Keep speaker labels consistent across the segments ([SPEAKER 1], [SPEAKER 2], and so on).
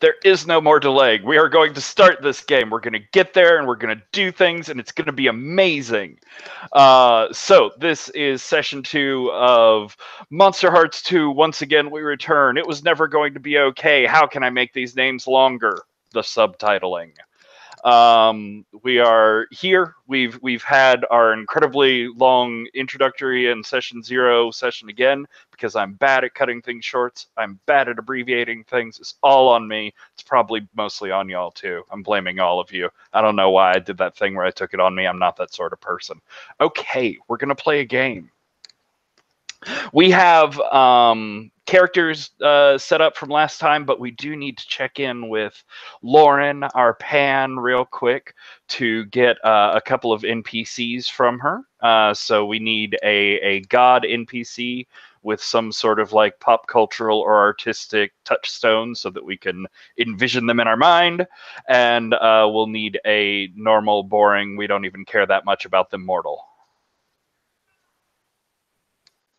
[SPEAKER 1] There is no more delaying. We are going to start this game. We're going to get there and we're going to do things and it's going to be amazing. So this is session 2 of Monsterhearts 2. Once again, we return. It was never going to be okay. How can I make these names longer? The subtitling. We are here. We've had our incredibly long introductory and session 0 session again because I'm bad at cutting things short. I'm bad at abbreviating things. It's all on me. It's probably mostly on y'all too. I'm blaming all of you. I don't know why I did that thing where I took it on me. I'm not that sort of person. Okay, we're gonna play a game. We have characters set up from last time, but we do need to check in with Lauren, our pan, real quick to get a couple of NPCs from her. So we need a god NPC with some sort of like pop cultural or artistic touchstone so that we can envision them in our mind. And we'll need a normal, boring, we don't even care that much about them mortal.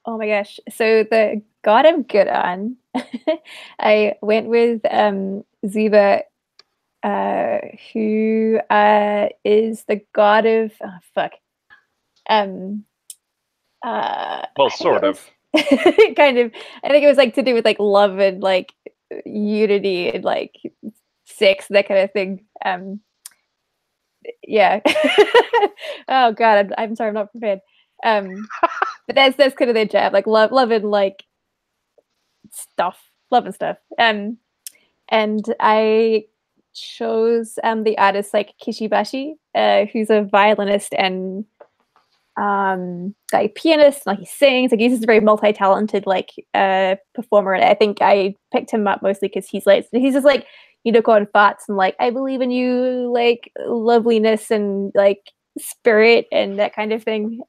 [SPEAKER 2] Oh my gosh. So the god I'm good on, I went with Ziba, who is the god of
[SPEAKER 1] well, sort of.
[SPEAKER 2] kind of. I think it was like to do with like love and like unity and like sex, that kind of thing. Yeah. Oh god, I'm sorry, I'm not prepared. But that's kind of their jab, like love and like love and stuff. And I chose the artist like Kishibashi, who's a violinist and like pianist, like he sings, like he's just a very multi-talented like performer. And I think I picked him up mostly because he's just like unicorn farts and like I believe in you, like loveliness and like spirit and that kind of thing.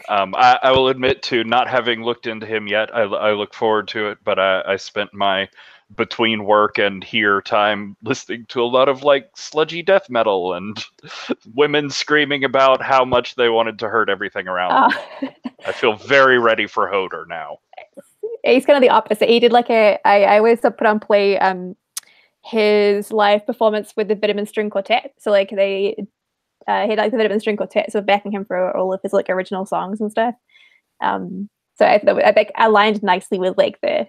[SPEAKER 1] I will admit to not having looked into him yet. I look forward to it, but I spent my between work and here time listening to a lot of like sludgy death metal and women screaming about how much they wanted to hurt everything around them. I feel very ready for Hodor now.
[SPEAKER 2] He's kind of the opposite. He did like I always put on play his live performance with the Vitamin String Quartet. So like they he liked the Vitamin String Quartet, so backing him for all of his like original songs and stuff. So I think aligned nicely with like the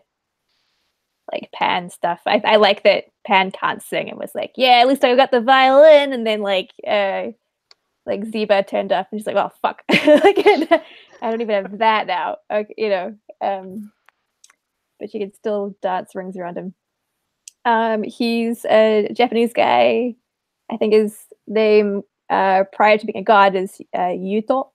[SPEAKER 2] like Pan stuff. I like that Pan can't sing and was like, yeah, at least I got the violin, and then like Ziba turned up and she's like, well, fuck, like I don't even have that now, okay, but she can still dance rings around him. He's a Japanese guy. I think his name prior to being a god is Yuto,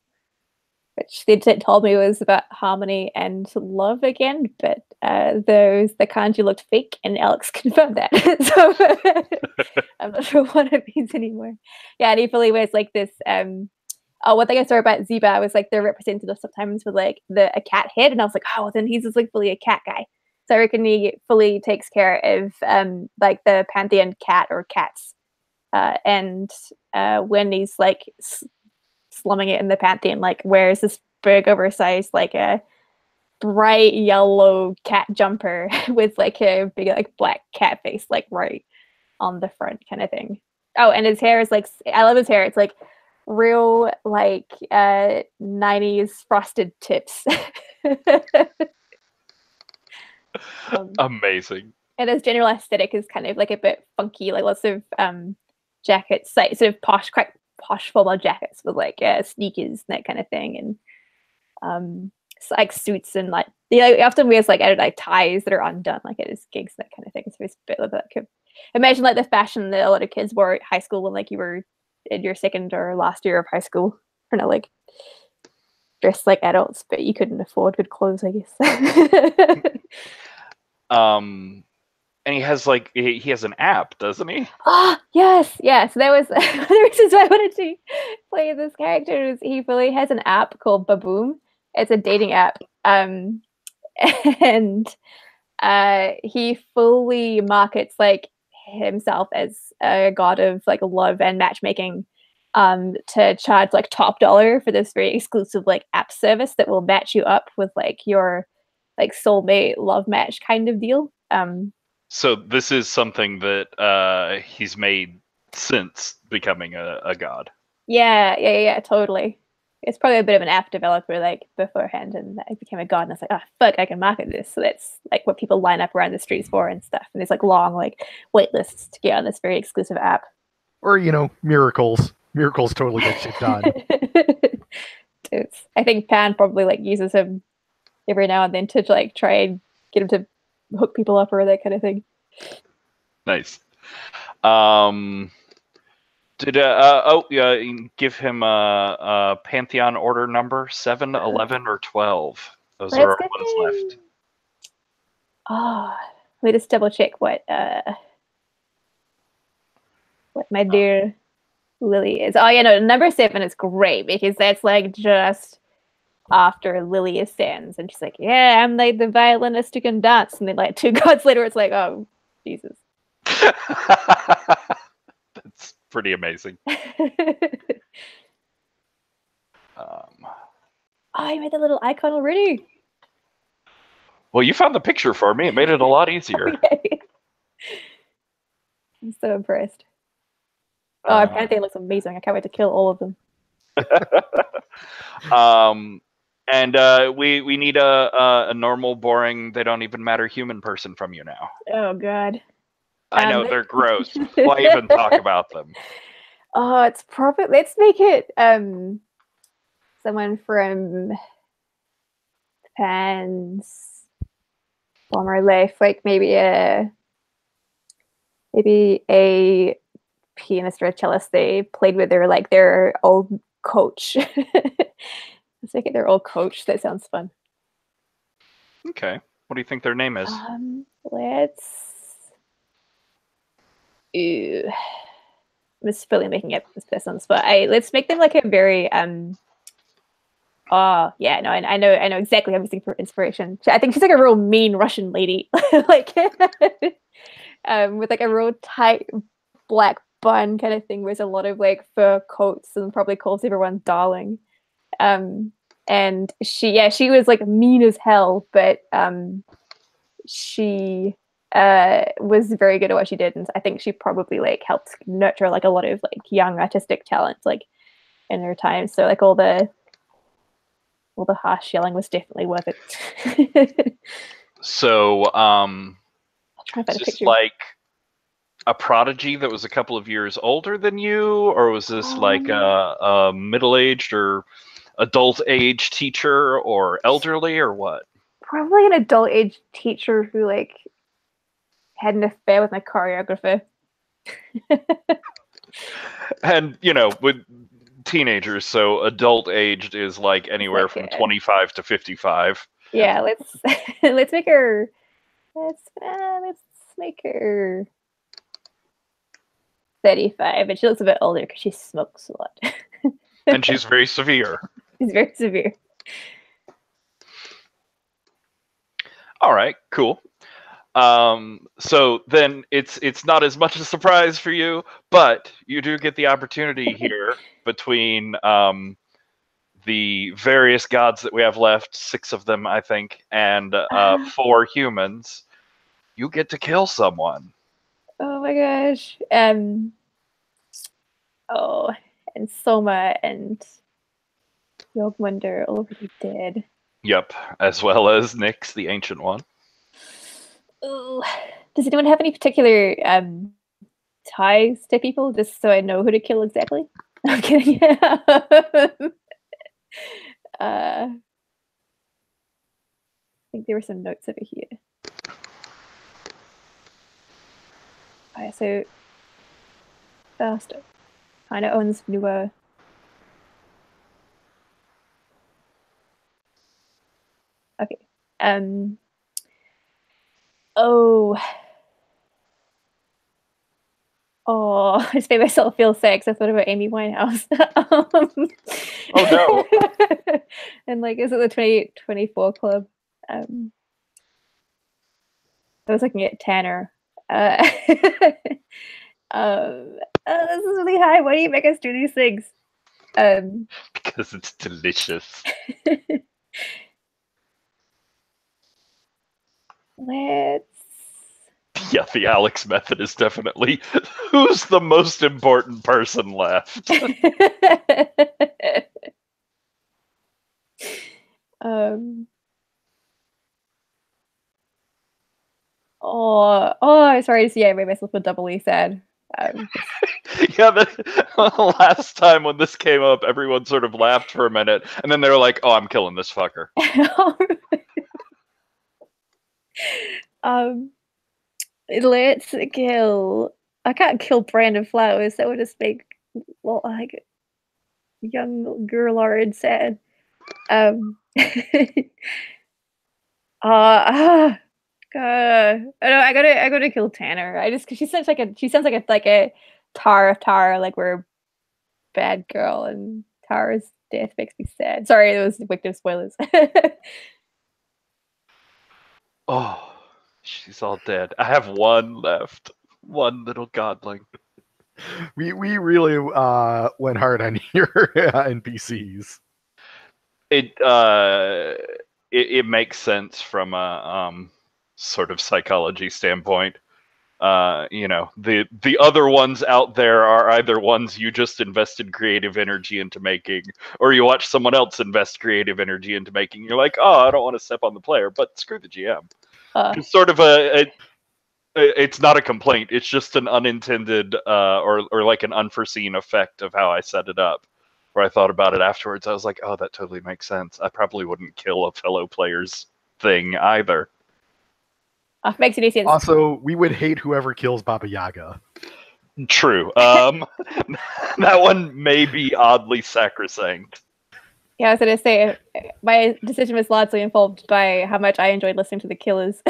[SPEAKER 2] which they told me was about harmony and love again, but the kanji looked fake, and Alex confirmed that. So I'm not sure what it means anymore. Yeah, and he fully wears like this. One thing I saw about Ziba was like they're represented sometimes with like a cat head, and I was like, oh, well, then he's just like fully a cat guy. So I reckon he fully takes care of like the pantheon cat or cats. And when he's like slumming it in the pantheon, like wears this big oversized like a bright yellow cat jumper with like a big like black cat face like right on the front kind of thing. Oh, and his hair is like, I love his hair. It's like real like 90s frosted tips.
[SPEAKER 1] Amazing.
[SPEAKER 2] And his general aesthetic is kind of like a bit funky, like lots of jackets, like sort of posh formal jackets with like sneakers and that kind of thing, and like suits and like he often wears like like ties that are undone like at his gigs, that kind of thing. So it's a bit like imagine like the fashion that a lot of kids wore at high school when like you were in your second or last year of high school, or not like dressed like adults but you couldn't afford good clothes, I guess.
[SPEAKER 1] And he has like he has an app, doesn't he?
[SPEAKER 2] Oh, yes. So that was one of the reasons why I wanted to play this character. Is he fully has an app called Baboom. It's a dating app, and he fully markets like himself as a god of like love and matchmaking, to charge like top dollar for this very exclusive like app service that will match you up with like your like soulmate love match kind of deal.
[SPEAKER 1] So this is something that he's made since becoming a god.
[SPEAKER 2] Yeah, totally. It's probably a bit of an app developer like beforehand, and I became a god, and I was like, oh fuck, I can market this. So that's like what people line up around the streets for and stuff. And there's like long like wait lists to get on this very exclusive app.
[SPEAKER 3] Or, miracles. Miracles totally get shit done.
[SPEAKER 2] I think Pan probably like uses him every now and then to like try and get him to hook people up or that kind of thing.
[SPEAKER 1] Nice. Did give him a Pantheon order number 7, 11, or 12. Those are our ones left.
[SPEAKER 2] Oh, let me just double check what my dear Lily is. Oh yeah, no, number 7 is great because that's like just after Lily ascends, and she's like, "Yeah, I'm like the violinist who can dance," and then like 2 gods later, it's like, "Oh, Jesus."
[SPEAKER 1] That's pretty amazing.
[SPEAKER 2] Oh, you made the little icon already.
[SPEAKER 1] Well, you found the picture for me. It made it a lot easier.
[SPEAKER 2] Okay. I'm so impressed. Oh, apparently it looks amazing. I can't wait to kill all of them.
[SPEAKER 1] And we need a normal, boring, they don't even matter human person from you now.
[SPEAKER 2] Oh God.
[SPEAKER 1] I know they're gross. Why even talk about them?
[SPEAKER 2] Oh, it's proper. Let's make it someone from Pan's former life, like maybe a pianist or a cellist they played with their old coach. Let's make it their old coach. That sounds fun.
[SPEAKER 1] Okay. What do you think their name is?
[SPEAKER 2] Let's. Ooh. I'm just really making up this person's, but let's make them like a very oh yeah, no, I know exactly how I'm using for inspiration. I think she's like a real mean Russian lady, like with like a real tight black bun kind of thing. Wears a lot of like fur coats and probably calls everyone darling. And she was like mean as hell, but she was very good at what she did, and I think she probably like helped nurture like a lot of like young artistic talent like in her time. So like all the harsh yelling was definitely worth it.
[SPEAKER 1] So I'll
[SPEAKER 2] try to find a picture.
[SPEAKER 1] Like a prodigy that was a couple of years older than you, or was this like a middle-aged or adult age teacher or elderly or what?
[SPEAKER 2] Probably an adult age teacher who like had an affair with my choreographer.
[SPEAKER 1] And with teenagers, so adult aged is like anywhere from 25 to 55.
[SPEAKER 2] Yeah, let's make her 35, and she looks a bit older because she smokes a lot.
[SPEAKER 1] And she's very severe.
[SPEAKER 2] She's very severe.
[SPEAKER 1] All right, cool. So then it's not as much a surprise for you, but you do get the opportunity here between the various gods that we have left, 6 of them, I think, and 4 humans. You get to kill someone.
[SPEAKER 2] Oh my gosh. Oh, and Soma and Yogmunder already dead.
[SPEAKER 1] Yep, as well as Nyx, the Ancient One.
[SPEAKER 2] Ooh. Does anyone have any particular ties to people, just so I know who to kill exactly? I'm kidding. I think there were some notes over here. Alright, so first, Hina owns newer. Okay. Oh, I just made myself feel sick. I thought about Amy Winehouse.
[SPEAKER 1] Oh
[SPEAKER 2] no! And like, is it the 2024 club? I was looking at Tanner. This is really high. Why do you make us do these things?
[SPEAKER 1] Because it's delicious.
[SPEAKER 2] Let's
[SPEAKER 1] Yeah, the Alex method is definitely who's the most important person left.
[SPEAKER 2] I'm sorry to see I made myself feel doubly sad.
[SPEAKER 1] Yeah, the last time when this came up, everyone sort of laughed for a minute, and then they were like, "Oh, I'm killing this fucker."
[SPEAKER 2] Let's kill. I can't kill Brandon Flowers. That would just make like young Gerlard sad. I know I gotta kill Tanner. I just cause she sounds like a Tar of Tar, like we're a bad girl, and Tara's death makes me sad. Sorry, those victim spoilers.
[SPEAKER 1] Oh, she's all dead. I have one left. One little godling.
[SPEAKER 3] We really went hard on your NPCs.
[SPEAKER 1] It makes sense from a sort of psychology standpoint. The other ones out there are either ones you just invested creative energy into making, or you watch someone else invest creative energy into making. You're like, oh, I don't want to step on the player, but screw the GM. It's sort of it's not a complaint. It's just an unintended or like an unforeseen effect of how I set it up. Where I thought about it afterwards, I was like, oh, that totally makes sense. I probably wouldn't kill a fellow player's thing either.
[SPEAKER 2] Makes any sense.
[SPEAKER 3] Also, we would hate whoever kills Baba Yaga.
[SPEAKER 1] True. That one may be oddly sacrosanct.
[SPEAKER 2] Yeah, I was gonna say my decision was largely informed by how much I enjoyed listening to the Killers.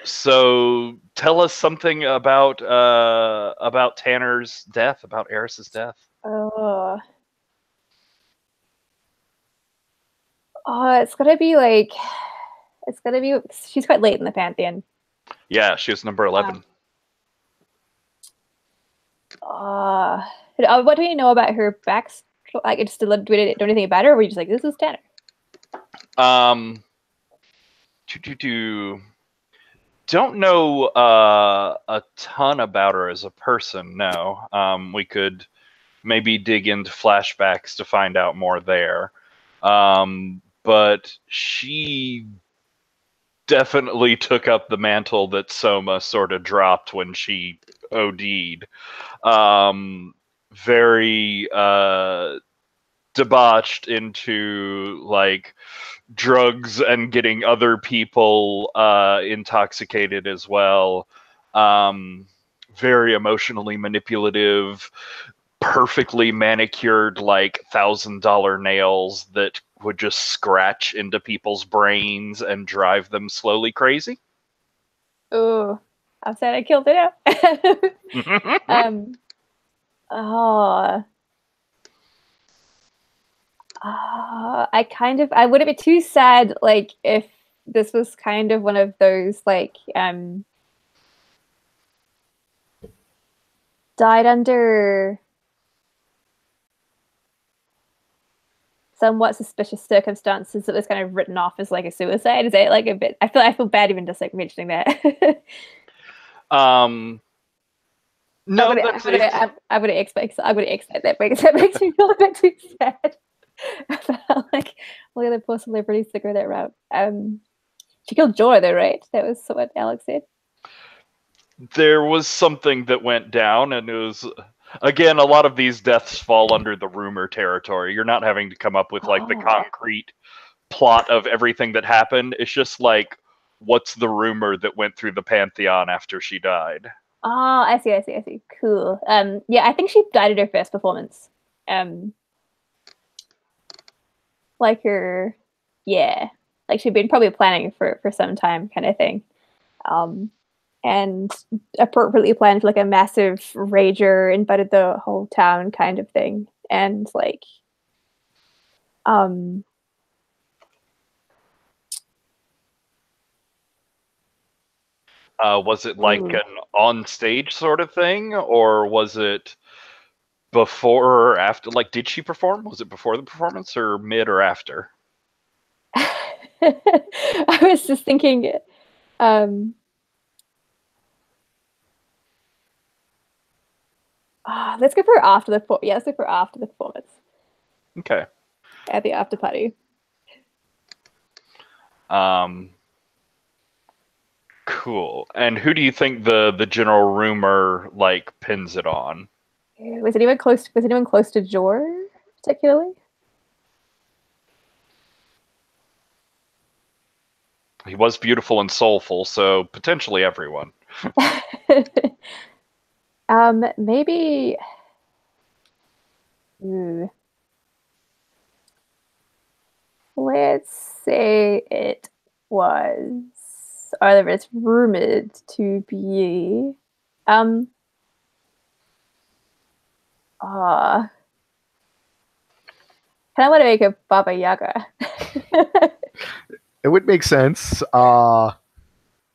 [SPEAKER 1] So tell us something about Tanner's death, about Eris's death.
[SPEAKER 2] It's gonna be she's quite late in the Pantheon.
[SPEAKER 1] Yeah, she was number 11.
[SPEAKER 2] What do you know about her backstory? Like, do we know anything about her, or were you just like, this is Tanner?
[SPEAKER 1] Don't know a ton about her as a person, no. We could maybe dig into flashbacks to find out more there. But she definitely took up the mantle that Soma sort of dropped when she OD'd. Very debauched into like drugs and getting other people intoxicated as well. Very emotionally manipulative, perfectly manicured, like $1,000 nails that would just scratch into people's brains and drive them slowly crazy.
[SPEAKER 2] Oh, I'm sad I killed it out. I wouldn't be too sad, like, if this was kind of one of those, like, died under somewhat suspicious circumstances that was kind of written off as like a suicide. Is it like a bit? I feel bad even just like mentioning that.
[SPEAKER 1] No,
[SPEAKER 2] I would expect that because that makes me feel a bit too sad about like all the other poor celebrities to go that route. She killed Jorah though, right? That was what Alex said.
[SPEAKER 1] There was something that went down, and it was, again, a lot of these deaths fall under the rumor territory. You're not having to come up with like the concrete plot of everything that happened. It's just like, what's the rumor that went through the Pantheon after she died?
[SPEAKER 2] Oh, I see. Cool. Yeah, I think she died at her first performance. Like she'd been probably planning for some time, kind of thing. And appropriately planned like a massive rager, invited the whole town kind of thing. And like,
[SPEAKER 1] was it like an on-stage sort of thing, or was it before or after? Like, did she perform? Was it before the performance, or mid or after?
[SPEAKER 2] I was just thinking, let's go for after the let's go for after the performance.
[SPEAKER 1] Okay.
[SPEAKER 2] At the after party.
[SPEAKER 1] Cool. And who do you think the general rumor like pins it on?
[SPEAKER 2] Was anyone close? Was anyone close to Jor particularly?
[SPEAKER 1] He was beautiful and soulful, so potentially everyone.
[SPEAKER 2] Maybe. Let's say it was, or there is rumored to be. Kind of want to make a Baba Yaga.
[SPEAKER 3] It would make sense. Baba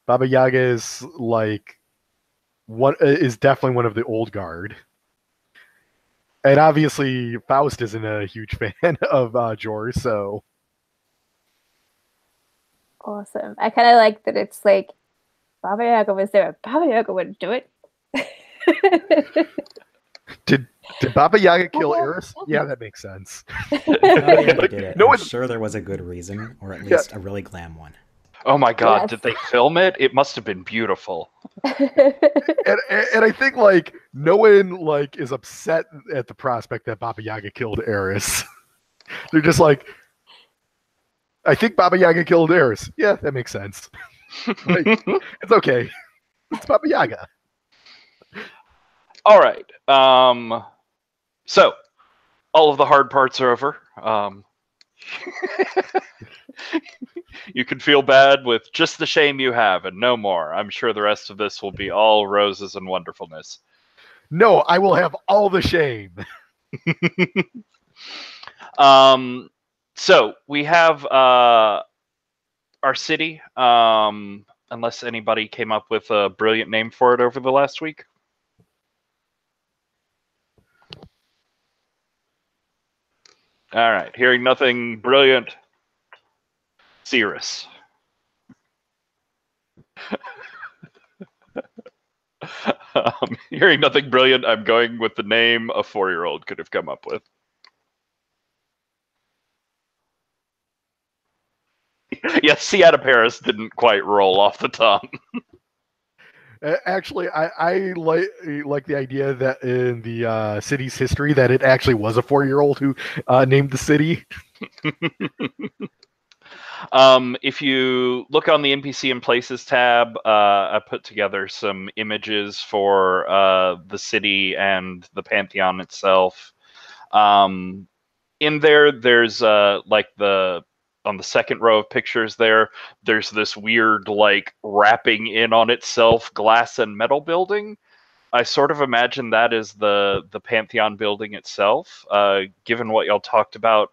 [SPEAKER 3] Yaga is like is definitely one of the old guard. And obviously Faust isn't a huge fan of Jor, so
[SPEAKER 2] Awesome. I kind of like that it's like Baba Yaga was there. Baba Yaga wouldn't do it.
[SPEAKER 3] Did Baba Yaga kill Eris? Yeah, that makes sense.
[SPEAKER 4] Oh, yeah, they did it.
[SPEAKER 3] No
[SPEAKER 4] I'm
[SPEAKER 3] one-
[SPEAKER 4] sure there was a good reason, or at least a really glam one.
[SPEAKER 1] Oh my god,
[SPEAKER 2] Yes.
[SPEAKER 1] did they film it? It must have been beautiful.
[SPEAKER 3] And I think like no one like is upset at the prospect that Baba Yaga killed Eris. They're just like, I think Baba Yaga killed Eris. Yeah, that makes sense. Like, it's okay. It's Baba Yaga.
[SPEAKER 1] All right. So all of the hard parts are over. You can feel bad with just the shame you have and no more. I'm sure the rest of this will be all roses and wonderfulness.
[SPEAKER 3] No, I will have all the shame.
[SPEAKER 1] So we have our city, unless anybody came up with a brilliant name for it over the last week. All right, hearing nothing brilliant. Cirrus. Hearing nothing brilliant, I'm going with the name a 4-year-old could have come up with. Yes, Seattle Paris didn't quite roll off the tongue.
[SPEAKER 3] Actually, I like the idea that in the city's history that it actually was a 4-year-old who named the city.
[SPEAKER 1] If you look on the NPC and Places tab, I put together some images for the city and the Pantheon itself. In there, there's like on the second row of pictures there's this weird like wrapping in on itself glass and metal building. I sort of imagine that is the Pantheon building itself. Given what y'all talked about,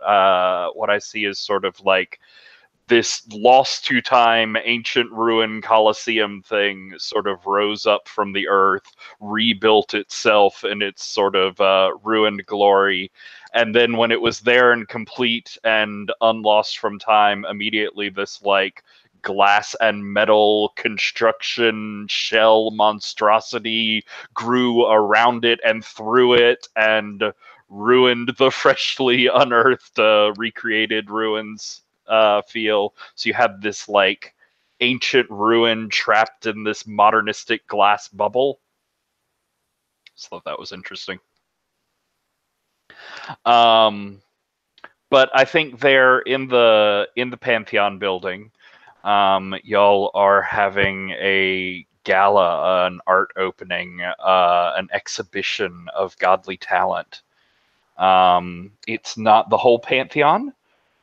[SPEAKER 1] what I see is sort of like this lost to time ancient ruin Colosseum thing sort of rose up from the earth, rebuilt itself in its sort of ruined glory. And then when it was there and complete and unlost from time, immediately this like glass and metal construction shell monstrosity grew around it and through it and ruined the freshly unearthed, recreated ruins feel. So you have this like ancient ruin trapped in this modernistic glass bubble. Just thought that was interesting. But I think there in the Pantheon building, y'all are having a gala, an art opening, an exhibition of godly talent. It's not the whole Pantheon,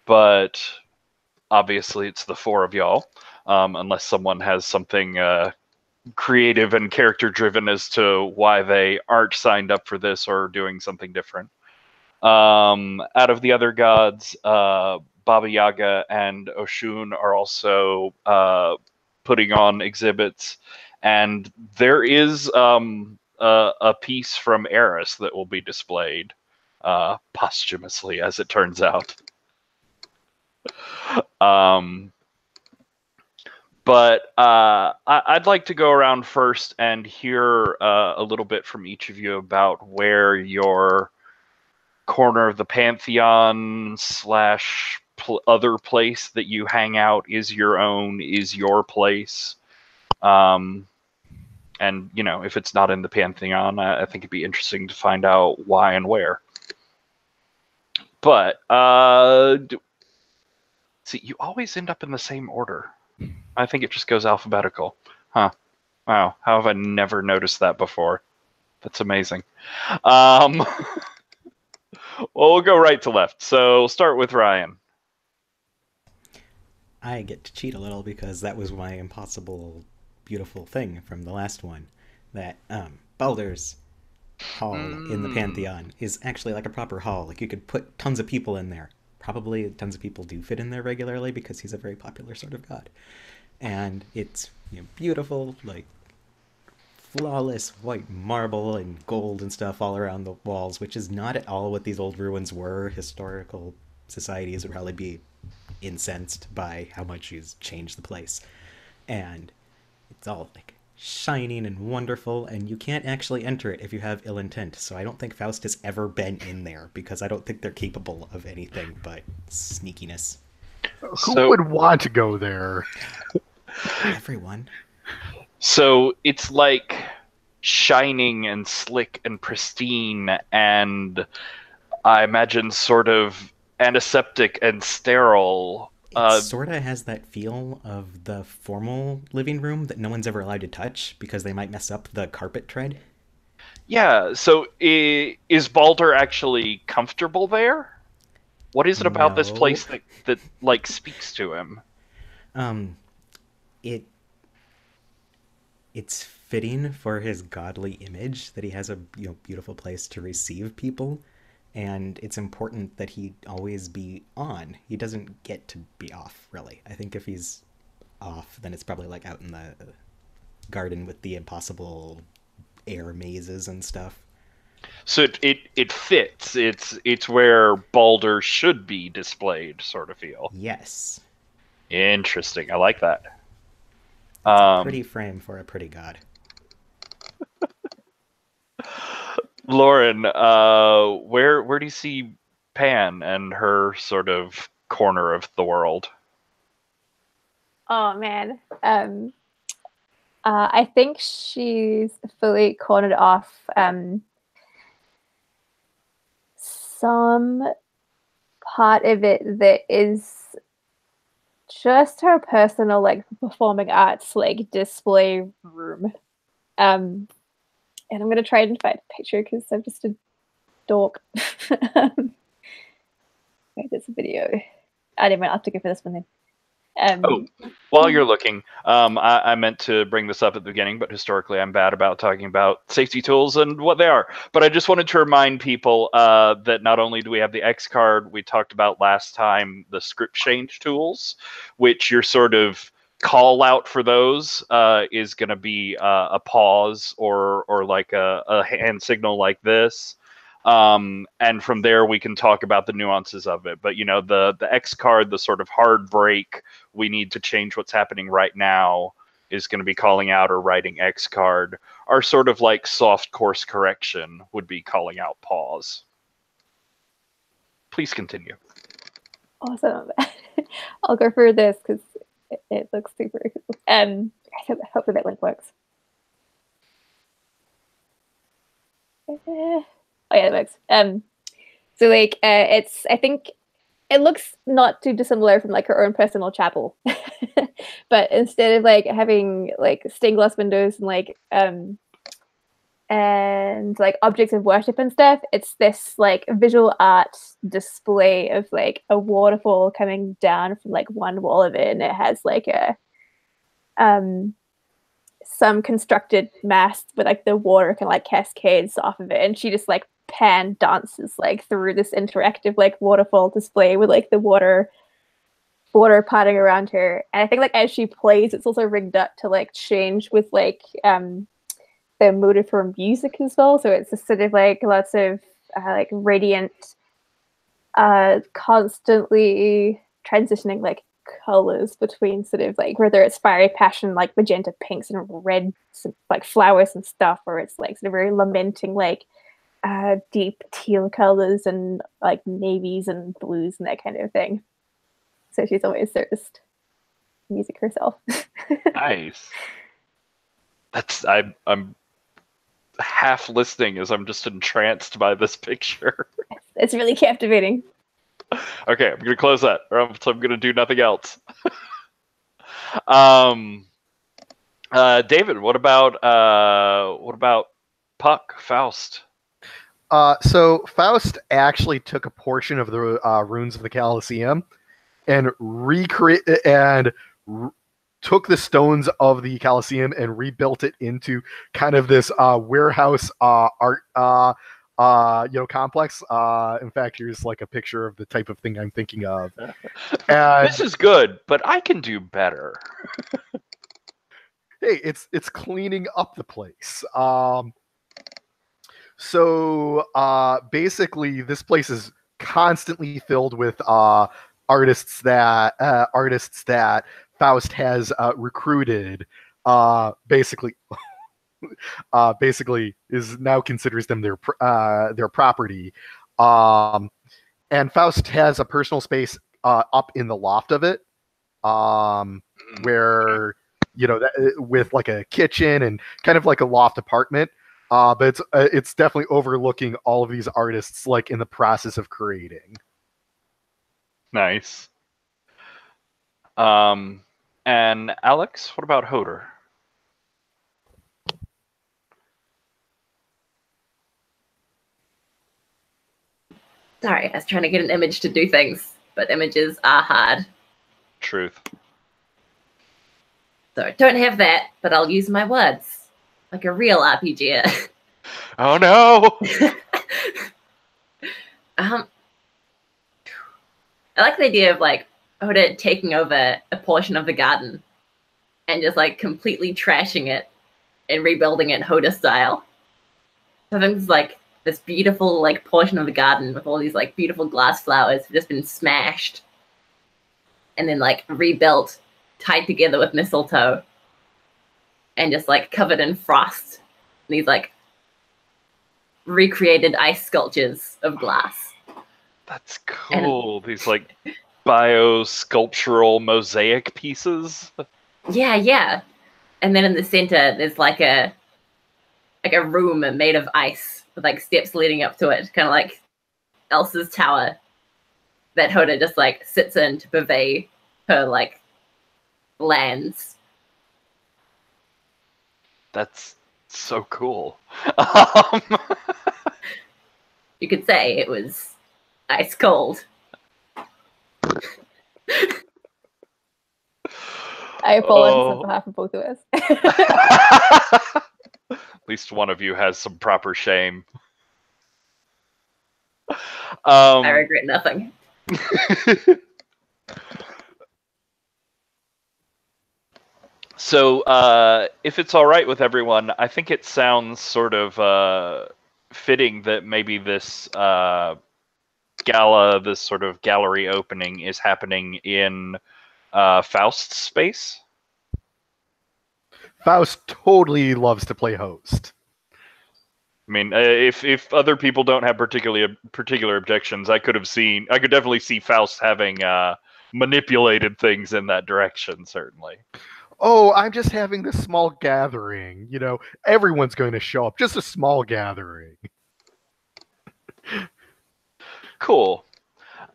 [SPEAKER 1] but obviously it's the 4 of y'all, unless someone has something creative and character driven as to why they aren't signed up for this or doing something different. Out of the other gods, Baba Yaga and Oshun are also putting on exhibits, and there is a piece from Eris that will be displayed posthumously, as it turns out. But I'd like to go around first and hear a little bit from each of you about where your corner of the Pantheon slash other place that you hang out is your place. And, you know, if it's not in the Pantheon, I think it'd be interesting to find out why and where. But, see, you always end up in the same order. I think it just goes alphabetical. Huh. Wow, how have I never noticed that before? That's amazing. Well, we'll go right to left. So we'll start with Ryan.
[SPEAKER 4] I get to cheat a little because that was my impossible, beautiful thing from the last one. That Baldur's Hall in the Pantheon is actually like a proper hall. Like, you could put tons of people in there. Probably tons of people do fit in there regularly because he's a very popular sort of god. And it's, you know, beautiful, like flawless white marble and gold and stuff all around the walls, which is not at all what these old ruins were. Historical societies would probably be incensed by how much he's changed the place. And it's all like shining and wonderful, and you can't actually enter it if you have ill intent. So I don't think Faust has ever been in there because I don't think they're capable of anything but sneakiness.
[SPEAKER 3] Who would want to go there?
[SPEAKER 4] Everyone.
[SPEAKER 1] So it's like shining and slick and pristine, and I imagine sort of antiseptic and sterile.
[SPEAKER 4] It sort of has that feel of the formal living room that no one's ever allowed to touch because they might mess up the carpet tread.
[SPEAKER 1] Yeah, so is Baldur actually comfortable there? What is it about this place that like speaks to him?
[SPEAKER 4] It's fitting for his godly image that he has a beautiful place to receive people, and it's important that he always be on. He doesn't get to be off, really. I think if he's off, then it's probably like out in the garden with the impossible air mazes and stuff.
[SPEAKER 1] So it fits. It's where Baldur should be displayed, sort of feel.
[SPEAKER 4] Yes.
[SPEAKER 1] Interesting. I like that.
[SPEAKER 4] It's a pretty frame for a pretty god.
[SPEAKER 1] Lauren, where do you see Pan and her sort of corner of the world?
[SPEAKER 2] Oh man, I think she's fully cornered off some part of it that is just her personal like performing arts like display room. And I'm gonna try and find a picture because I'm just a dork. Wait, there's a video. I didn't have to go for this one then.
[SPEAKER 1] While you're looking, I meant to bring this up at the beginning, but historically I'm bad about talking about safety tools and what they are. But I just wanted to remind people that not only do we have the X card, we talked about last time the script change tools, which your sort of call out for those is going to be a pause or like a hand signal like this. And from there we can talk about the nuances of it. But, you know, the X card, the sort of hard break, we need to change what's happening right now, is going to be calling out or writing X card. Our sort of like soft course correction would be calling out pause. Please continue.
[SPEAKER 2] Awesome. I'll go for this because it looks super cool. Hopefully that link works. Oh yeah, it works. So like it's, I think it looks not too dissimilar from like her own personal chapel, but instead of like having like stained glass windows and like objects of worship and stuff, it's this like visual art display of like a waterfall coming down from like one wall of it, and it has like a some constructed mast with like the water can like cascades off of it, and she just like Pan dances like through this interactive like waterfall display with like the water parting around her. And I think like as she plays, it's also rigged up to like change with like the motive for music as well. So it's just sort of like lots of like radiant, constantly transitioning like colors between sort of like whether it's fiery passion like magenta pinks and reds like flowers and stuff, or it's like sort of very lamenting like deep teal colors and like navies and blues and that kind of thing. So she's always just music herself.
[SPEAKER 1] Nice. I'm half listening as I'm just entranced by this picture.
[SPEAKER 2] It's really captivating.
[SPEAKER 1] Okay, I'm gonna close that, or else I'm gonna do nothing else. David, what about Puck, Faust?
[SPEAKER 3] So Faust actually took a portion of the runes of the Colosseum and took the stones of the Colosseum and rebuilt it into kind of this warehouse art complex. In fact, here's like a picture of the type of thing I'm thinking of. And
[SPEAKER 1] This is good, but I can do better.
[SPEAKER 3] hey, it's cleaning up the place. So basically, this place is constantly filled with artists that Faust has recruited. Basically is now considers them their property. And Faust has a personal space up in the loft of it, where with like a kitchen and kind of like a loft apartment. But it's definitely overlooking all of these artists like in the process of creating.
[SPEAKER 1] Nice. And Alex, what about Hodor?
[SPEAKER 5] Sorry, I was trying to get an image to do things, but images are hard.
[SPEAKER 1] Truth.
[SPEAKER 5] So I don't have that, but I'll use my words. Like a real RPG.
[SPEAKER 1] Oh no!
[SPEAKER 5] I like the idea of like Oda taking over a portion of the garden and just like completely trashing it and rebuilding it Hoda style. So I think it's like this beautiful like portion of the garden with all these like beautiful glass flowers have just been smashed and then like rebuilt, tied together with mistletoe, and just like covered in frost. And these like recreated ice sculptures of glass.
[SPEAKER 1] That's cool. These like bio-sculptural mosaic pieces.
[SPEAKER 5] Yeah. And then in the center, there's like a room made of ice with like steps leading up to it, kind of like Elsa's tower that Hoda just like sits in to purvey her like lands.
[SPEAKER 1] That's so cool.
[SPEAKER 5] You could say it was ice cold.
[SPEAKER 2] I apologize on behalf of both of us.
[SPEAKER 1] At least one of you has some proper shame.
[SPEAKER 5] I regret nothing.
[SPEAKER 1] So, if it's all right with everyone, I think it sounds sort of fitting that maybe this gala, this sort of gallery opening, is happening in Faust's space.
[SPEAKER 3] Faust totally loves to play host.
[SPEAKER 1] I mean, if other people don't have particular objections, I could definitely see Faust having manipulated things in that direction, certainly.
[SPEAKER 3] Oh, I'm just having this small gathering. Everyone's going to show up. Just a small gathering.
[SPEAKER 1] Cool.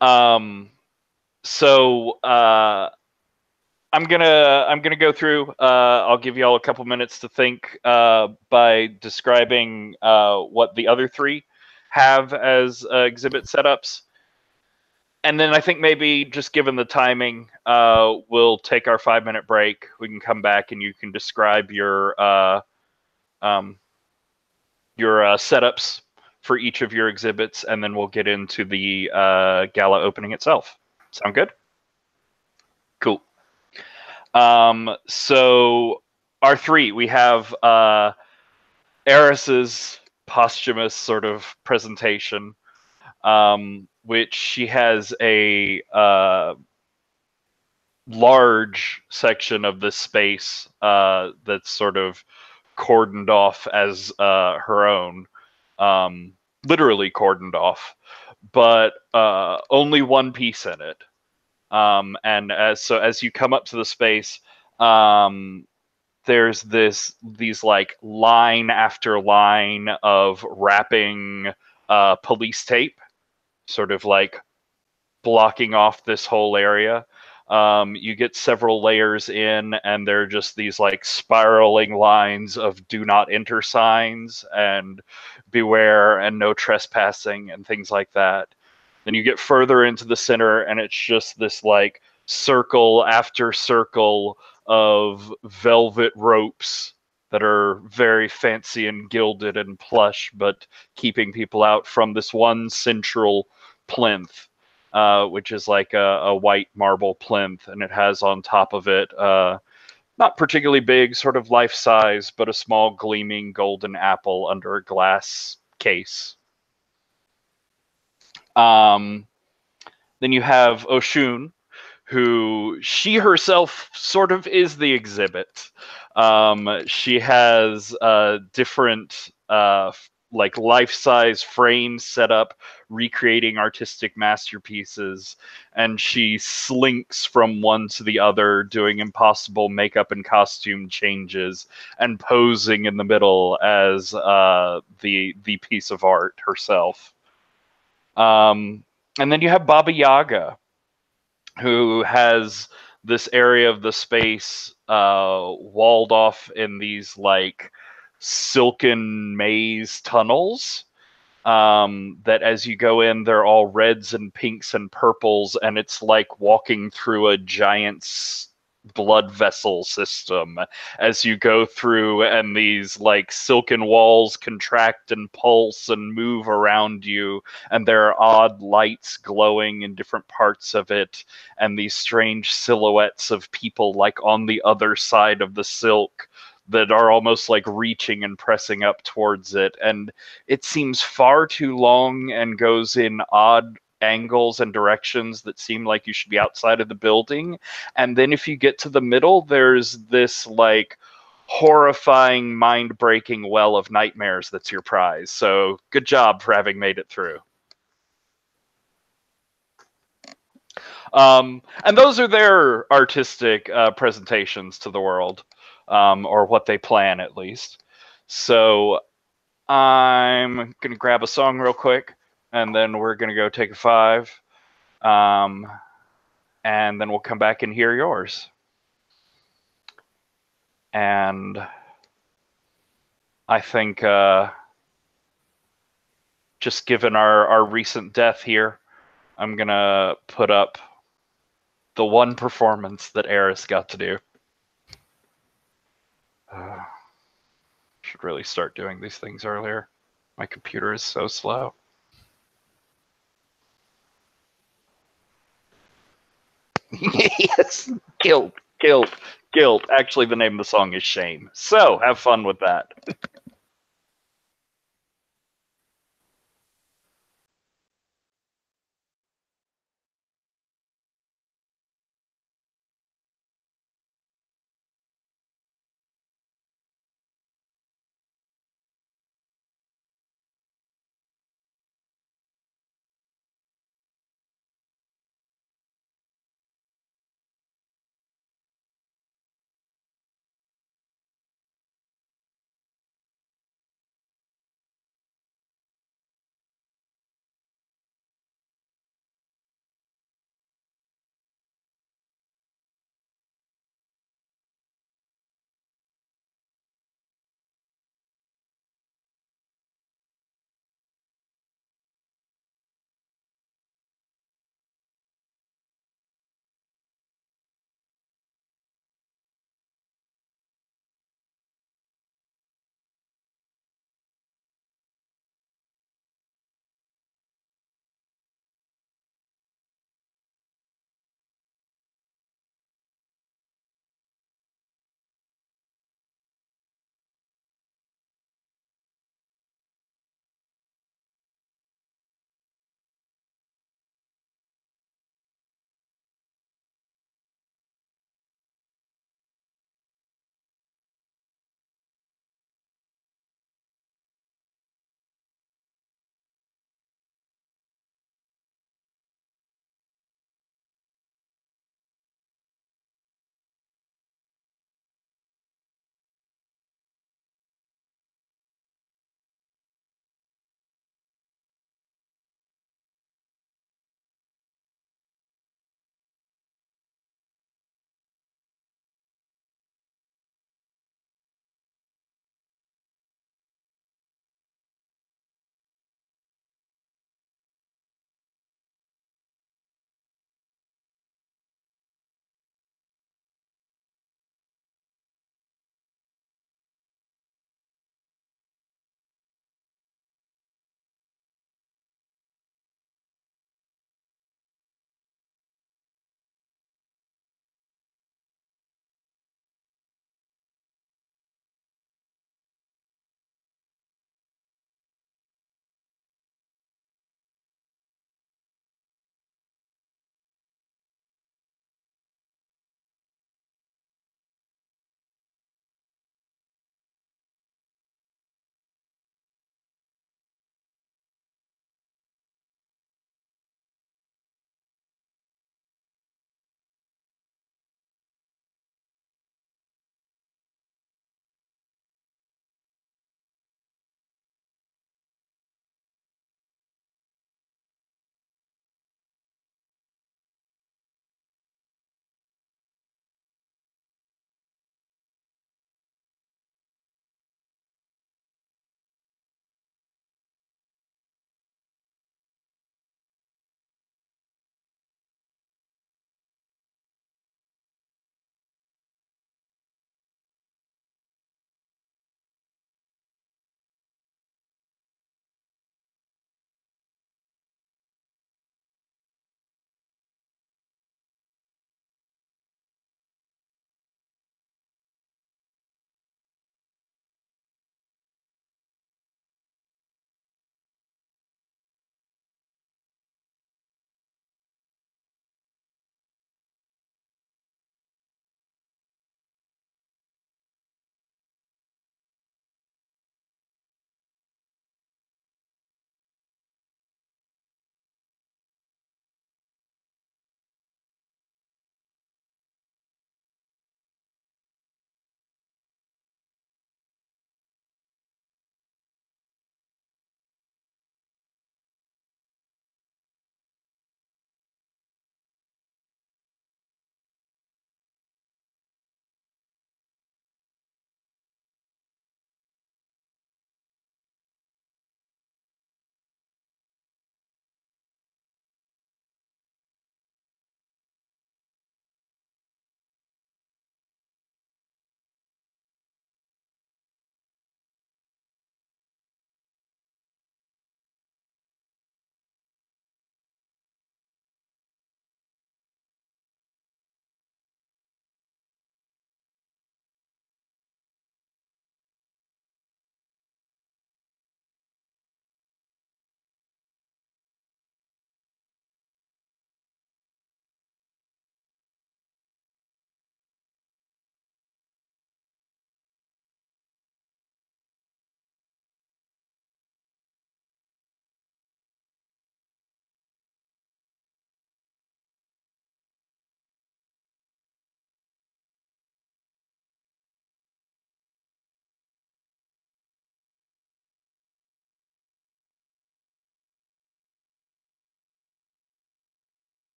[SPEAKER 1] So I'm gonna go through. I'll give you all a couple minutes to think by describing what the other three have as exhibit setups. And then I think maybe just given the timing, we'll take our 5-minute break. We can come back and you can describe your setups for each of your exhibits, and then we'll get into the gala opening itself. Sound good? Cool. So our three, we have Eris's posthumous sort of presentation. Which she has a large section of this space that's sort of cordoned off as her own, literally cordoned off, but only one piece in it. And as you come up to the space, there's these like line after line of wrapping police tape, sort of like blocking off this whole area. You get several layers in, and they're just these like spiraling lines of do not enter signs and beware and no trespassing and things like that. Then you get further into the center, and it's just this like circle after circle of velvet ropes that are very fancy and gilded and plush, but keeping people out from this one central plinth, which is like a white marble plinth, and it has on top of it, not particularly big, sort of life size, but a small gleaming golden apple under a glass case. Then you have Oshun, who she herself sort of is the exhibit. She has different like life-size frames set up, recreating artistic masterpieces, and she slinks from one to the other, doing impossible makeup and costume changes, and posing in the middle as the piece of art herself. And then you have Baba Yaga, who has this area of the space walled off in these like silken maze tunnels, that as you go in, they're all reds and pinks and purples, and it's like walking through a giant blood vessel system as you go through, and these like silken walls contract and pulse and move around you, and there are odd lights glowing in different parts of it, and these strange silhouettes of people like on the other side of the silk that are almost like reaching and pressing up towards it. And it seems far too long and goes in odd angles and directions that seem like you should be outside of the building. And then if you get to the middle, there's this like horrifying, mind-breaking well of nightmares that's your prize. So good job for having made it through. And those are their artistic presentations to the world, or what they plan at least. So I'm going to grab a song real quick, and then we're going to go take a 5. And then we'll come back and hear yours. And I think just given our recent death here, I'm going to put up the one performance that Eris got to do. Should really start doing these things earlier. My computer is so slow. Yes, guilt. Actually, the name of the song is Shame. So have fun with that.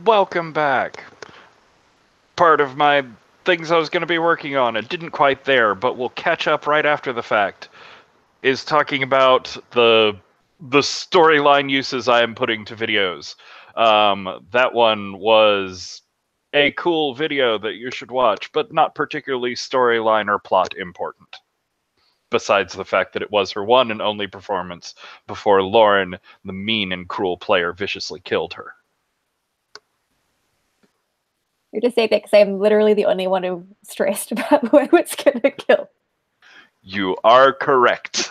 [SPEAKER 1] Welcome back. Part of my things I was going to be working on, and didn't quite there, but we'll catch up right after the fact, is talking about the storyline uses I am putting to videos. That one was a cool video that you should watch, but not particularly storyline or plot important. Besides the fact that it was her one and only performance before Lauren, the mean and cruel player, viciously killed her.
[SPEAKER 2] You're just saying that because I'm literally the only one who's stressed about who it's gonna kill.
[SPEAKER 1] You are correct.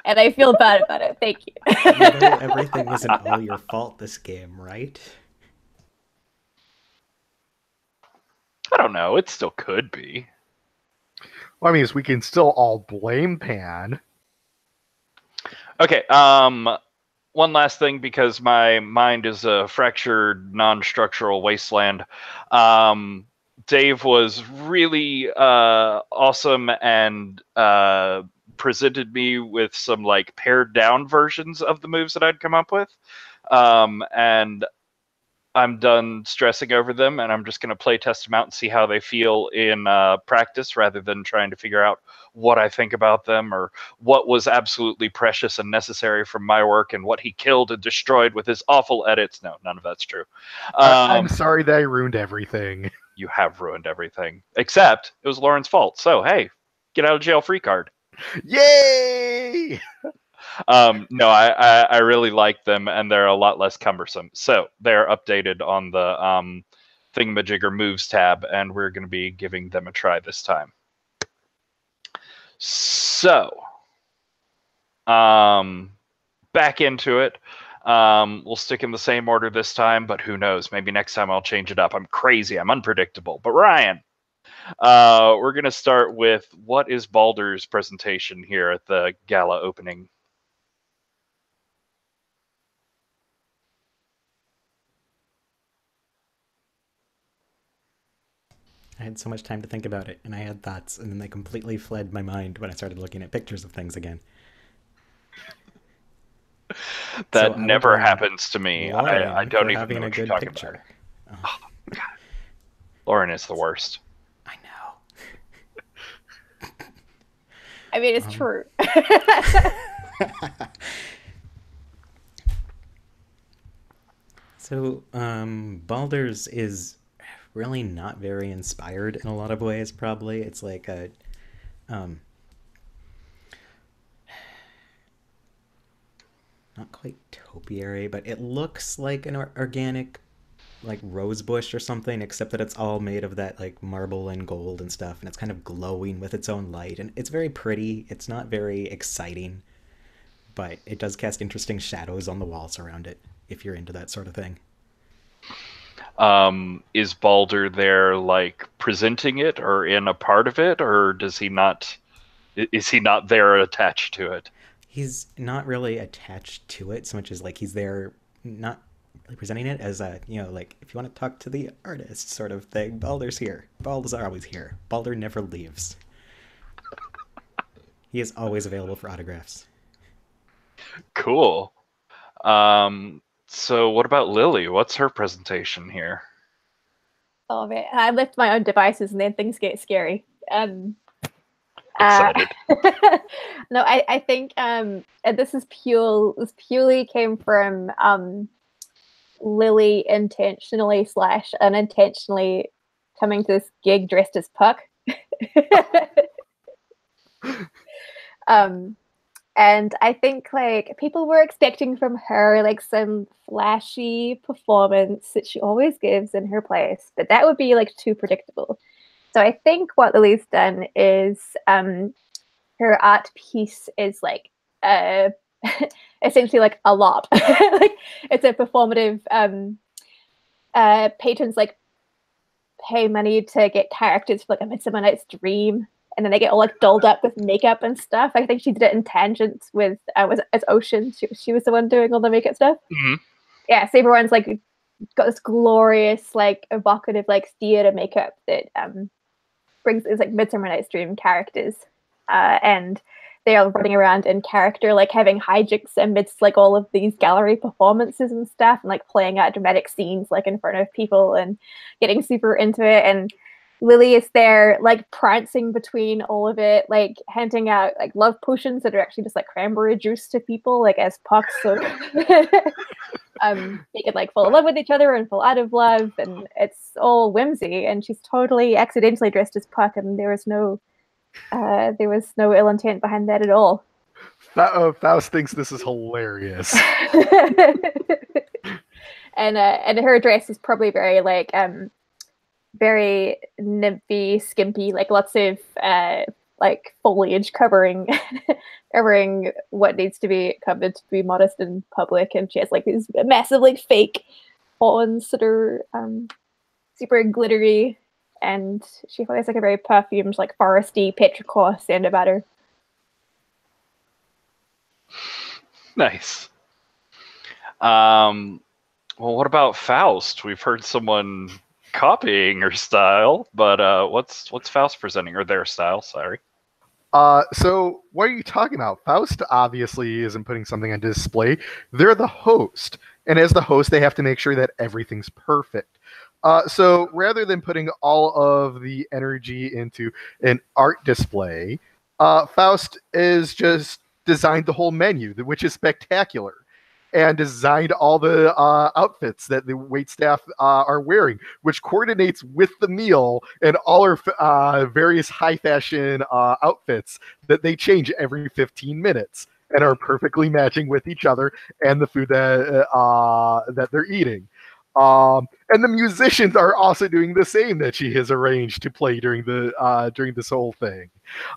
[SPEAKER 2] And I feel bad about it. Thank you.
[SPEAKER 4] You know everything isn't all your fault this game, right?
[SPEAKER 1] I don't know. It still could be.
[SPEAKER 3] Well, I mean, we can still all blame Pan.
[SPEAKER 1] Okay, one last thing, because my mind is a fractured, non-structural wasteland. Dave was really awesome and presented me with some like pared down versions of the moves that I'd come up with. And I'm done stressing over them, and I'm just going to play test them out and see how they feel in practice, rather than trying to figure out what I think about them or what was absolutely precious and necessary from my work and what he killed and destroyed with his awful edits. No, none of that's true.
[SPEAKER 3] I'm sorry that I ruined everything.
[SPEAKER 1] You have ruined everything, except it was Lauren's fault. So, hey, get out of jail free card.
[SPEAKER 3] Yay!
[SPEAKER 1] No, I really like them, and they're a lot less cumbersome. So they're updated on the Thingamajigger Moves tab, and we're going to be giving them a try this time. So, back into it. We'll stick in the same order this time, but who knows? Maybe next time I'll change it up. I'm crazy. I'm unpredictable. But Ryan, we're going to start with, what is Baldur's presentation here at the gala opening?
[SPEAKER 4] I had so much time to think about it, and I had thoughts, and then they completely fled my mind when I started looking at pictures of things again.
[SPEAKER 1] That never happens to me.
[SPEAKER 4] Lauren,
[SPEAKER 1] I don't even
[SPEAKER 4] having
[SPEAKER 1] know
[SPEAKER 4] a
[SPEAKER 1] what you're
[SPEAKER 4] good
[SPEAKER 1] talking
[SPEAKER 4] picture.
[SPEAKER 1] about. Oh, God. Lauren is the worst.
[SPEAKER 4] I know.
[SPEAKER 2] I mean, it's true.
[SPEAKER 4] So, Baldur's is really not very inspired in a lot of ways, probably. It's like a, not quite topiary, but it looks like an organic, like rose bush or something, except that it's all made of that like marble and gold and stuff, and it's kind of glowing with its own light, and it's very pretty. It's not very exciting, but it does cast interesting shadows on the walls around it, if you're into that sort of thing.
[SPEAKER 1] Is Baldur there, like, presenting it or in a part of it, or does he not? Is he not there attached to it?
[SPEAKER 4] He's not really attached to it so much as like he's there, not really presenting it as a, you know, like if you want to talk to the artist sort of thing. Baldur's here. Baldur's always here. Baldur never leaves. He is always available for autographs.
[SPEAKER 1] Cool. So what about Lily? What's her presentation here?
[SPEAKER 2] Oh man, I lift my own devices and then things get scary.
[SPEAKER 1] Excited.
[SPEAKER 2] No, I think and this purely came from Lily intentionally / unintentionally coming to this gig dressed as Puck. And I think like people were expecting from her like some flashy performance that she always gives in her place, but that would be like too predictable. So I think what Lily's done is her art piece is like essentially like a LARP. Like it's a performative patrons like pay money to get characters for like a Midsummer Night's Dream, and then they get all like dolled up with makeup and stuff. I think she did it in Tangent with as Ocean. She was the one doing all the makeup stuff.
[SPEAKER 1] Mm-hmm.
[SPEAKER 2] Yeah, so everyone's like got this glorious, like evocative, like theater makeup that brings is like Midsummer Night's Dream characters. And they are running around in character, like having hijinks amidst like all of these gallery performances and stuff, and like playing out dramatic scenes like in front of people and getting super into it. And Lily is there, like prancing between all of it, like handing out like love potions that are actually just like cranberry juice to people, like as Puck. So they could like fall in love with each other and fall out of love, and it's all whimsy. And she's totally accidentally dressed as Puck, and there was no ill intent behind that at all.
[SPEAKER 3] Faust thinks this is hilarious.
[SPEAKER 2] And her dress is probably very like very nymphy, skimpy, like lots of like foliage covering what needs to be covered to be modest in public. And she has like these massive like fake horns that are super glittery, and she always like a very perfumed like foresty petrichor scent about her.
[SPEAKER 1] Nice. Well, what about Faust? We've heard someone copying her style, but what's Faust presenting, or their style? Sorry.
[SPEAKER 3] So what are you talking about? Faust obviously isn't putting something on display. They're the host, and as the host, they have to make sure that everything's perfect. So rather than putting all of the energy into an art display, Faust is just designed the whole menu, which is spectacular, and designed all the outfits that the waitstaff are wearing, which coordinates with the meal and all our various high fashion outfits that they change every 15 minutes and are perfectly matching with each other and the food that they're eating. And the musicians are also doing the same that she has arranged to play during this whole thing.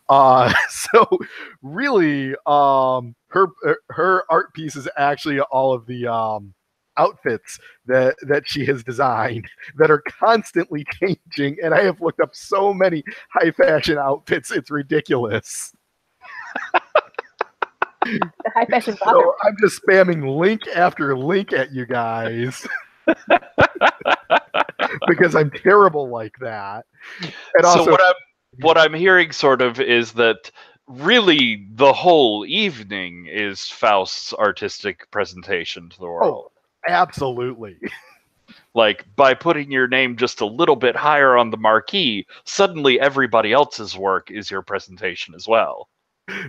[SPEAKER 3] So really, her art piece is actually all of the outfits that she has designed that are constantly changing. And I have looked up so many high fashion outfits; it's ridiculous.
[SPEAKER 2] The high fashion bother.
[SPEAKER 3] So I'm just spamming link after link at you guys. Because I'm terrible like that. And also,
[SPEAKER 1] so what I'm hearing sort of is that really the whole evening is Faust's artistic presentation to the world.
[SPEAKER 3] Oh, absolutely.
[SPEAKER 1] Like, by putting your name just a little bit higher on the marquee, suddenly everybody else's work is your presentation as well.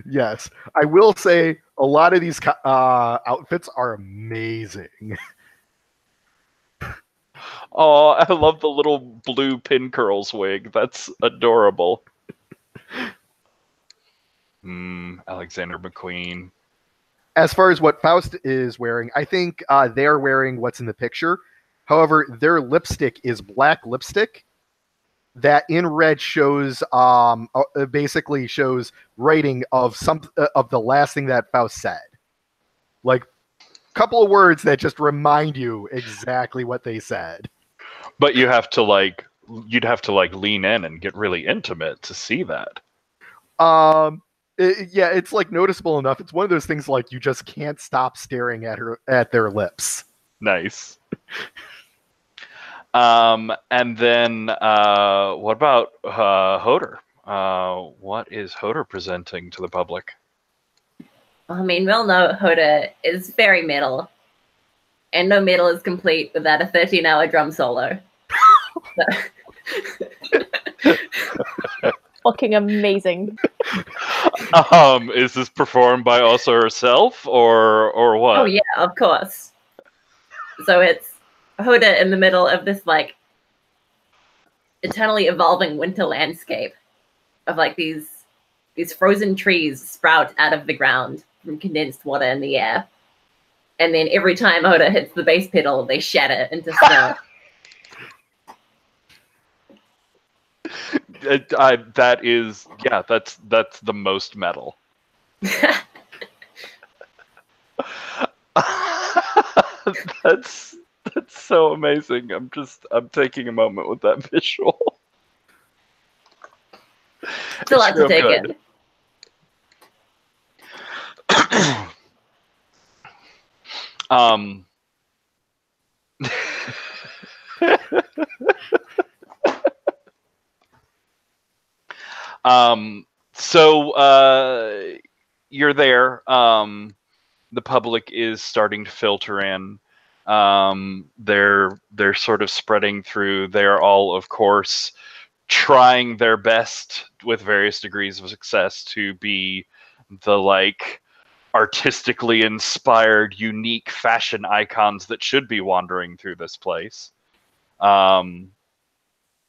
[SPEAKER 3] Yes. I will say a lot of these outfits are amazing.
[SPEAKER 1] Oh, I love the little blue pin curls wig. That's adorable. Alexander McQueen.
[SPEAKER 3] As far as what Faust is wearing, I think they're wearing what's in the picture. However, their lipstick is black lipstick that in red shows basically shows writing of of the last thing that Faust said. Like a couple of words that just remind you exactly what they said.
[SPEAKER 1] But you'd have to lean in and get really intimate to see that.
[SPEAKER 3] Yeah, it's like noticeable enough. It's one of those things like you just can't stop staring at their lips.
[SPEAKER 1] Nice. And then what about Hodor? What is Hodor presenting to the public?
[SPEAKER 5] I mean, we all know Hodor is very metal. And no metal is complete without a 13-hour drum solo.
[SPEAKER 2] Fucking amazing.
[SPEAKER 1] Is this performed by also herself or what?
[SPEAKER 5] Oh yeah, of course. So it's Hodor in the middle of this like eternally evolving winter landscape of like these frozen trees sprout out of the ground from condensed water in the air. And then every time Hodor hits the bass pedal, they shatter into snow.
[SPEAKER 1] That's the most metal. That's so amazing. I'm taking a moment with that visual.
[SPEAKER 5] It's a lot to take in.
[SPEAKER 1] So you're there. The public is starting to filter in. They're sort of spreading through. They're all, of course, trying their best with various degrees of success to be the like artistically inspired, unique fashion icons that should be wandering through this place.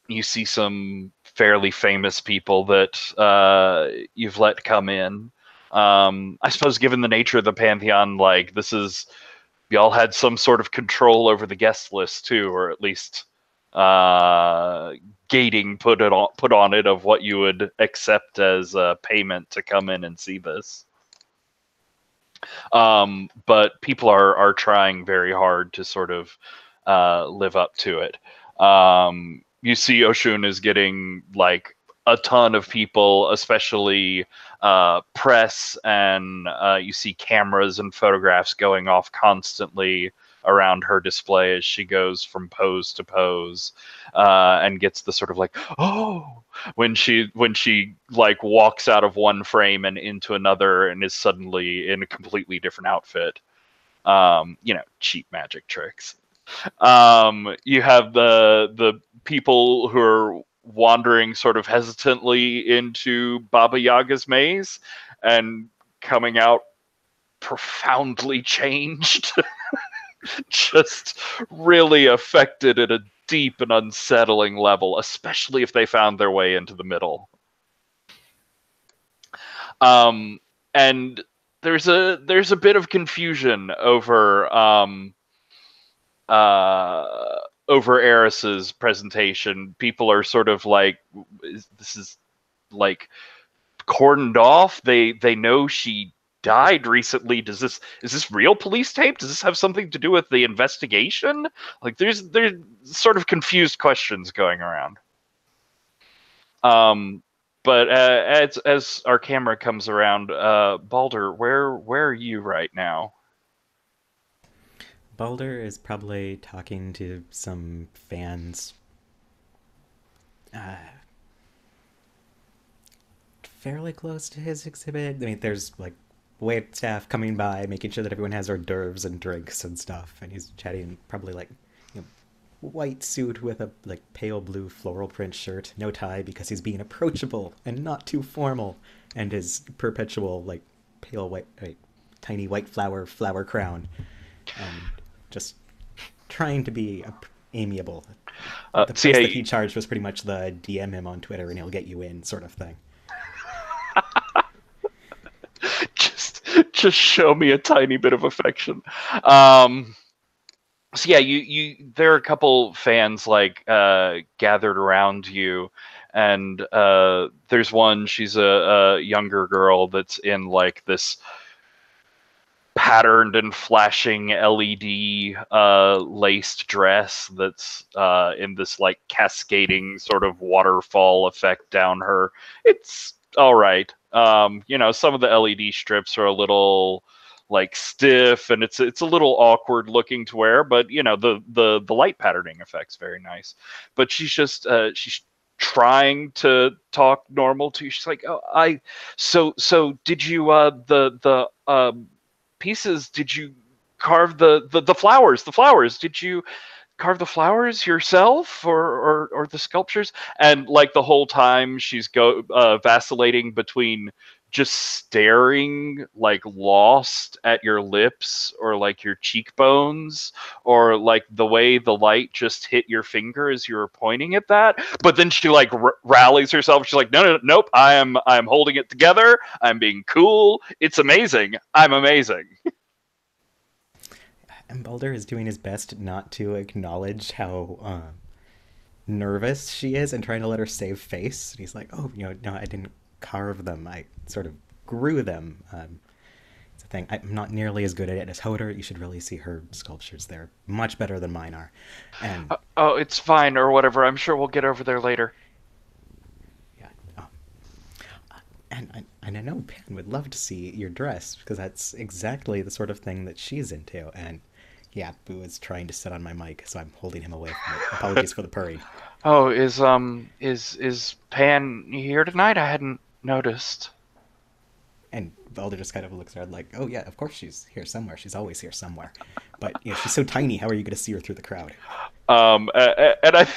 [SPEAKER 1] You see some fairly famous people that you've let come in. I suppose given the nature of the Pantheon, like this is, y'all had some sort of control over the guest list too, or at least gating put on it of what you would accept as payment to come in and see this. But people are trying very hard to sort of live up to it. You see Oshun is getting like a ton of people, especially press, and you see cameras and photographs going off constantly around her display as she goes from pose to pose, and gets the sort of like, oh, when she like walks out of one frame and into another and is suddenly in a completely different outfit. Cheap magic tricks. You have the people who are wandering sort of hesitantly into Baba Yaga's maze and coming out profoundly changed. Just really affected at a deep and unsettling level, especially if they found their way into the middle. And there's a bit of confusion over Eris's presentation. People are sort of like, this is like cordoned off. They know she died recently. Is this real police tape? Does this have something to do with the investigation? Like there's sort of confused questions going around. But as our camera comes around, Balder, where are you right now?
[SPEAKER 4] Balder is probably talking to some fans. Fairly close to his exhibit. I mean, there's like wait staff coming by, making sure that everyone has hors d'oeuvres and drinks and stuff. And he's chatting, probably like, white suit with a like pale blue floral print shirt, no tie because he's being approachable and not too formal, and his perpetual like pale white, tiny white flower crown, and just trying to be amiable. The price that he charged was pretty much the DM him on Twitter and he'll get you in sort of thing.
[SPEAKER 1] just show me a tiny bit of affection. So yeah, you there are a couple fans like gathered around you, and there's one. She's a younger girl that's in like this patterned and flashing LED laced dress that's in this like cascading sort of waterfall effect down her. It's all right. Some of the LED strips are a little like stiff, and it's a little awkward looking to wear, but the light patterning effect's very nice. But she's just she's trying to talk normal to you. She's like, oh, so did you the pieces, did you carve the flowers, did you carve the flowers yourself, or the sculptures? And like the whole time she's vacillating between just staring like lost at your lips or like your cheekbones or like the way the light just hit your finger as you were pointing at that. But then she like rallies herself. She's like, nope, I'm holding it together. I'm being cool. It's amazing. I'm amazing.
[SPEAKER 4] And Balder is doing his best not to acknowledge how nervous she is and trying to let her save face. And he's like, oh, no, I didn't carve them. I sort of grew them. It's a thing. I'm not nearly as good at it as Hodor. You should really see her sculptures. They're much better than mine are. And
[SPEAKER 1] it's fine or whatever. I'm sure we'll get over there later.
[SPEAKER 4] Yeah. And I know Pan would love to see your dress because that's exactly the sort of thing that she's into. And yeah, Boo is trying to sit on my mic, so I'm holding him away from it. Apologies for the purring.
[SPEAKER 1] Oh, is Pan here tonight? I hadn't noticed.
[SPEAKER 4] And Balder just kind of looks around like, oh yeah, of course she's here somewhere. She's always here somewhere. But she's so tiny, how are you going to see her through the crowd?
[SPEAKER 1] And I...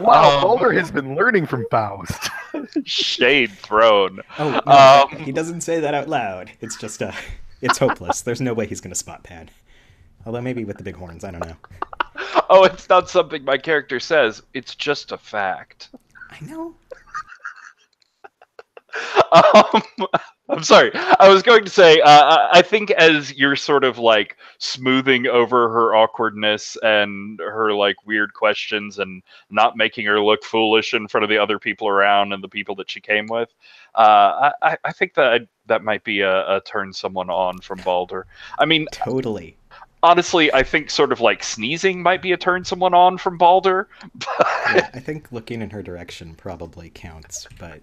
[SPEAKER 3] Wow, Balder has been learning from Faust.
[SPEAKER 1] Shade thrown.
[SPEAKER 4] Oh, no, he doesn't say that out loud. It's just, it's hopeless. There's no way he's going to spot Pan. Although maybe with the big horns, I don't know.
[SPEAKER 1] Oh, it's not something my character says. It's just a fact.
[SPEAKER 4] I know.
[SPEAKER 1] I'm sorry. I was going to say, I think as you're sort of like smoothing over her awkwardness and her like weird questions and not making her look foolish in front of the other people around and the people that she came with, I think that might be a turn someone on from Balder. I mean,
[SPEAKER 4] totally.
[SPEAKER 1] Honestly, I think sort of like sneezing might be a turn someone on from Balder.
[SPEAKER 4] Yeah, I think looking in her direction probably counts, but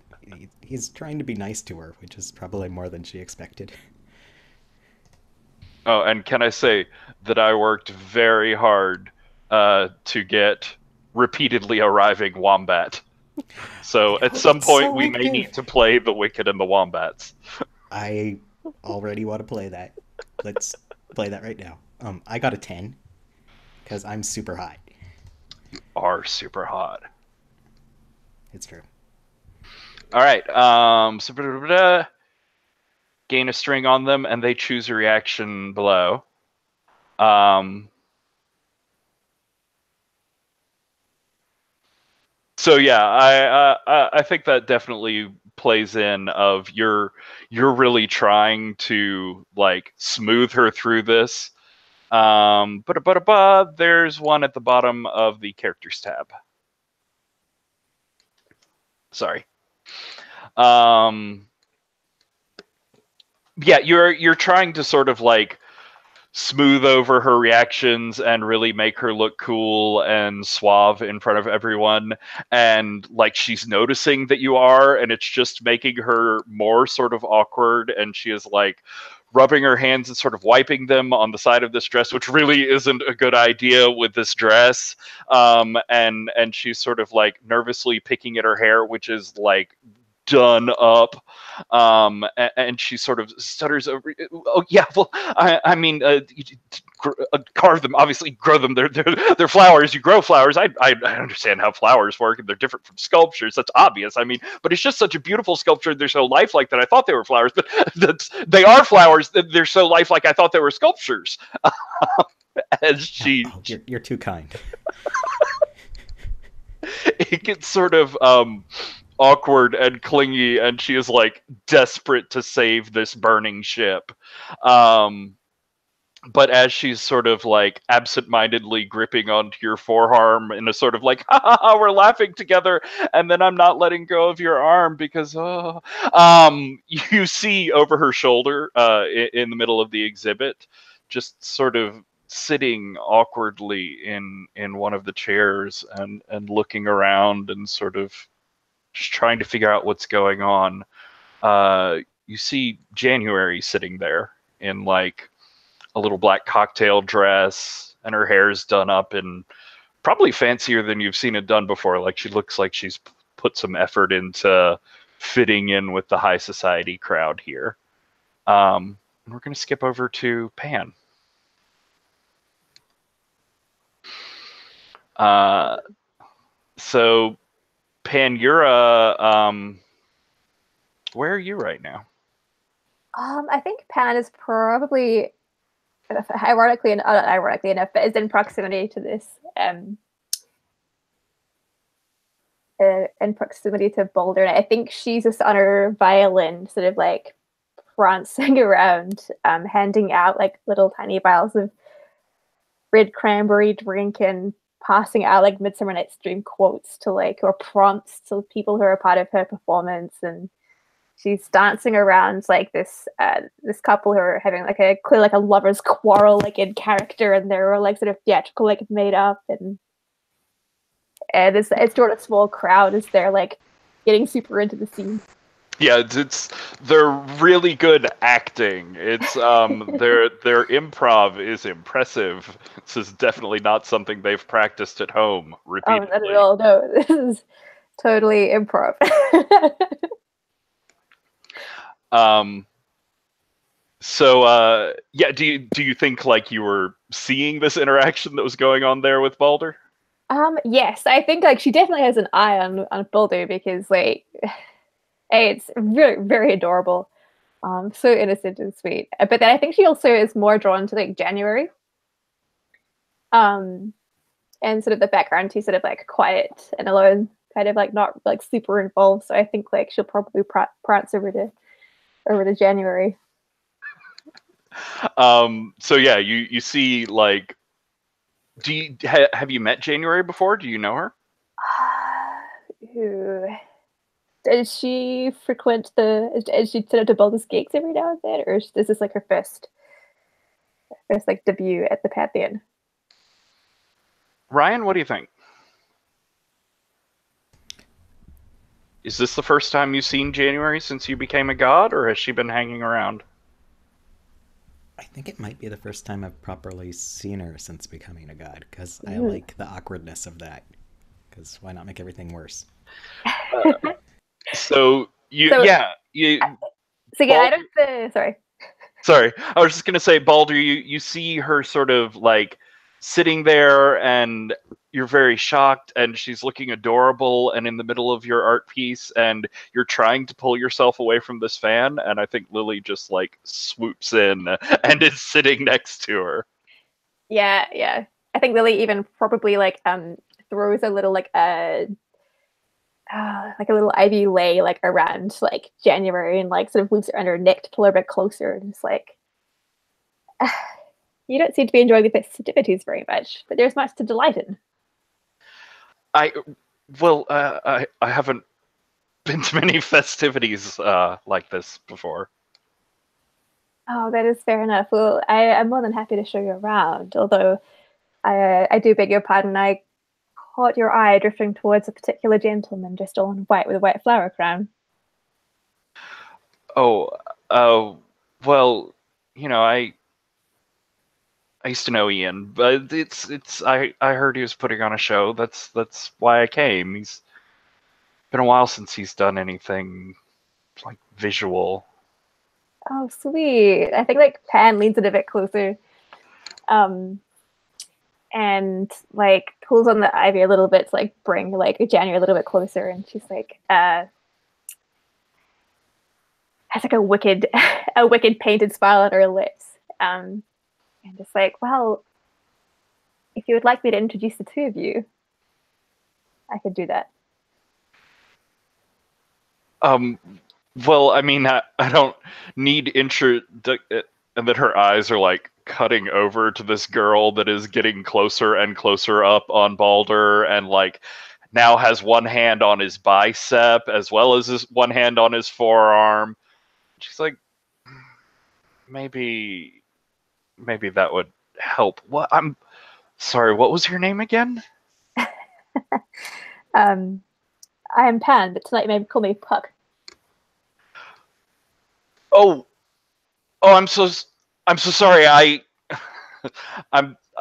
[SPEAKER 4] he's trying to be nice to her, which is probably more than she expected.
[SPEAKER 1] Oh, and can I say that I worked very hard to get repeatedly arriving Wombat. So at some point we may need to play the Wicked and the Wombats.
[SPEAKER 4] I already want to play that. Let's play that right now. I got a 10 because I'm super hot.
[SPEAKER 1] You are super hot.
[SPEAKER 4] It's true.
[SPEAKER 1] All right. Gain a string on them, and they choose a reaction below. So yeah, I think that definitely plays in of you're really trying to like smooth her through this. But there's one at the bottom of the characters tab. Sorry. Yeah, you're trying to sort of like smooth over her reactions and really make her look cool and suave in front of everyone, and like she's noticing that you are, and it's just making her more sort of awkward, and she is like rubbing her hands and sort of wiping them on the side of this dress, which really isn't a good idea with this dress. And she's sort of like nervously picking at her hair, which is like done up. And she sort of stutters over. Oh yeah, well, I mean, carve them, obviously grow them. They're flowers. You grow flowers. I understand how flowers work, and they're different from sculptures. That's obvious. I mean, but it's just such a beautiful sculpture. They're so lifelike that I thought they were flowers, but they are flowers. They're so lifelike I thought they were sculptures. As she,
[SPEAKER 4] you're too kind.
[SPEAKER 1] It gets sort of awkward and clingy, and she is like desperate to save this burning ship. But as she's sort of like absentmindedly gripping onto your forearm in a sort of like, ha ha ha, we're laughing together, and then I'm not letting go of your arm because, you see over her shoulder in the middle of the exhibit, just sort of sitting awkwardly in one of the chairs and looking around and sort of just trying to figure out what's going on. You see January sitting there in like a little black cocktail dress, and her hair's done up and probably fancier than you've seen it done before. Like she looks like she's put some effort into fitting in with the high society crowd here. And we're going to skip over to Pan. So Pan, you're where are you right now?
[SPEAKER 2] I think Pan is probably, ironically enough, but is in proximity to this, in proximity to Boulder. And I think she's just on her violin, sort of like prancing around, handing out like little tiny vials of red cranberry drink and passing out like Midsummer Night's Dream quotes to like, or prompts to people who are a part of her performance. And she's dancing around like this couple who are having like a clearly like a lover's quarrel, like in character, and they're all like sort of theatrical, like made up, and it's sort of small crowd as they're like getting super into the scene.
[SPEAKER 1] Yeah, they're really good acting. It's their improv is impressive. This is definitely not something they've practiced at home repeatedly.
[SPEAKER 2] Oh, not at all. No, Totally improv.
[SPEAKER 1] So yeah, do you think like you were seeing this interaction that was going on there with Balder?
[SPEAKER 2] Yes, I think like she definitely has an eye on Boulder because like it's very very adorable. So innocent and sweet. But then I think she also is more drawn to like January. And sort of the background, she's sort of like quiet and alone, kind of like not like super involved. So I think like she'll probably prance over to January.
[SPEAKER 1] So yeah, you see like, have you met January before? Do you know her?
[SPEAKER 2] Does she frequent is she sort of to Baldur's Gates every now and then, or is this like her first like debut at the Pantheon?
[SPEAKER 1] Ryan, what do you think? Is this the first time you've seen January since you became a god, or has she been hanging around?
[SPEAKER 4] I think it might be the first time I've properly seen her since becoming a god, because I like the awkwardness of that. Because why not make everything worse?
[SPEAKER 1] So
[SPEAKER 2] I don't.
[SPEAKER 1] Sorry, I was just gonna say, Balder, you see her sort of like sitting there, and you're very shocked, and she's looking adorable, and in the middle of your art piece, and you're trying to pull yourself away from this fan, and I think Lily just like swoops in and is sitting next to her.
[SPEAKER 2] Yeah. I think Lily even probably like throws a little like a little ivy lay like around like January and like sort of loops around her neck to pull her a bit closer, and it's like, you don't seem to be enjoying the festivities very much, but there's much to delight in.
[SPEAKER 1] I haven't been to many festivities like this before.
[SPEAKER 2] Oh, that is fair enough. Well, I'm more than happy to show you around, although I do beg your pardon. I caught your eye drifting towards a particular gentleman dressed all in white with a white flower crown.
[SPEAKER 1] Oh, well, you know, I used to know Ian, but I heard he was putting on a show. That's why I came. He's been a while since he's done anything like visual.
[SPEAKER 2] Oh, sweet. I think like Pan leans it a bit closer. And like pulls on the ivy a little bit to like bring like January a little bit closer, and she's like has like a wicked painted smile on her lips. And just like, well, if you would like me to introduce the two of you, I could do that.
[SPEAKER 1] Well, I mean, I don't need intro, and that her eyes are like cutting over to this girl that is getting closer and closer up on Balder, and like now has one hand on his bicep as well as one hand on his forearm. She's like, maybe that would help. What? I'm sorry, what was your name again?
[SPEAKER 2] I am Pan, but tonight you may call me Puck.
[SPEAKER 1] Oh, I'm so sorry. I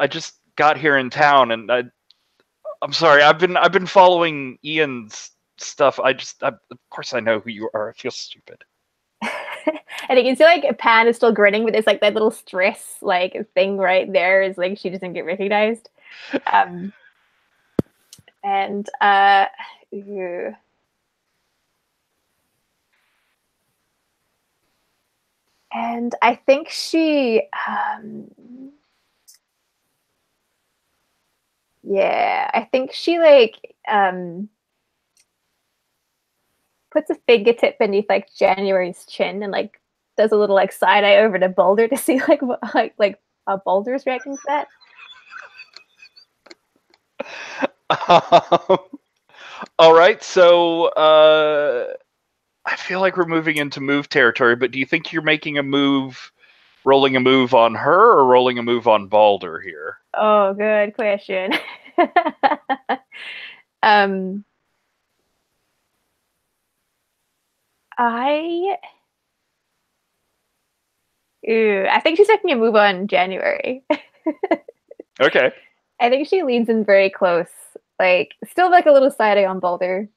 [SPEAKER 1] just got here in town, and I'm sorry. I've been following Ian's stuff. Of course I know who you are. I feel stupid.
[SPEAKER 2] And you can see like Pan is still grinning, but there's like that little stress like thing right there is like she doesn't get recognized. And I think she, I think she like puts a fingertip beneath like January's chin and like does a little like side eye over to Boulder to see like how Boulder's reacting to that.
[SPEAKER 1] All right, so I feel like we're moving into move territory, but do you think you're making a move, rolling a move on her, or rolling a move on Balder here?
[SPEAKER 2] Oh, good question. I think she's making a move on January.
[SPEAKER 1] Okay.
[SPEAKER 2] I think she leans in very close, like still like a little side eye on Balder,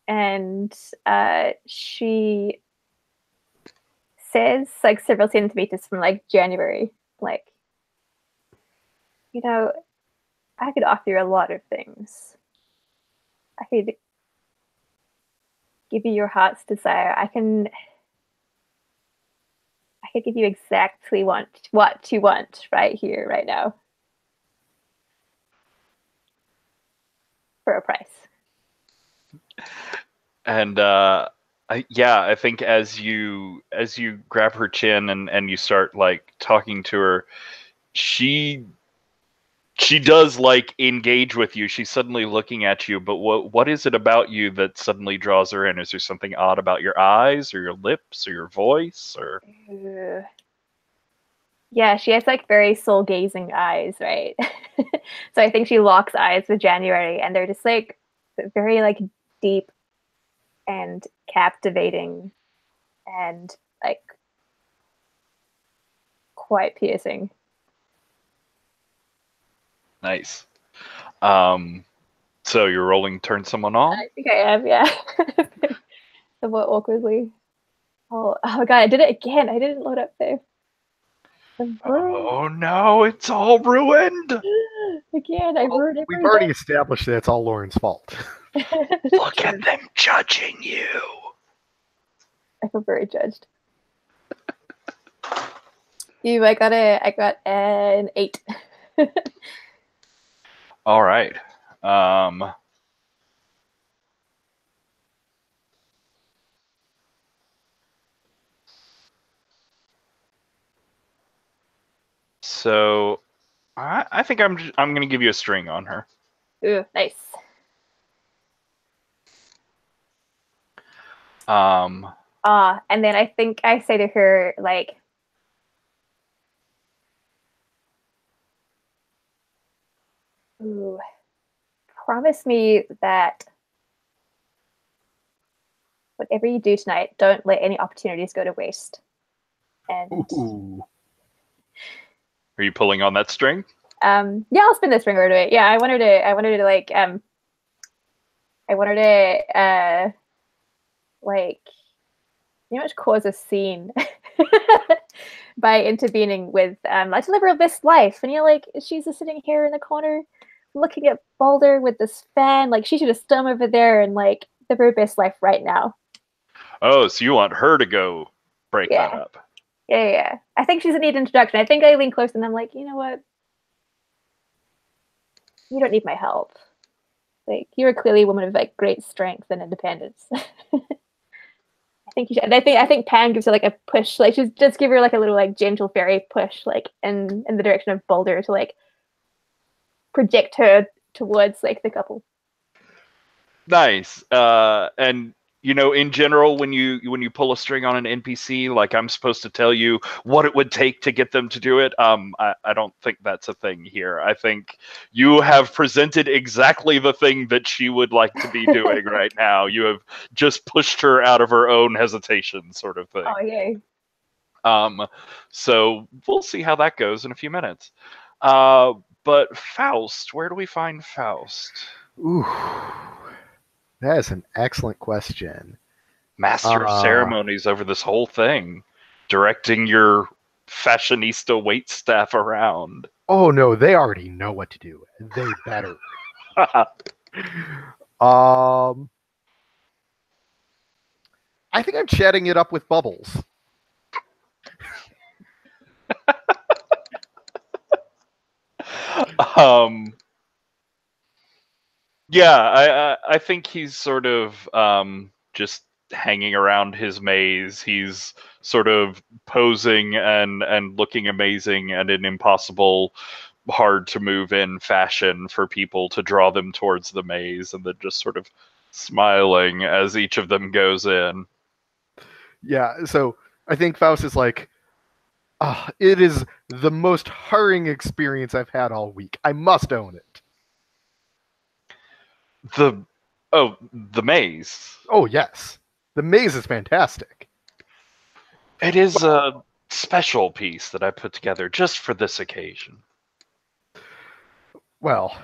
[SPEAKER 2] and she says like several centimeters from like January, like, you know, I could offer you a lot of things. I could give you your heart's desire. I could give you exactly what you want right here, right now, for a price.
[SPEAKER 1] And I think as you grab her chin and you start like talking to her, she does like engage with you. She's suddenly looking at you, but what is it about you that suddenly draws her in? Is there something odd about your eyes or your lips or your voice or?
[SPEAKER 2] Yeah, she has like very soul gazing eyes, right? So I think she locks eyes with January, and they're just like very like deep and captivating and like quite piercing.
[SPEAKER 1] Nice. So you're rolling turn someone on?
[SPEAKER 2] I think I am, yeah. Somewhat awkwardly. Oh god, I did it again. I didn't load up there.
[SPEAKER 1] Oh no, it's all ruined.
[SPEAKER 2] Again, I ruined it.
[SPEAKER 3] We've already established that it's all Lauren's fault.
[SPEAKER 1] Look at them judging you.
[SPEAKER 2] I feel very judged. I got an 8.
[SPEAKER 1] All right. So I think I'm going to give you a string on her.
[SPEAKER 2] Ooh, nice. And then I think I say to her, like, ooh, promise me that whatever you do tonight, don't let any opportunities go to waste. And
[SPEAKER 3] Ooh.
[SPEAKER 1] Are you pulling on that string?
[SPEAKER 2] yeah, I'll spin this string over to it. Yeah, I want her to like pretty much cause a scene by intervening with I deliver her best life, and like she's just sitting here in the corner looking at Boulder with this fan, like she should have stood over there and like live her best life right now.
[SPEAKER 1] Oh, so you want her to go break that up?
[SPEAKER 2] Yeah. I think she's a neat introduction. I think I lean close and I'm like, you know what? You don't need my help. Like, you're clearly a woman of like great strength and independence. I think you should. I think Pam gives her like a push. Like, she's just give her like a little like gentle fairy push, like in the direction of Boulder to like project her towards like the couple.
[SPEAKER 1] Nice. And you know, in general, when you pull a string on an NPC, like I'm supposed to tell you what it would take to get them to do it. I don't think that's a thing here. I think you have presented exactly the thing that she would like to be doing right now. You have just pushed her out of her own hesitation, sort of thing.
[SPEAKER 2] Oh yay.
[SPEAKER 1] So we'll see how that goes in a few minutes. But Faust, where do we find Faust?
[SPEAKER 3] Ooh. That is an excellent question.
[SPEAKER 1] Master of ceremonies over this whole thing, directing your fashionista waitstaff around.
[SPEAKER 3] Oh no, they already know what to do. They better. I think I'm chatting it up with Bubbles.
[SPEAKER 1] Yeah, I think he's sort of just hanging around his maze. He's sort of posing and looking amazing and an impossible, hard to move in fashion for people to draw them towards the maze, and then just sort of smiling as each of them goes in.
[SPEAKER 3] Yeah, so I think Faust is like, it is the most hurrying experience I've had all week. I must own it.
[SPEAKER 1] The maze.
[SPEAKER 3] Oh yes, the maze is fantastic.
[SPEAKER 1] It is a special piece that I put together just for this occasion.
[SPEAKER 3] Well,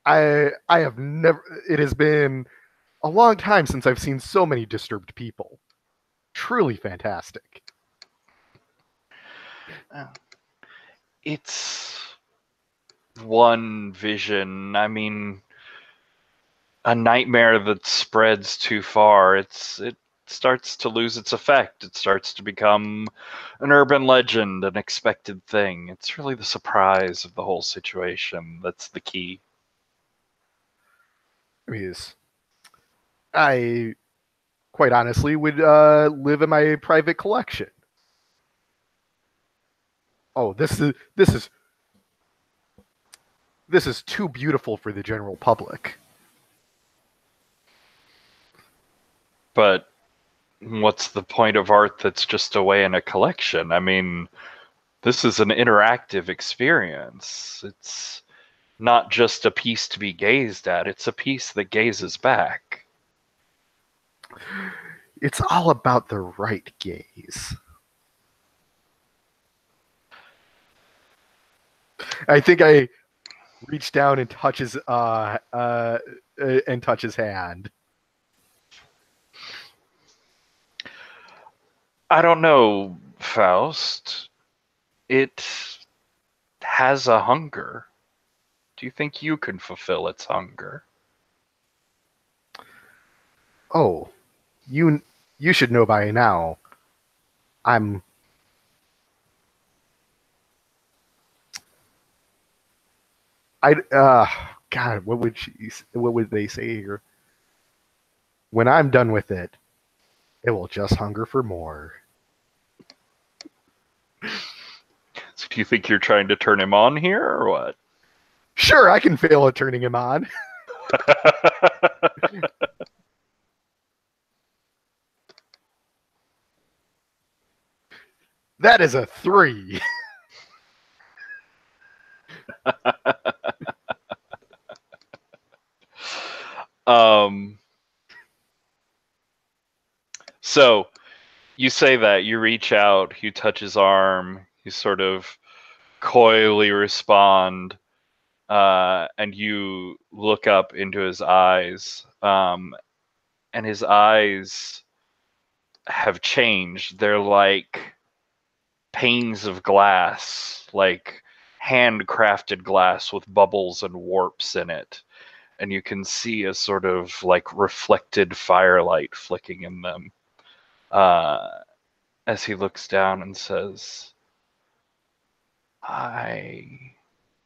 [SPEAKER 3] I have never. It has been a long time since I've seen so many disturbed people. Truly fantastic.
[SPEAKER 1] It's one vision. I mean, a nightmare that spreads too far, it starts to lose its effect. It starts to become an urban legend, an expected thing. It's really the surprise of the whole situation that's the key.
[SPEAKER 3] I quite honestly would live in my private collection. Oh, this is too beautiful for the general public.
[SPEAKER 1] But what's the point of art that's just away in a collection? I mean, this is an interactive experience. It's not just a piece to be gazed at, it's a piece that gazes back.
[SPEAKER 3] It's all about the right gaze. I think I reach down and touch his hand.
[SPEAKER 1] I don't know, Faust. It has a hunger. Do you think you can fulfill its hunger?
[SPEAKER 3] Oh, you should know by now. God, what would they say here? When I'm done with it, it will just hunger for more.
[SPEAKER 1] So do you think you're trying to turn him on here, or what?
[SPEAKER 3] Sure, I can fail at turning him on. That is a 3.
[SPEAKER 1] So you say that, you reach out, you touch his arm, you sort of coyly respond, and you look up into his eyes, and his eyes have changed. They're like panes of glass, like handcrafted glass with bubbles and warps in it. And you can see a sort of like reflected firelight flicking in them, as he looks down and says, I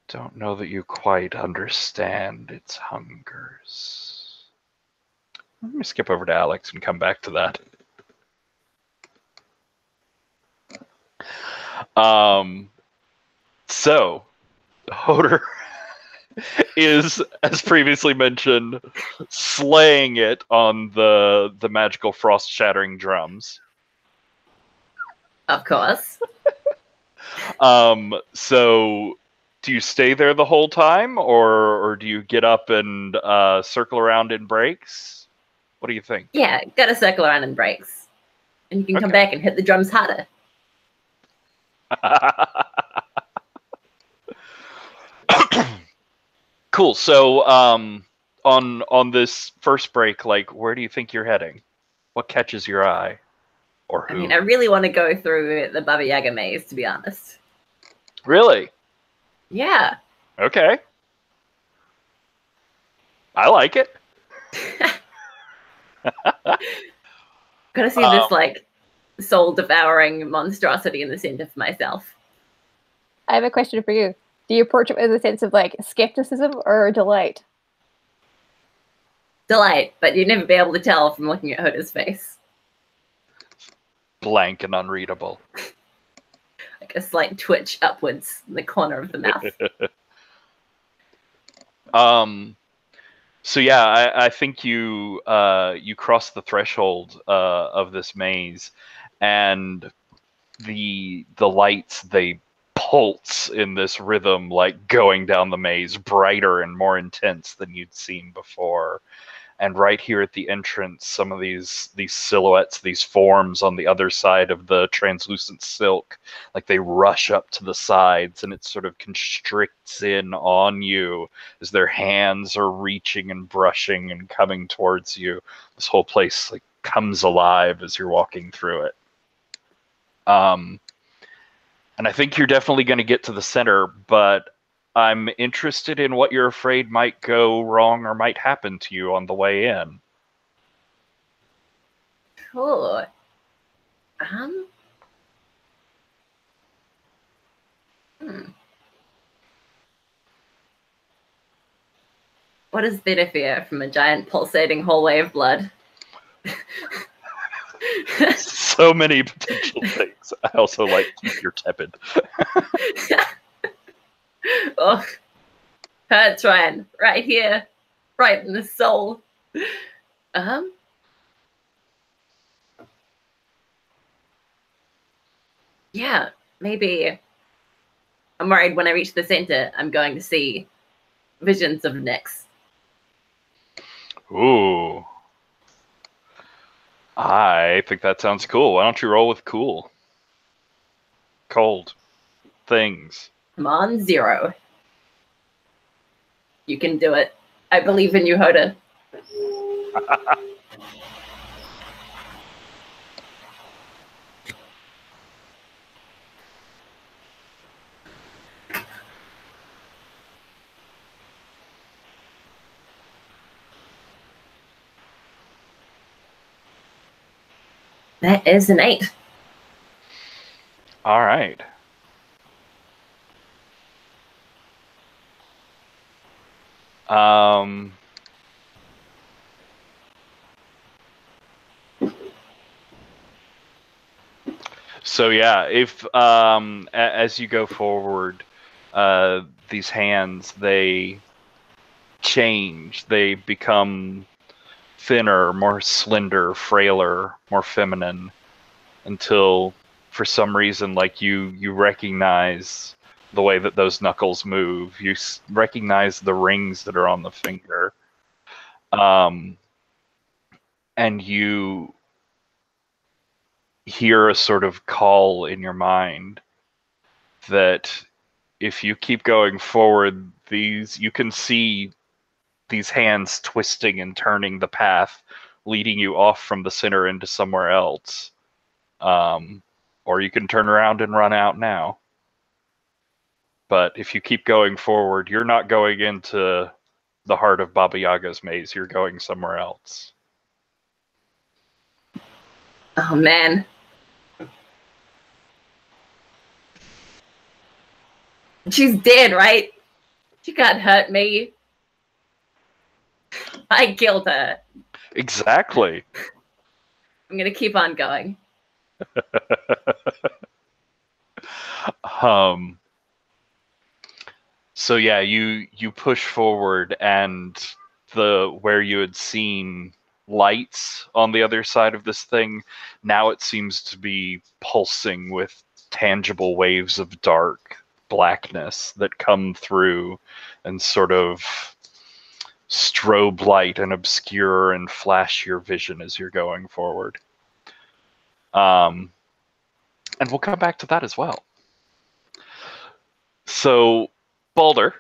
[SPEAKER 1] don't know that you quite understand its hungers. Let me skip over to Alex and come back to that. So, Hodor is, as previously mentioned, slaying it on the magical frost-shattering drums.
[SPEAKER 5] Of course.
[SPEAKER 1] So do you stay there the whole time, or do you get up and circle around in breaks? What do you think?
[SPEAKER 5] Yeah, gotta circle around in breaks. And you can come back and hit the drums harder.
[SPEAKER 1] Cool. So on this first break, like, where do you think you're heading? What catches your eye? Or who?
[SPEAKER 5] I mean, I really want to go through the Baba Yaga maze, to be honest.
[SPEAKER 1] Really?
[SPEAKER 5] Yeah.
[SPEAKER 1] Okay. I like it.
[SPEAKER 5] Gotta see this, like, soul-devouring monstrosity in the center for myself.
[SPEAKER 2] I have a question for you. Do you approach it with a sense of, like, skepticism or delight?
[SPEAKER 5] Delight, but you'd never be able to tell from looking at Hoda's face.
[SPEAKER 1] Blank and unreadable.
[SPEAKER 5] Like a slight twitch upwards in the corner of the mouth.
[SPEAKER 1] So yeah, I think you you cross the threshold of this maze, and the lights, they pulse in this rhythm, like going down the maze, brighter and more intense than you'd seen before. And right here at the entrance, some of these silhouettes, these forms on the other side of the translucent silk, like they rush up to the sides, and it sort of constricts in on you as their hands are reaching and brushing and coming towards you. This whole place like comes alive as you're walking through it. And I think you're definitely going to get to the center, but I'm interested in what you're afraid might go wrong or might happen to you on the way in.
[SPEAKER 5] Cool. What is there to fear from a giant pulsating hallway of blood?
[SPEAKER 1] So many potential things. I also like keep your tepid.
[SPEAKER 5] Oh, hurts, Ryan. Right here. Right in the soul. Yeah, maybe. I'm worried when I reach the center, I'm going to see visions of Nyx.
[SPEAKER 1] Ooh. I think that sounds cool. Why don't you roll with cool? Cold. Things.
[SPEAKER 5] Come on, 0. You can do it. I believe in you, Hoda. That is an 8.
[SPEAKER 1] All right. So yeah, if as you go forward, these hands, they change. They become thinner, more slender, frailer, more feminine, until for some reason, like you recognize the way that those knuckles move. You recognize the rings that are on the finger, and you hear a sort of call in your mind that if you keep going forward, you can see these hands twisting and turning the path, leading you off from the center into somewhere else. Or you can turn around and run out now. But if you keep going forward, you're not going into the heart of Baba Yaga's maze. You're going somewhere else.
[SPEAKER 5] Oh, man. She's dead, right? She can't hurt me. I killed her.
[SPEAKER 1] Exactly.
[SPEAKER 5] I'm going to keep on going.
[SPEAKER 1] So yeah, you push forward, and where you had seen lights on the other side of this thing, now it seems to be pulsing with tangible waves of dark blackness that come through and sort of strobe light and obscure and flash your vision as you're going forward. And we'll come back to that as well. So, Balder,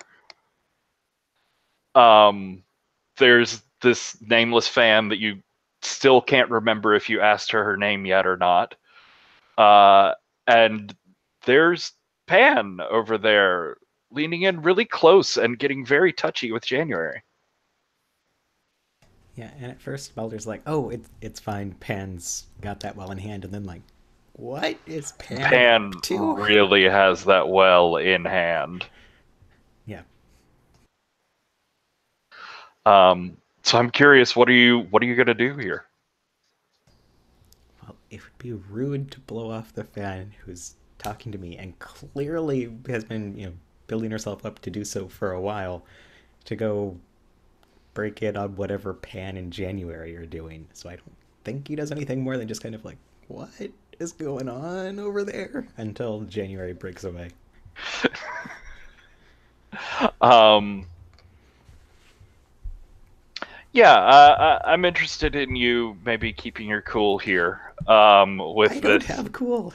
[SPEAKER 1] there's this nameless fan that you still can't remember if you asked her name yet or not. And there's Pan over there leaning in really close and getting very touchy with January.
[SPEAKER 4] Yeah, and at first Balder's like, "Oh, it's fine. Pan's got that well in hand," and then like, "What is Pan?"
[SPEAKER 1] Pan really has that well in hand.
[SPEAKER 4] Yeah.
[SPEAKER 1] So I'm curious, what are you gonna do here?
[SPEAKER 4] Well, it would be rude to blow off the fan who's talking to me and clearly has been, building herself up to do so for a while, to go break in on whatever Pan and January are doing. So I don't think he does anything more than just kind of like, what is going on over there? Until January breaks away.
[SPEAKER 1] Yeah, I'm interested in you maybe keeping your cool here. With
[SPEAKER 4] I don't
[SPEAKER 1] this,
[SPEAKER 4] have cool.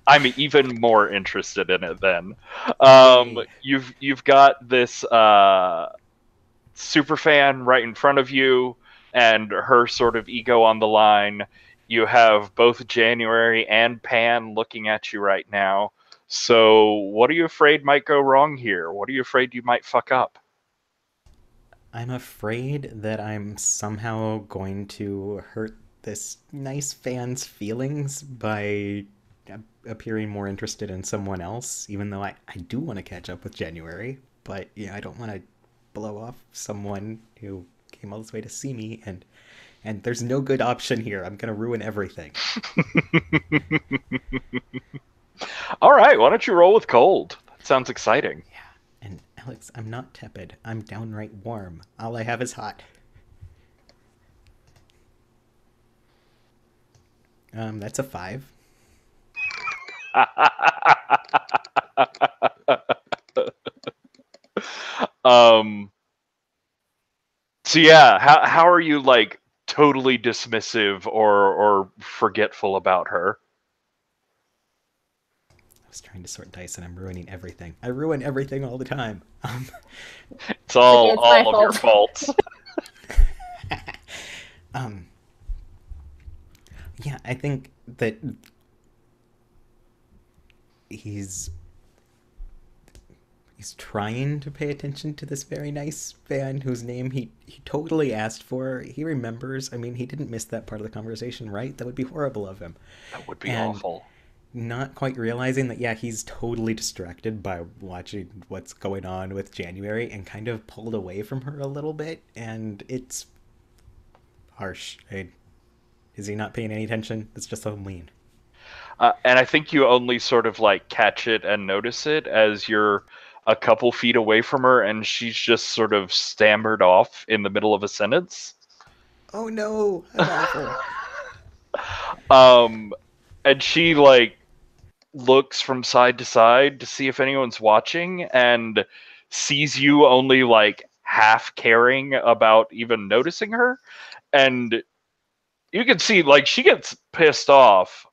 [SPEAKER 1] I'm even more interested in it then.
[SPEAKER 4] Yay.
[SPEAKER 1] You've got this super fan right in front of you, and her sort of ego on the line. You have both January and Pan looking at you right now. So, what are you afraid might go wrong here? What are you afraid you might fuck up?
[SPEAKER 4] I'm afraid that I'm somehow going to hurt this nice fan's feelings by appearing more interested in someone else, even though I do want to catch up with January. But yeah, I don't want to blow off someone who came all this way to see me, and there's no good option here. I'm gonna ruin everything.
[SPEAKER 1] All right, why don't you roll with cold? That sounds exciting.
[SPEAKER 4] Yeah, and Alex, I'm not tepid. I'm downright warm. All I have is hot. That's a 5.
[SPEAKER 1] um so yeah, how are you like totally dismissive or forgetful about her?
[SPEAKER 4] I was trying to sort dice and I'm ruining everything. I ruin everything all the time.
[SPEAKER 1] It's all
[SPEAKER 2] It's my
[SPEAKER 1] all of your faults.
[SPEAKER 4] Um, yeah, I think that he's trying to pay attention to this very nice fan whose name he totally asked for. He remembers. I mean, he didn't miss that part of the conversation, right? That would be horrible of him.
[SPEAKER 1] That would be
[SPEAKER 4] And
[SPEAKER 1] awful.
[SPEAKER 4] not quite realizing that, yeah, he's totally distracted by watching what's going on with January and kind of pulled away from her a little bit, and it's harsh. Is he not paying any attention? It's just so mean.
[SPEAKER 1] And I think you only sort of like catch it and notice it as you're a couple feet away from her and she's just sort of stammered off in the middle of a sentence.
[SPEAKER 4] Oh no, I'm awful.
[SPEAKER 1] And she like looks from side to side to see if anyone's watching and sees you only like half caring about even noticing her. And you can see like she gets pissed off.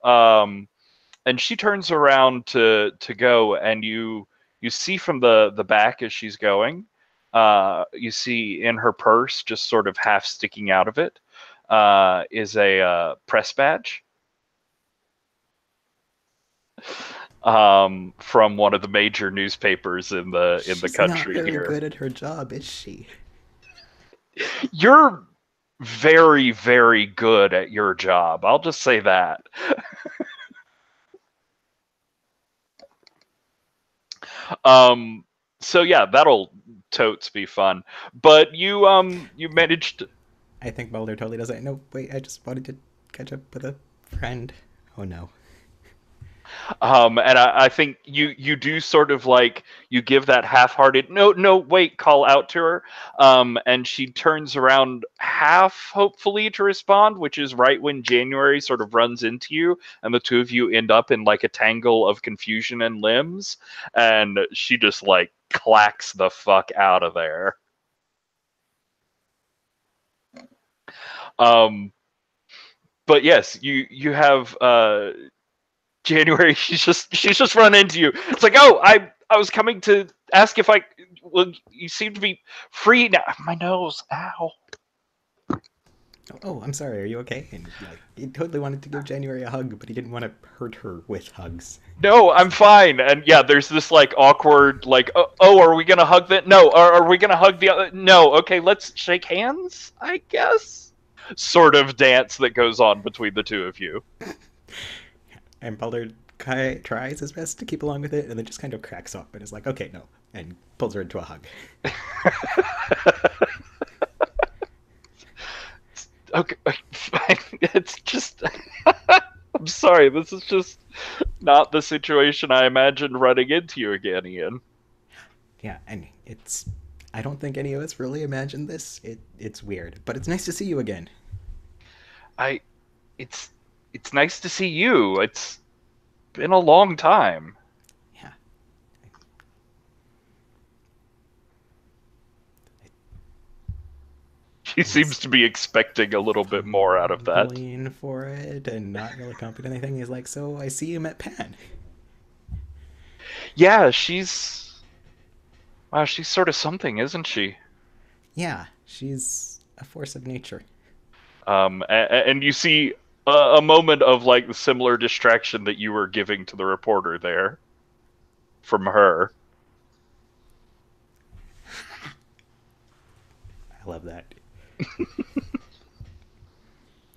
[SPEAKER 1] And she turns around to go, and you see from the back as she's going, you see in her purse, just sort of half sticking out of it, is a press badge from one of the major newspapers in the
[SPEAKER 4] She's
[SPEAKER 1] country
[SPEAKER 4] not very
[SPEAKER 1] here.
[SPEAKER 4] good at her job, is she?
[SPEAKER 1] You're very, very good at your job. I'll just say that. So yeah, that'll totes be fun. But you managed to...
[SPEAKER 4] I think Boulder totally does it. No, wait, I just wanted to catch up with a friend. Oh no.
[SPEAKER 1] And I think you do sort of like you give that half-hearted no wait call out to her, and she turns around half hopefully to respond, which is right when January sort of runs into you, and the two of you end up in like a tangle of confusion and limbs, and she just like clacks the fuck out of there. But yes, you have January. She's just run into you. It's like, oh, I was coming to ask if well, you seem to be free now. My nose, ow.
[SPEAKER 4] Oh, I'm sorry. Are you okay? And like, he totally wanted to give January a hug, but he didn't want to hurt her with hugs.
[SPEAKER 1] No, I'm fine. And yeah, there's this like awkward, like, oh, are we gonna hug that? No, are we gonna hug the other? No, okay, let's shake hands, I guess. Sort of dance that goes on between the two of you.
[SPEAKER 4] And Baldur tries his best to keep along with it, and then just kind of cracks up and is like, okay, no, and pulls her into a hug.
[SPEAKER 1] Okay, fine. It's just... I'm sorry, this is just not the situation I imagined running into you again, Ian.
[SPEAKER 4] Yeah, and I don't think any of us really imagined this. It's weird, but it's nice to see you again.
[SPEAKER 1] It's nice to see you. It's been a long time.
[SPEAKER 4] Yeah.
[SPEAKER 1] She seems to be expecting a little bit more out of that.
[SPEAKER 4] Going for it and not really confident anything. He's like, so I see you met Pan.
[SPEAKER 1] Yeah, wow, she's sort of something, isn't she?
[SPEAKER 4] Yeah, she's a force of nature.
[SPEAKER 1] And you see a moment of like the similar distraction that you were giving to the reporter there from her.
[SPEAKER 4] I love that.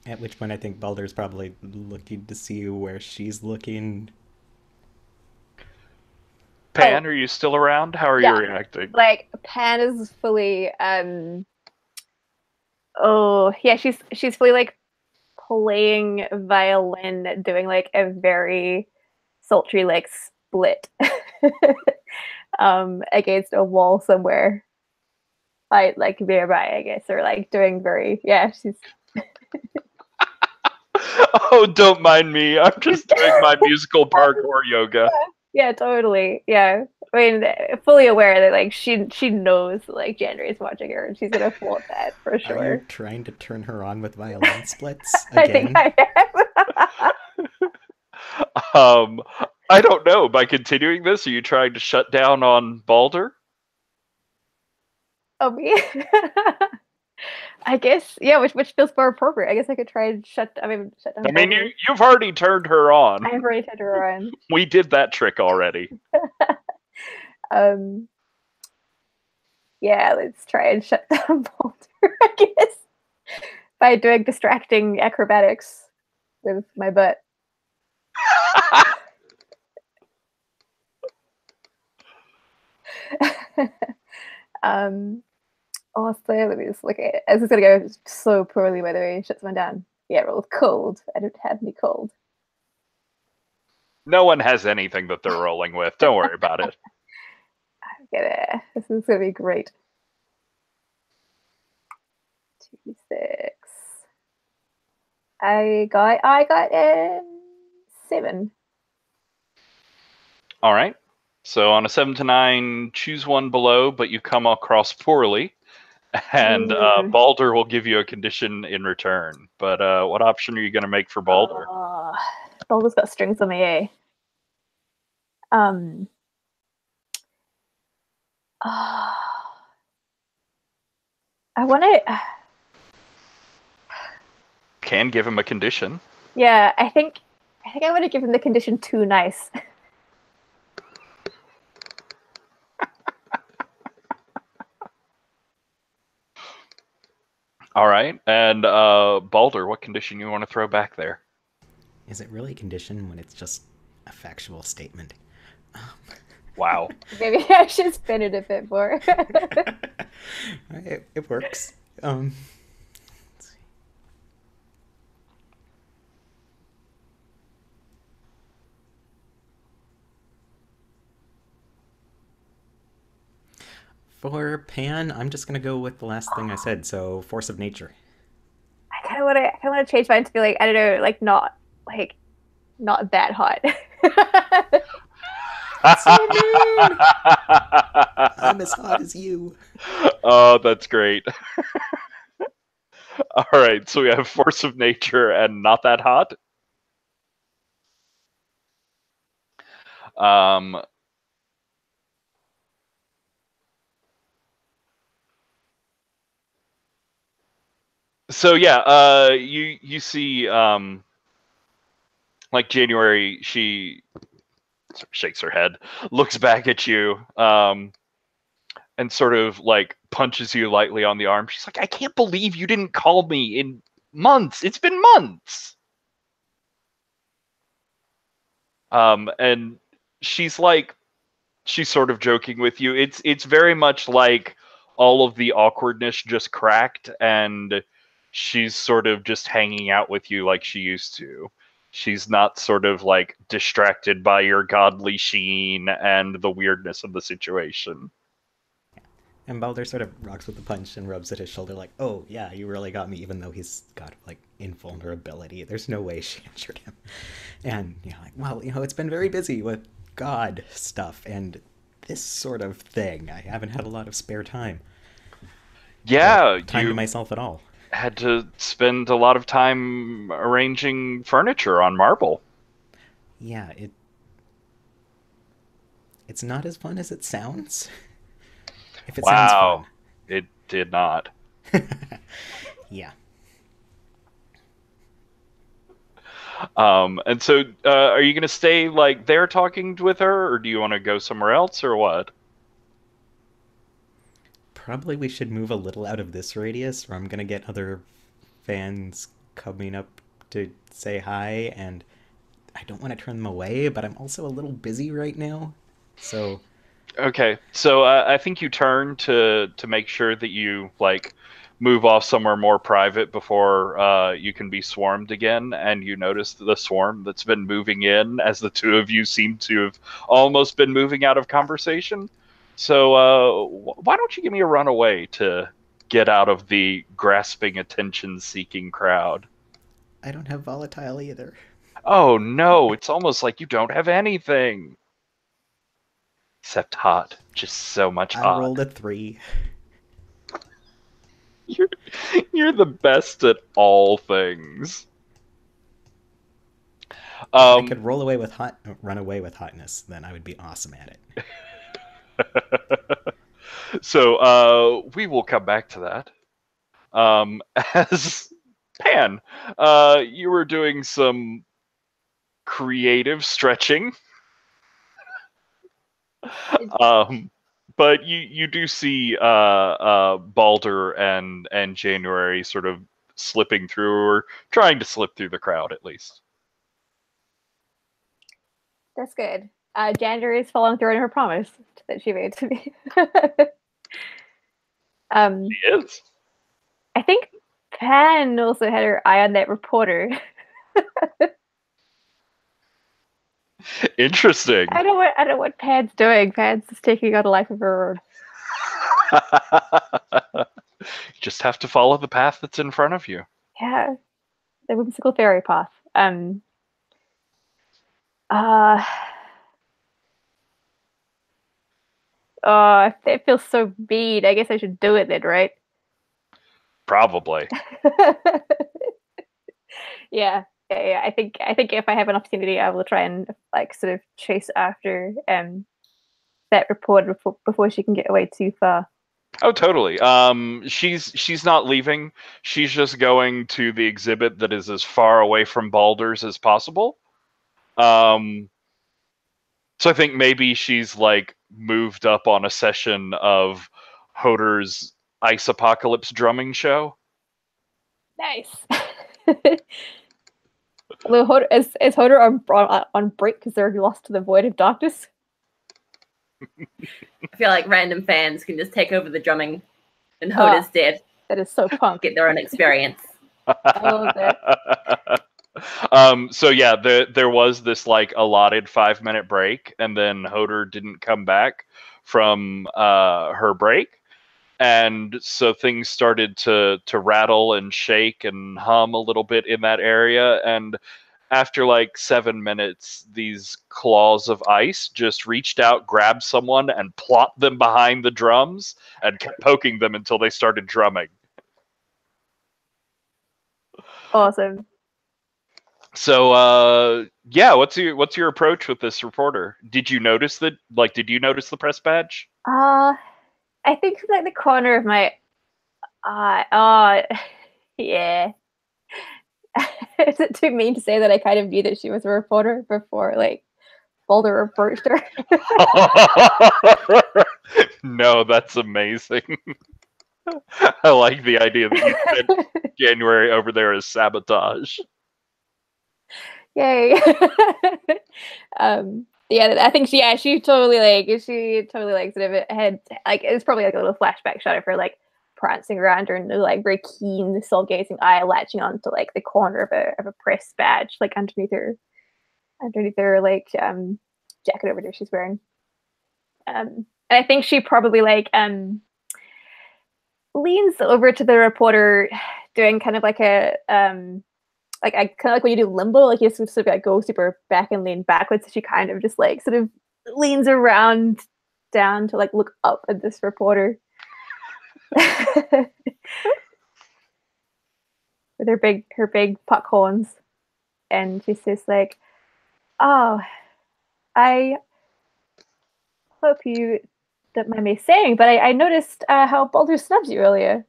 [SPEAKER 4] At which point I think Baldur's probably looking to see where she's looking.
[SPEAKER 1] Pan, are you still around? How are you reacting?
[SPEAKER 2] Like, Pan is fully oh yeah, she's fully like playing violin, doing like a very sultry like split against a wall somewhere. Like nearby, I guess, or like doing very she's
[SPEAKER 1] Oh, don't mind me. I'm just doing my musical parkour yoga.
[SPEAKER 2] yeah, totally. Yeah. I mean, fully aware that like she knows like January's watching her and she's gonna flaunt that for sure.
[SPEAKER 4] Are you trying to turn her on with violin splits
[SPEAKER 2] I
[SPEAKER 4] again?
[SPEAKER 2] think I am.
[SPEAKER 1] I don't know. By continuing this, are you trying to shut down on Baldur?
[SPEAKER 2] Oh, me? I guess, yeah, which feels more appropriate. I guess I could try and shut down.
[SPEAKER 1] I mean, you've already turned her on.
[SPEAKER 2] I've already turned her on.
[SPEAKER 1] We did that trick already.
[SPEAKER 2] Yeah, let's try and shut down Baldur, I guess, by doing distracting acrobatics with my butt. Also, let me just look at it. This is gonna go so poorly, by the way. Shut someone down. Yeah, rolled cold. I don't have any cold.
[SPEAKER 1] No one has anything that they're rolling with. Don't worry about it.
[SPEAKER 2] This is gonna be great. 2d6. I got 7.
[SPEAKER 1] All right. So on a 7 to 9, choose one below, but you come across poorly. And Baldur will give you a condition in return. But what option are you going to make for Baldur?
[SPEAKER 2] Baldur's got strings on me, I want to.
[SPEAKER 1] Can give him a condition.
[SPEAKER 2] Yeah, I think I want to give him the condition too nice.
[SPEAKER 1] All right, and Baldur, what condition you want to throw back there?
[SPEAKER 4] Is it really a condition when it's just a factual statement?
[SPEAKER 1] Wow.
[SPEAKER 2] Maybe I should spin it a bit more.
[SPEAKER 4] It works. Let's see. For Pan, I'm just gonna go with the last thing I said. So, force of nature.
[SPEAKER 2] I kind of want to change mine to be like, I don't know, like not that hot.
[SPEAKER 4] I'm as hot as you.
[SPEAKER 1] Oh, that's great. All right, so we have force of nature and not that hot. So yeah, you see, like January, she sort of shakes her head, looks back at you, and sort of like punches you lightly on the arm. She's like, I can't believe you didn't call me in months. It's been months. And she's sort of joking with you. It's very much like all of the awkwardness just cracked, and she's sort of just hanging out with you like she used to. She's not sort of like distracted by your godly sheen and the weirdness of the situation.
[SPEAKER 4] And Baldur sort of rocks with the punch and rubs at his shoulder like, oh, yeah, you really got me, even though he's got, like, invulnerability. There's no way she injured him. And, like, well, it's been very busy with God stuff and this sort of thing. I haven't had a lot of spare time.
[SPEAKER 1] Yeah,
[SPEAKER 4] time to
[SPEAKER 1] you
[SPEAKER 4] myself at all.
[SPEAKER 1] had to spend a lot of time arranging furniture on marble.
[SPEAKER 4] Yeah, it's not as fun as it sounds. If it sounds
[SPEAKER 1] Wow,
[SPEAKER 4] fun.
[SPEAKER 1] it did not.
[SPEAKER 4] Yeah.
[SPEAKER 1] And so, are you gonna stay like there talking with her, or do you want to go somewhere else, or what?
[SPEAKER 4] Probably we should move a little out of this radius, or I'm gonna get other fans coming up to say hi, and I don't want to turn them away, but I'm also a little busy right now. So,
[SPEAKER 1] Okay, so I think you turn to make sure that you like move off somewhere more private before you can be swarmed again, and you notice the swarm that's been moving in as the two of you seem to have almost been moving out of conversation. So why don't you give me a runaway to get out of the grasping attention-seeking crowd?
[SPEAKER 4] I don't have volatile either.
[SPEAKER 1] Oh no, it's almost like you don't have anything. Except hot. Just so much
[SPEAKER 4] I
[SPEAKER 1] hot.
[SPEAKER 4] rolled a 3.
[SPEAKER 1] You're, you're the best at all things.
[SPEAKER 4] If I could run away with hotness, then I would be awesome at it.
[SPEAKER 1] So we will come back to that. As Pan, you were doing some creative stretching. But you do see Balder and January sort of slipping through, or trying to slip through the crowd at least.
[SPEAKER 2] That's good. January is following through on her promise that she made to me.
[SPEAKER 1] He is.
[SPEAKER 2] I think Pan also had her eye on that reporter.
[SPEAKER 1] Interesting.
[SPEAKER 2] I don't know what Pan's doing. Pan's just taking on a life of her own.
[SPEAKER 1] You just have to follow the path that's in front of you.
[SPEAKER 2] Yeah, the whimsical fairy path. Oh, it feels so mean. I guess I should do it then, right?
[SPEAKER 1] Probably.
[SPEAKER 2] Yeah. I think if I have an opportunity, I will try and like sort of chase after that reporter before she can get away too far.
[SPEAKER 1] Oh, totally. She's not leaving. She's just going to the exhibit that is as far away from Baldur's as possible. So I think maybe she's like moved up on a session of Hoder's Ice Apocalypse drumming show.
[SPEAKER 2] Nice. Although is Hoder on break because they're lost to the void of darkness?
[SPEAKER 5] I feel like random fans can just take over the drumming and Hoda's dead.
[SPEAKER 2] That is so punk.
[SPEAKER 5] Get their own experience.
[SPEAKER 2] I love that.
[SPEAKER 1] So yeah, there was this like allotted 5-minute break, and then Hoder didn't come back from her break, and so things started to rattle and shake and hum a little bit in that area, and after like 7 minutes, these claws of ice just reached out, grabbed someone, and plopped them behind the drums, and kept poking them until they started drumming.
[SPEAKER 2] Awesome.
[SPEAKER 1] So yeah, what's your approach with this reporter? Did you notice the press badge?
[SPEAKER 2] I think like the corner of my yeah. Is it too mean to say that I kind of knew that she was a reporter before like Boulder approached her?
[SPEAKER 1] No, that's amazing. I like the idea that you spent January over there as sabotage.
[SPEAKER 2] Yay. Yeah, I think she totally sort of had like it's probably like a little flashback shot of her like prancing around her and like very keen soul gazing eye latching onto like the corner of a press badge like underneath her like jacket over there she's wearing. And I think she probably like leans over to the reporter doing kind of like a like I kind of like when you do limbo, like you sort of like go super back and lean backwards. So she kind of just like sort of leans around down to like look up at this reporter. With her big puck horns, and she says like, "Oh, I hope you don't mind me saying, but I noticed how Baldur snubs you earlier."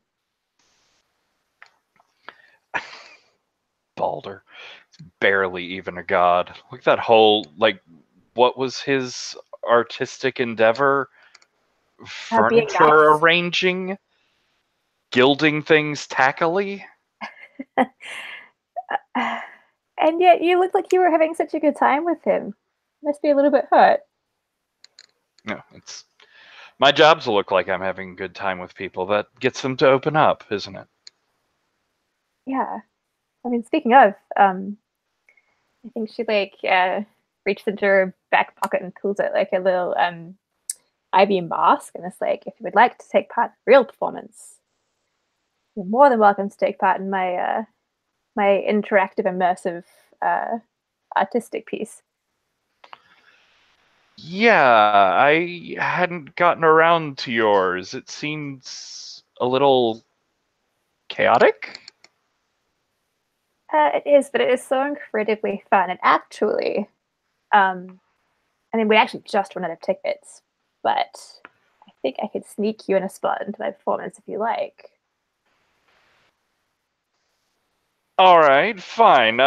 [SPEAKER 1] Baldur, barely even a god. Look at that whole like, what was his artistic endeavor?
[SPEAKER 2] Being
[SPEAKER 1] Furniture
[SPEAKER 2] nice.
[SPEAKER 1] arranging, gilding things tackily.
[SPEAKER 2] And yet you look like you were having such a good time with him. Must be a little bit hurt.
[SPEAKER 1] No, it's my job to look like I'm having a good time with people. That gets them to open up, isn't it?
[SPEAKER 2] Yeah. I mean, speaking of, I think she like reaches into her back pocket and pulls out like a little IV mask, and it's like, if you would like to take part in a real performance, you're more than welcome to take part in my my interactive, immersive, artistic piece.
[SPEAKER 1] Yeah, I hadn't gotten around to yours. It seems a little chaotic.
[SPEAKER 2] It is, but it is so incredibly fun. And actually, I mean, we actually just run out of tickets, but I think I could sneak you in a spot into my performance if you like.
[SPEAKER 1] All right, fine.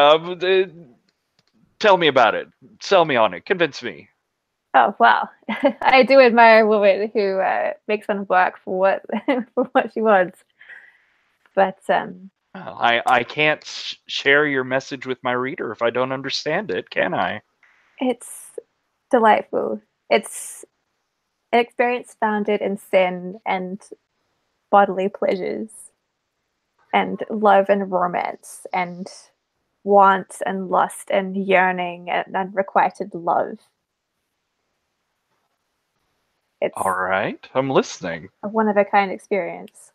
[SPEAKER 1] Tell me about it. Sell me on it. Convince me.
[SPEAKER 2] Oh well, I do admire a woman who makes fun of work for what for what she wants. But
[SPEAKER 1] Well, I can't share your message with my reader if I don't understand it, can I?
[SPEAKER 2] it's delightful. It's an experience founded in sin and bodily pleasures, and love and romance, and want and lust and yearning and unrequited love. It's
[SPEAKER 1] All right, I'm listening.
[SPEAKER 2] a one of a kind experience.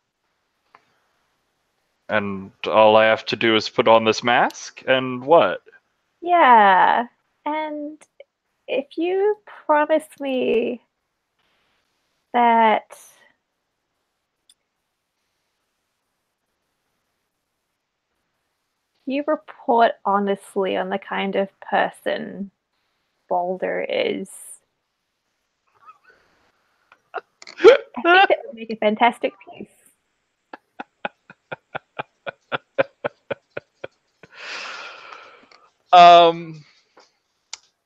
[SPEAKER 1] And all I have to do is put on this mask, and what?
[SPEAKER 2] Yeah. And if you promise me that you report honestly on the kind of person Baldur is, I think that would make a fantastic piece.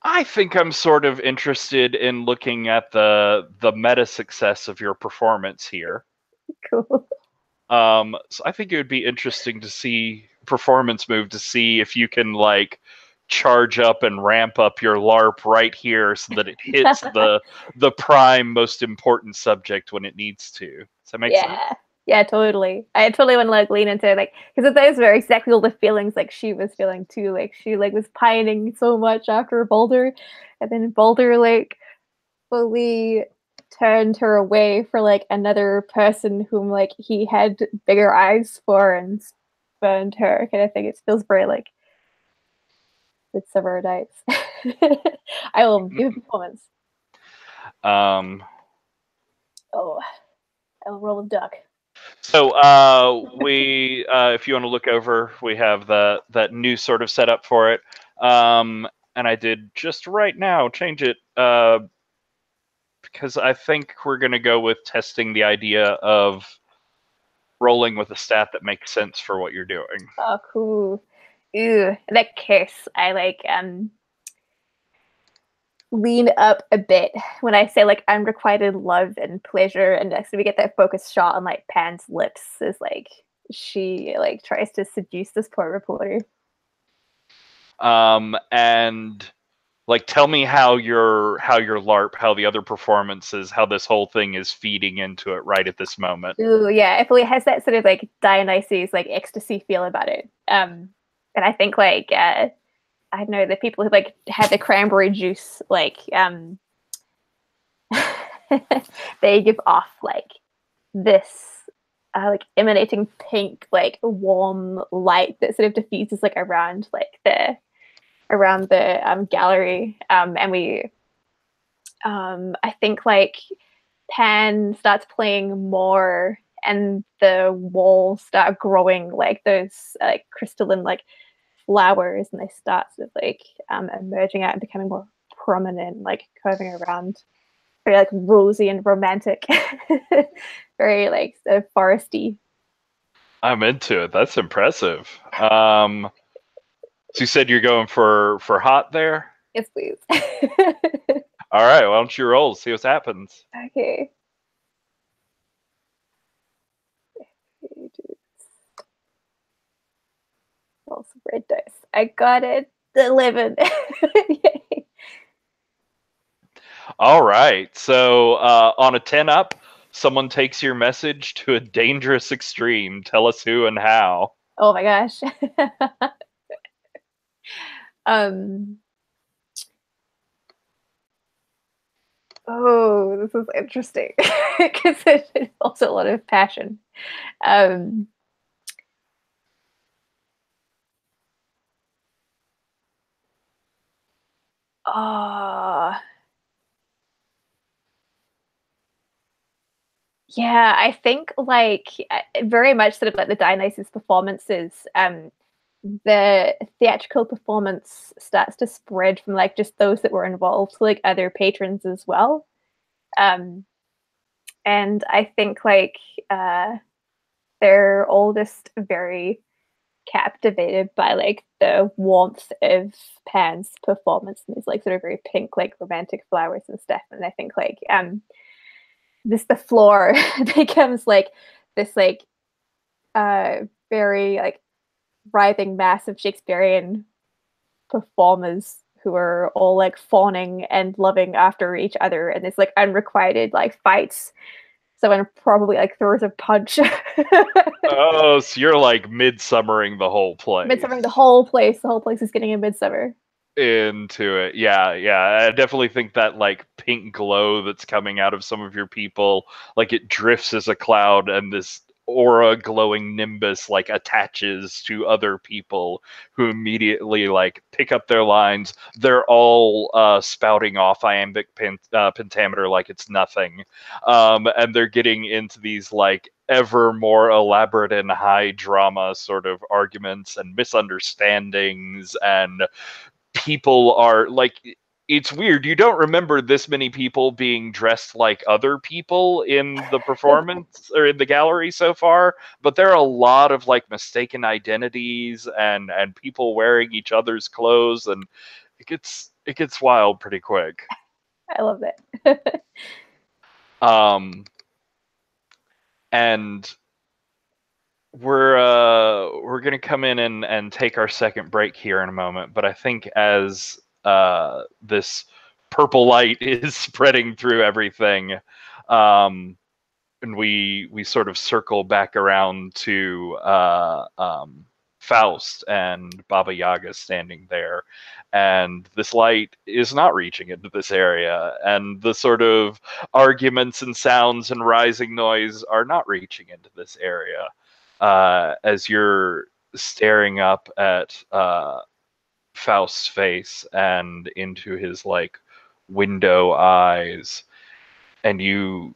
[SPEAKER 1] I think I'm sort of interested in looking at the meta success of your performance here.
[SPEAKER 2] Cool.
[SPEAKER 1] So I think it would be interesting to see performance move to see if you can like charge up and ramp up your LARP right here so that it hits the prime most important subject when it needs to. Does that make sense?
[SPEAKER 2] Yeah, totally. I totally want to like lean into like, because those were exactly all the feelings like she was feeling too. Like she like was pining so much after Baldur, and then Baldur like fully turned her away for like another person whom like he had bigger eyes for and spurned her kind of thing. It feels very like it's severed dice. I will give a performance.
[SPEAKER 1] Um,
[SPEAKER 2] Oh, I will roll a duck.
[SPEAKER 1] So we, if you want to look over, we have that new sort of setup for it. And I did just right now change it because I think we're going to go with testing the idea of rolling with a stat that makes sense for what you're doing.
[SPEAKER 2] Oh, cool. Ooh, in that case, I like lean up a bit when I say like unrequited love and pleasure, and next we get that focus shot on like Pan's lips as like she like tries to seduce this poor reporter.
[SPEAKER 1] And like tell me how your LARP, how the other performances, how this whole thing is feeding into it right at this moment.
[SPEAKER 2] Ooh, yeah, it has that sort of like Dionysus like ecstasy feel about it. And I think like I don't know, the people who like had the cranberry juice, like they give off like this like emanating pink, like warm light that sort of diffuses like around the gallery. And we I think like Pan starts playing more and the walls start growing like those like crystalline like flowers, and they start sort of like emerging out and becoming more prominent, like curving around, very like rosy and romantic, very like foresty.
[SPEAKER 1] I'm into it. That's impressive. So you said you're going for hot there?
[SPEAKER 2] Yes, please.
[SPEAKER 1] All right, why don't you roll, see what happens.
[SPEAKER 2] Okay. Roll some red dice. I got it. 11. Yay.
[SPEAKER 1] All right, so on a 10 up, someone takes your message to a dangerous extreme. Tell us who and how.
[SPEAKER 2] Oh my gosh. um Oh, this is interesting because it involves a lot of passion. Um, oh, yeah, I think like very much sort of like the Dionysus performances. The theatrical performance starts to spread from like just those that were involved to like other patrons as well. Um, and I think like they're all just very captivated by like the warmth of Pan's performance and these like sort of very pink like romantic flowers and stuff. And I think like this the floor becomes like this like very like writhing mass of Shakespearean performers who are all like fawning and loving after each other, and this like unrequited like fights. Someone probably like throws a punch.
[SPEAKER 1] Oh, so you're like midsummering the whole place.
[SPEAKER 2] Midsummering the whole place. The whole place is getting a midsummer.
[SPEAKER 1] Into it. Yeah, yeah. I definitely think that like pink glow that's coming out of some of your people, like it drifts as a cloud, and this aura glowing nimbus like attaches to other people who immediately like pick up their lines. They're all spouting off iambic pentameter like it's nothing. And they're getting into these like ever more elaborate and high drama sort of arguments and misunderstandings, and people are like, it's weird, you don't remember this many people being dressed like other people in the performance or in the gallery so far, but there are a lot of like mistaken identities and people wearing each other's clothes, and it gets wild pretty quick.
[SPEAKER 2] I love that.
[SPEAKER 1] And we're gonna come in and take our second break here in a moment, but I think as this purple light is spreading through everything, and we sort of circle back around to Faust and Baba Yaga standing there, and this light is not reaching into this area, and the sort of arguments and sounds and rising noise are not reaching into this area. As you're staring up at Faust's face and into his like window eyes, and you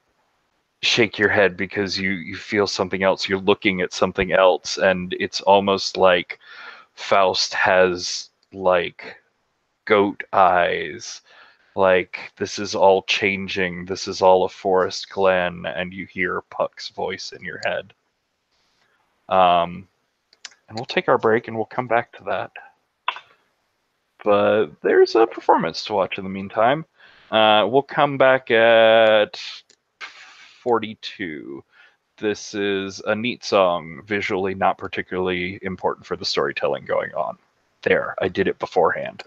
[SPEAKER 1] shake your head because you feel something else. You're looking at something else, and it's almost like Faust has like goat eyes. Like this is all changing. This is all a forest glen, and you hear Puck's voice in your head. And we'll take our break, and we'll come back to that. But there's a performance to watch in the meantime. We'll come back at 42. This is a neat song, visually not particularly important for the storytelling going on. There, I did it beforehand.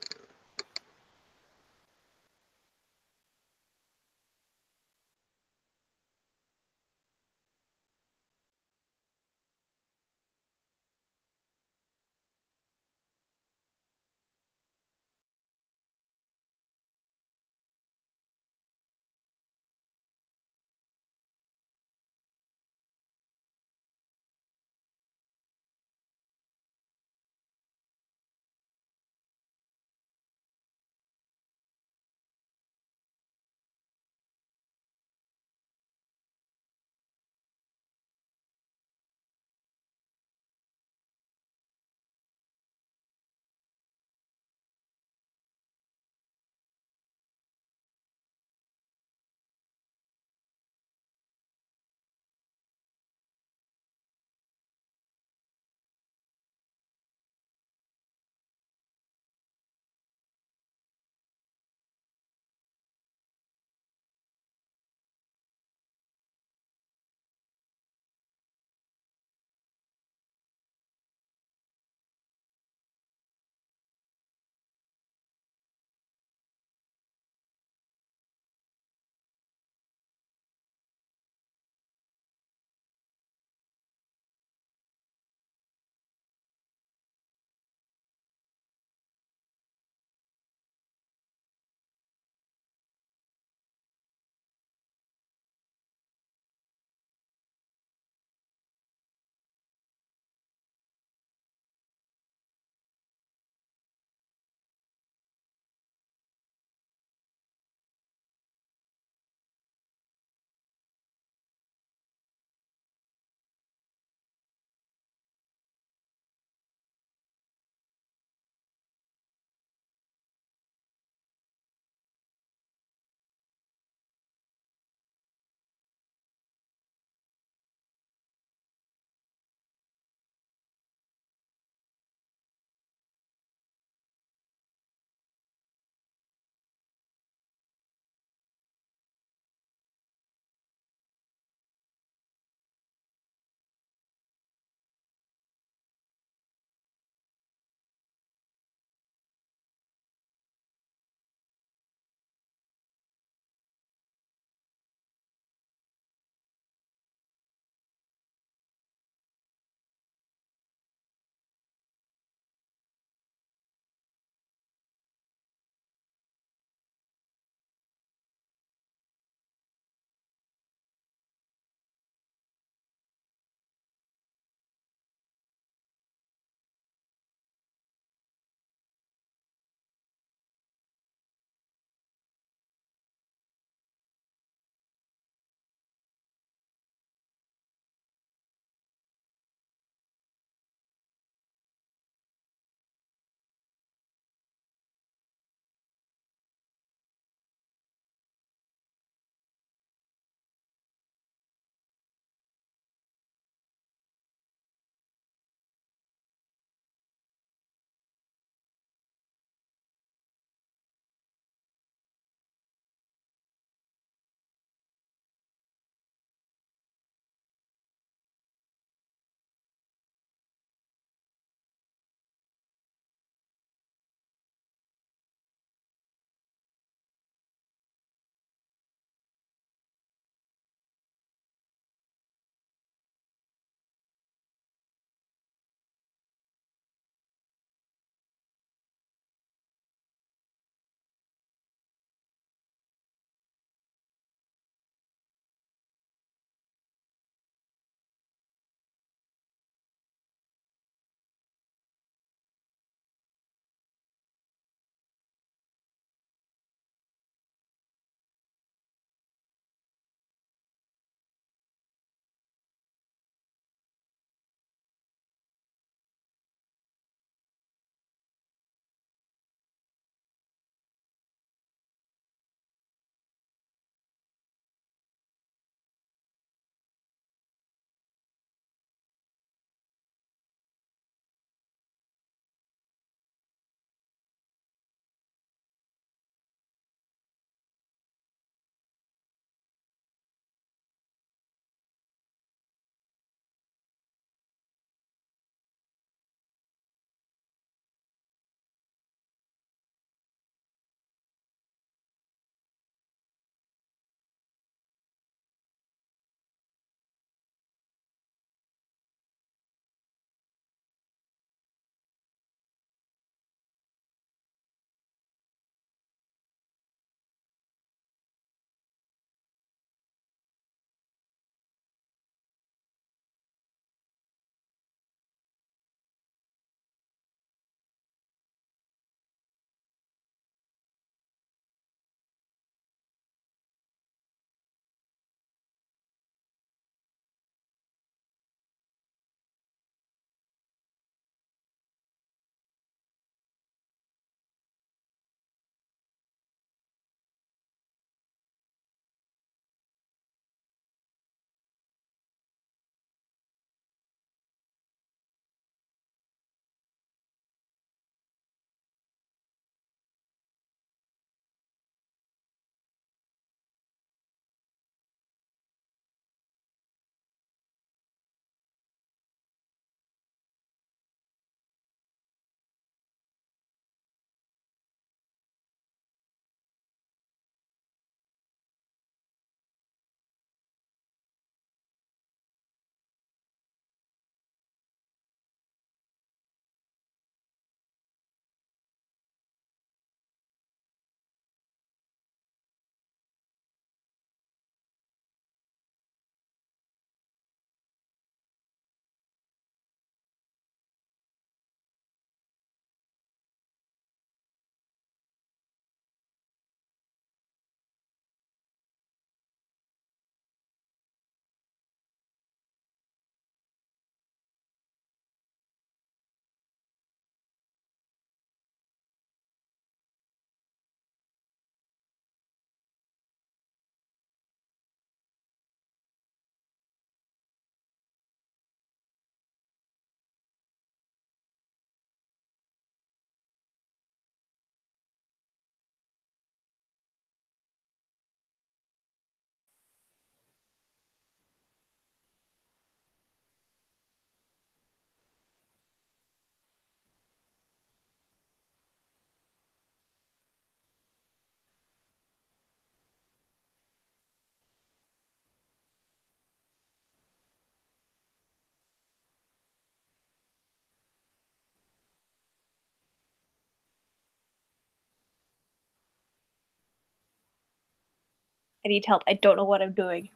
[SPEAKER 2] I need help. I don't know what I'm doing.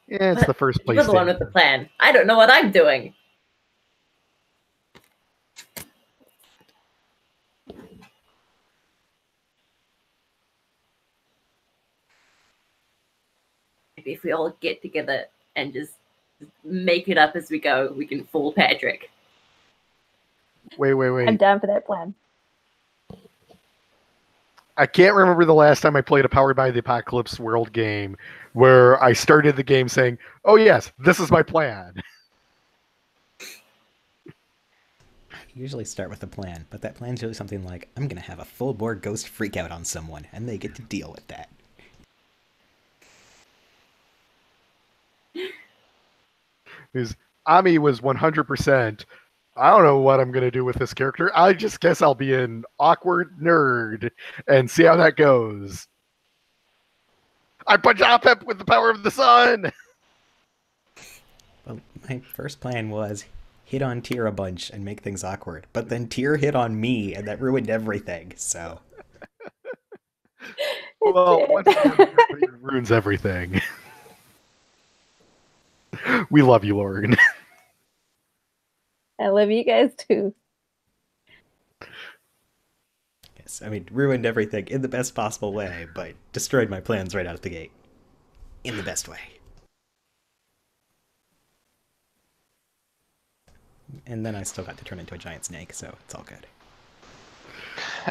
[SPEAKER 3] Yeah, it's the first place.
[SPEAKER 5] You're the one with the plan. I don't know what I'm doing. Maybe if we all get together and just make it up as we go, we can fool Patrick.
[SPEAKER 3] Wait.
[SPEAKER 2] I'm down for that plan.
[SPEAKER 3] I can't remember the last time I played a Powered by the Apocalypse World game where I started the game saying, "Oh yes, this is my plan."
[SPEAKER 4] I usually start with a plan, but that plan's usually something like, I'm going to have a full-bore ghost freak out on someone, and they get to deal with that.
[SPEAKER 3] Because Ami was 100%. I don't know what I'm going to do with this character. I just guess I'll be an awkward nerd and see how that goes. I punch Opep with the power of the sun!
[SPEAKER 4] Well, my first plan was hit on Tyr a bunch and make things awkward, but then Tyr hit on me, and that ruined everything, so...
[SPEAKER 3] Well, once again, it ruins everything. We love you, Lauren.
[SPEAKER 2] I love you guys too.
[SPEAKER 4] Yes, I mean, ruined everything in the best possible way, but destroyed my plans right out of the gate. In the best way. And then I still got to turn into a giant snake, so it's all good.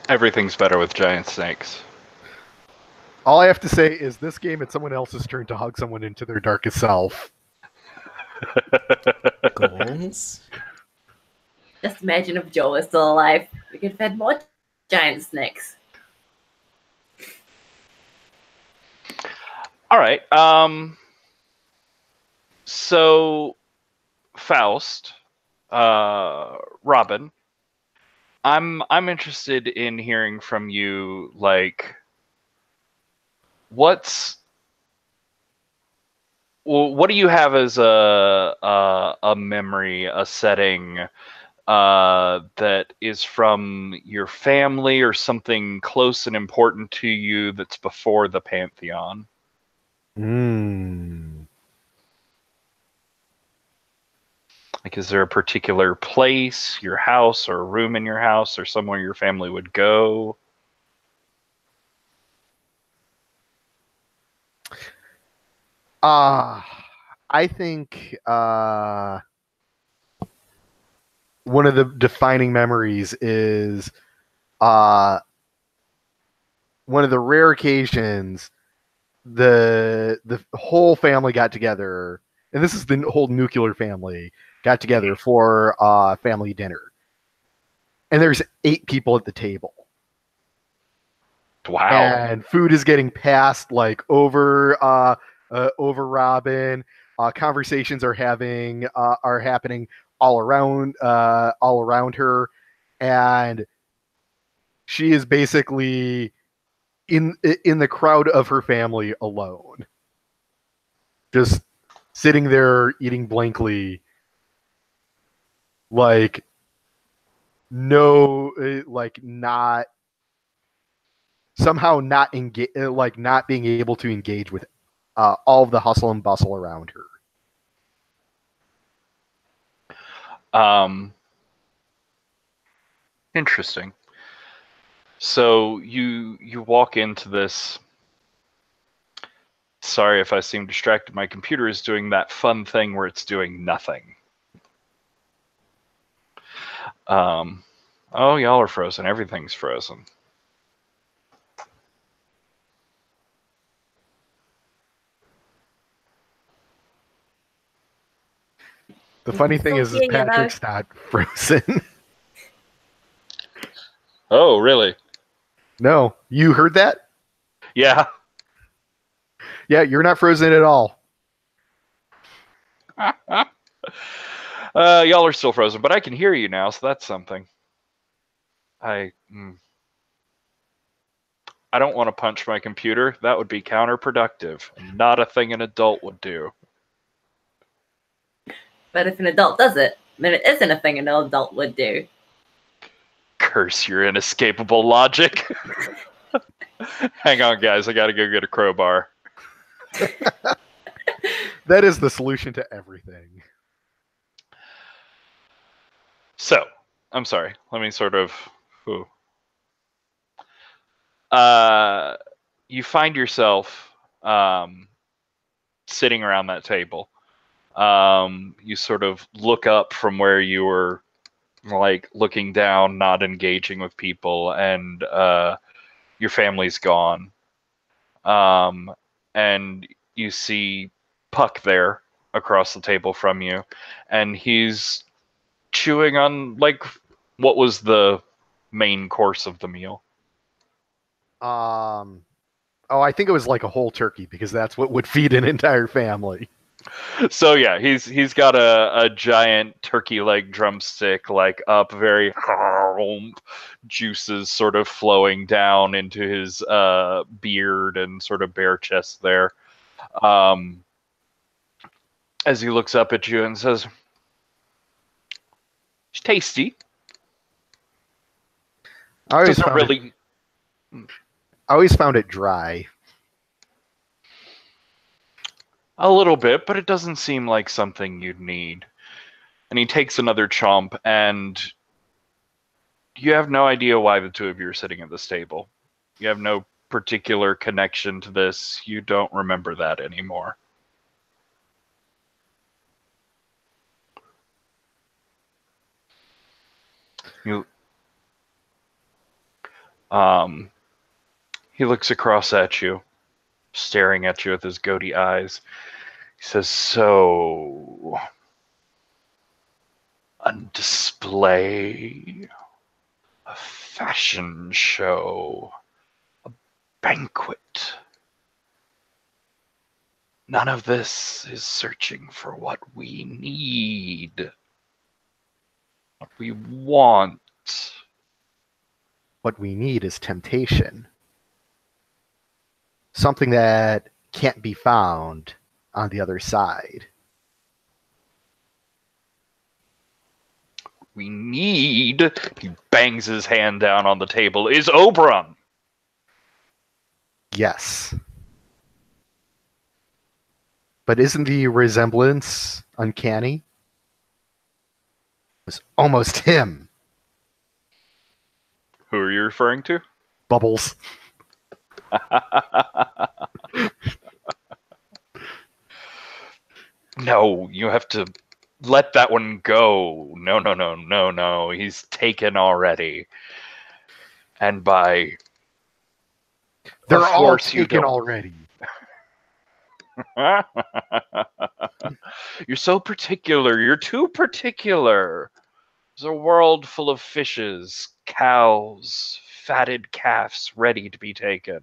[SPEAKER 1] Everything's better with giant snakes.
[SPEAKER 3] All I have to say is this game, it's someone else's turn to hug someone into their darkest self.
[SPEAKER 4] Goals?
[SPEAKER 5] Just imagine if Joel was still alive. We could have had more giant snakes.
[SPEAKER 1] All right. So, Faust, Robin, I'm interested in hearing from you. Like, what do you have as a memory, a setting that is from your family or something close and important to you that's before the Pantheon? Like, is there a particular place, your house, or a room in your house, or somewhere your family would go?
[SPEAKER 3] I think one of the defining memories is one of the rare occasions the whole family got together, and this is the whole nuclear family got together for family dinner, and there's 8 people at the table.
[SPEAKER 1] Wow!
[SPEAKER 3] And food is getting passed like over Robin. Conversations are happening all around her, and she is basically in the crowd of her family alone, just sitting there eating blankly, like not somehow not engage, like not being able to engage with all of the hustle and bustle around her.
[SPEAKER 1] Interesting. So you walk into this. Sorry if I seem distracted. My computer is doing that fun thing where it's doing nothing. Oh, y'all are frozen. Everything's frozen.
[SPEAKER 3] The funny thing is Patrick's not frozen.
[SPEAKER 1] Oh, really?
[SPEAKER 3] No, you heard that?
[SPEAKER 1] Yeah.
[SPEAKER 3] Yeah, you're not frozen at all.
[SPEAKER 1] Y'all are still frozen, but I can hear you now, so that's something. I don't want to punch my computer. That would be counterproductive. Not a thing an adult would do.
[SPEAKER 5] But if an adult does it, then it isn't a thing an adult would do.
[SPEAKER 1] Curse your inescapable logic. Hang on, guys. I gotta go get a crowbar.
[SPEAKER 3] That is the solution to everything.
[SPEAKER 1] So, I'm sorry. Let me sort of. Ooh. You find yourself sitting around that table. You sort of look up from where you were, like looking down, not engaging with people, and your family's gone. And you see Puck there across the table from you, and he's chewing on like what was the main course of the meal.
[SPEAKER 3] Oh, I think it was like a whole turkey because that's what would feed an entire family.
[SPEAKER 1] So yeah, he's got a giant turkey leg drumstick, like up very juices sort of flowing down into his beard and sort of bare chest there. As he looks up at you and says, "It's tasty.
[SPEAKER 3] I always
[SPEAKER 1] Doesn't
[SPEAKER 3] found
[SPEAKER 1] really."
[SPEAKER 3] I always found it dry.
[SPEAKER 1] A little bit, but it doesn't seem like something you'd need. And he takes another chomp, and you have no idea why the two of you are sitting at this table. You have no particular connection to this. You don't remember that anymore. He looks across at you, staring at you with his goaty eyes. He says, "So, a display, a fashion show, a banquet. None of this is searching for what we need, what we want."
[SPEAKER 3] What we need is temptation. Something that can't be found on the other side.
[SPEAKER 1] We need, he bangs his hand down on the table, is Oberon.
[SPEAKER 3] Yes. But isn't the resemblance uncanny? It was almost him.
[SPEAKER 1] Who are you referring to?
[SPEAKER 3] Bubbles.
[SPEAKER 1] No, you have to let that one go. No. He's taken already. And by
[SPEAKER 3] They're
[SPEAKER 1] of
[SPEAKER 3] all
[SPEAKER 1] course you
[SPEAKER 3] taken
[SPEAKER 1] don't.
[SPEAKER 3] already.
[SPEAKER 1] You're so particular. You're too particular. There's a world full of fishes, cows, fatted calves ready to be taken.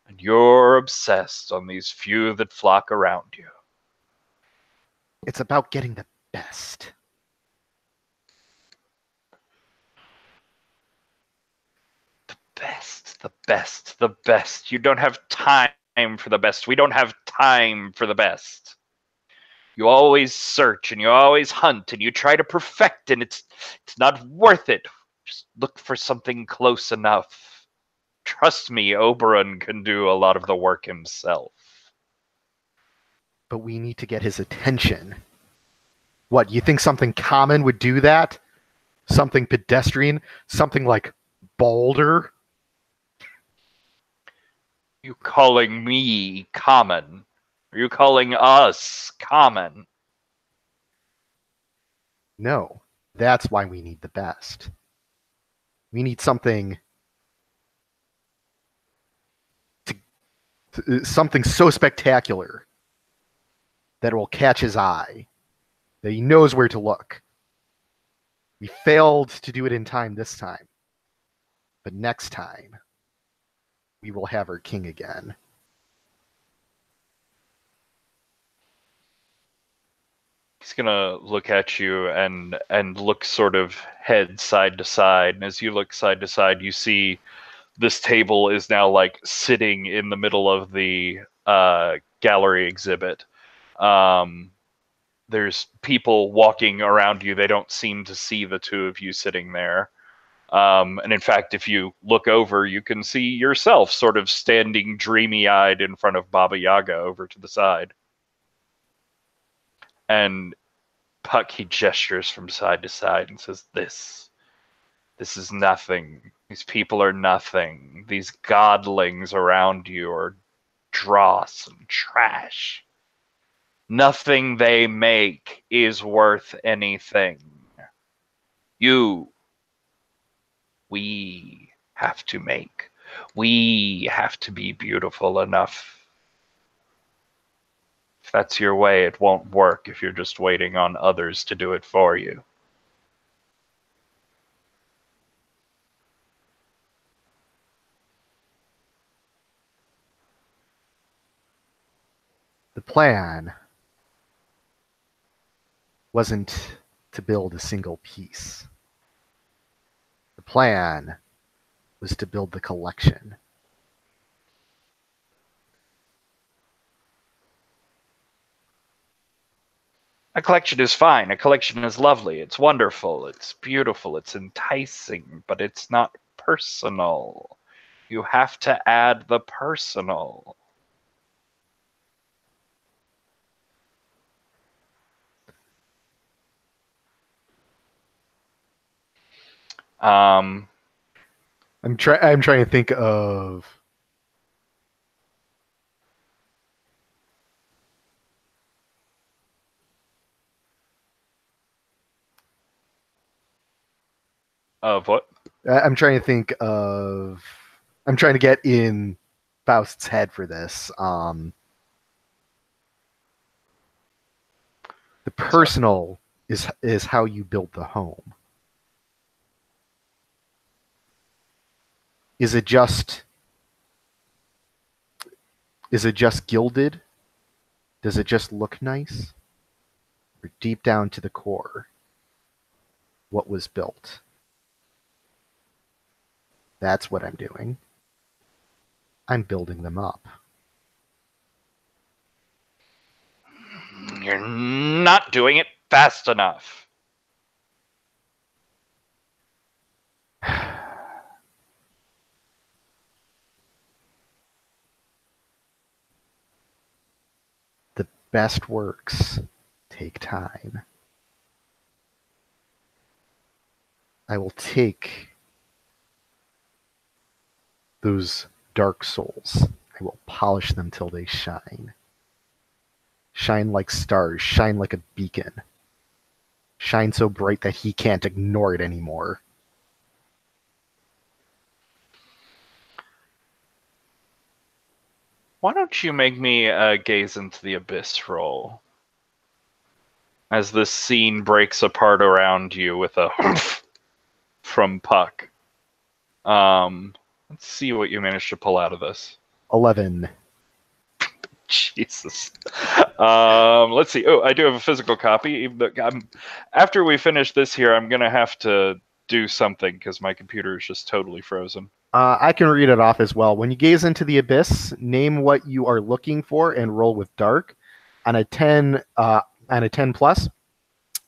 [SPEAKER 1] And you're obsessed on these few that flock around you.
[SPEAKER 3] It's about getting the best.
[SPEAKER 1] The best. You don't have time for the best. We don't have time for the best. You always search and you always hunt and you try to perfect, and it's not worth it. Just look for something close enough. Trust me, Oberon can do a lot of the work himself.
[SPEAKER 3] But we need to get his attention. What, you think something common would do that? Something pedestrian? Something like Boulder?
[SPEAKER 1] You calling me common? Are you calling us common?
[SPEAKER 3] No. That's why we need the best. We need something something so spectacular that it will catch his eye, that he knows where to look. We failed to do it in time this time, but next time we will have our king again.
[SPEAKER 1] He's gonna look at you and look sort of head side to side, and as you look side to side, you see this table is now like sitting in the middle of the gallery exhibit. There's people walking around you. They don't seem to see the two of you sitting there. And in fact, if you look over, you can see yourself sort of standing dreamy-eyed in front of Baba Yaga over to the side. And Puck, he gestures from side to side and says, This is nothing. These people are nothing. These godlings around you are dross and trash. Nothing they make is worth anything. We have to make. We have to be beautiful enough. If that's your way, it won't work if you're just waiting on others to do it for you.
[SPEAKER 3] The plan wasn't to build a single piece. The plan was to build the collection.
[SPEAKER 1] A collection is fine. A collection is lovely. It's wonderful. It's beautiful. It's enticing, but it's not personal. You have to add the personal.
[SPEAKER 3] I'm trying to think of
[SPEAKER 1] what?
[SPEAKER 3] I'm trying to think of I'm trying to get in Faust's head for this. The personal is how you build the home. Is it just gilded? Does it just look nice? Or deep down to the core, what was built? That's what I'm doing. I'm building them up.
[SPEAKER 1] You're not doing it fast enough.
[SPEAKER 3] The best works take time. I will take those dark souls. I will polish them till they shine. Shine like stars. Shine like a beacon. Shine so bright that he can't ignore it anymore.
[SPEAKER 1] Why don't you make me a gaze into the abyss roll? As this scene breaks apart around you with a from Puck. Let's see what you managed to pull out of this.
[SPEAKER 3] 11.
[SPEAKER 1] Jesus. Let's see. Oh, I do have a physical copy. After we finish this here, I'm going to have to do something because my computer is just totally frozen.
[SPEAKER 3] I can read it off as well. When you gaze into the abyss, name what you are looking for and roll with dark. On a 10 plus,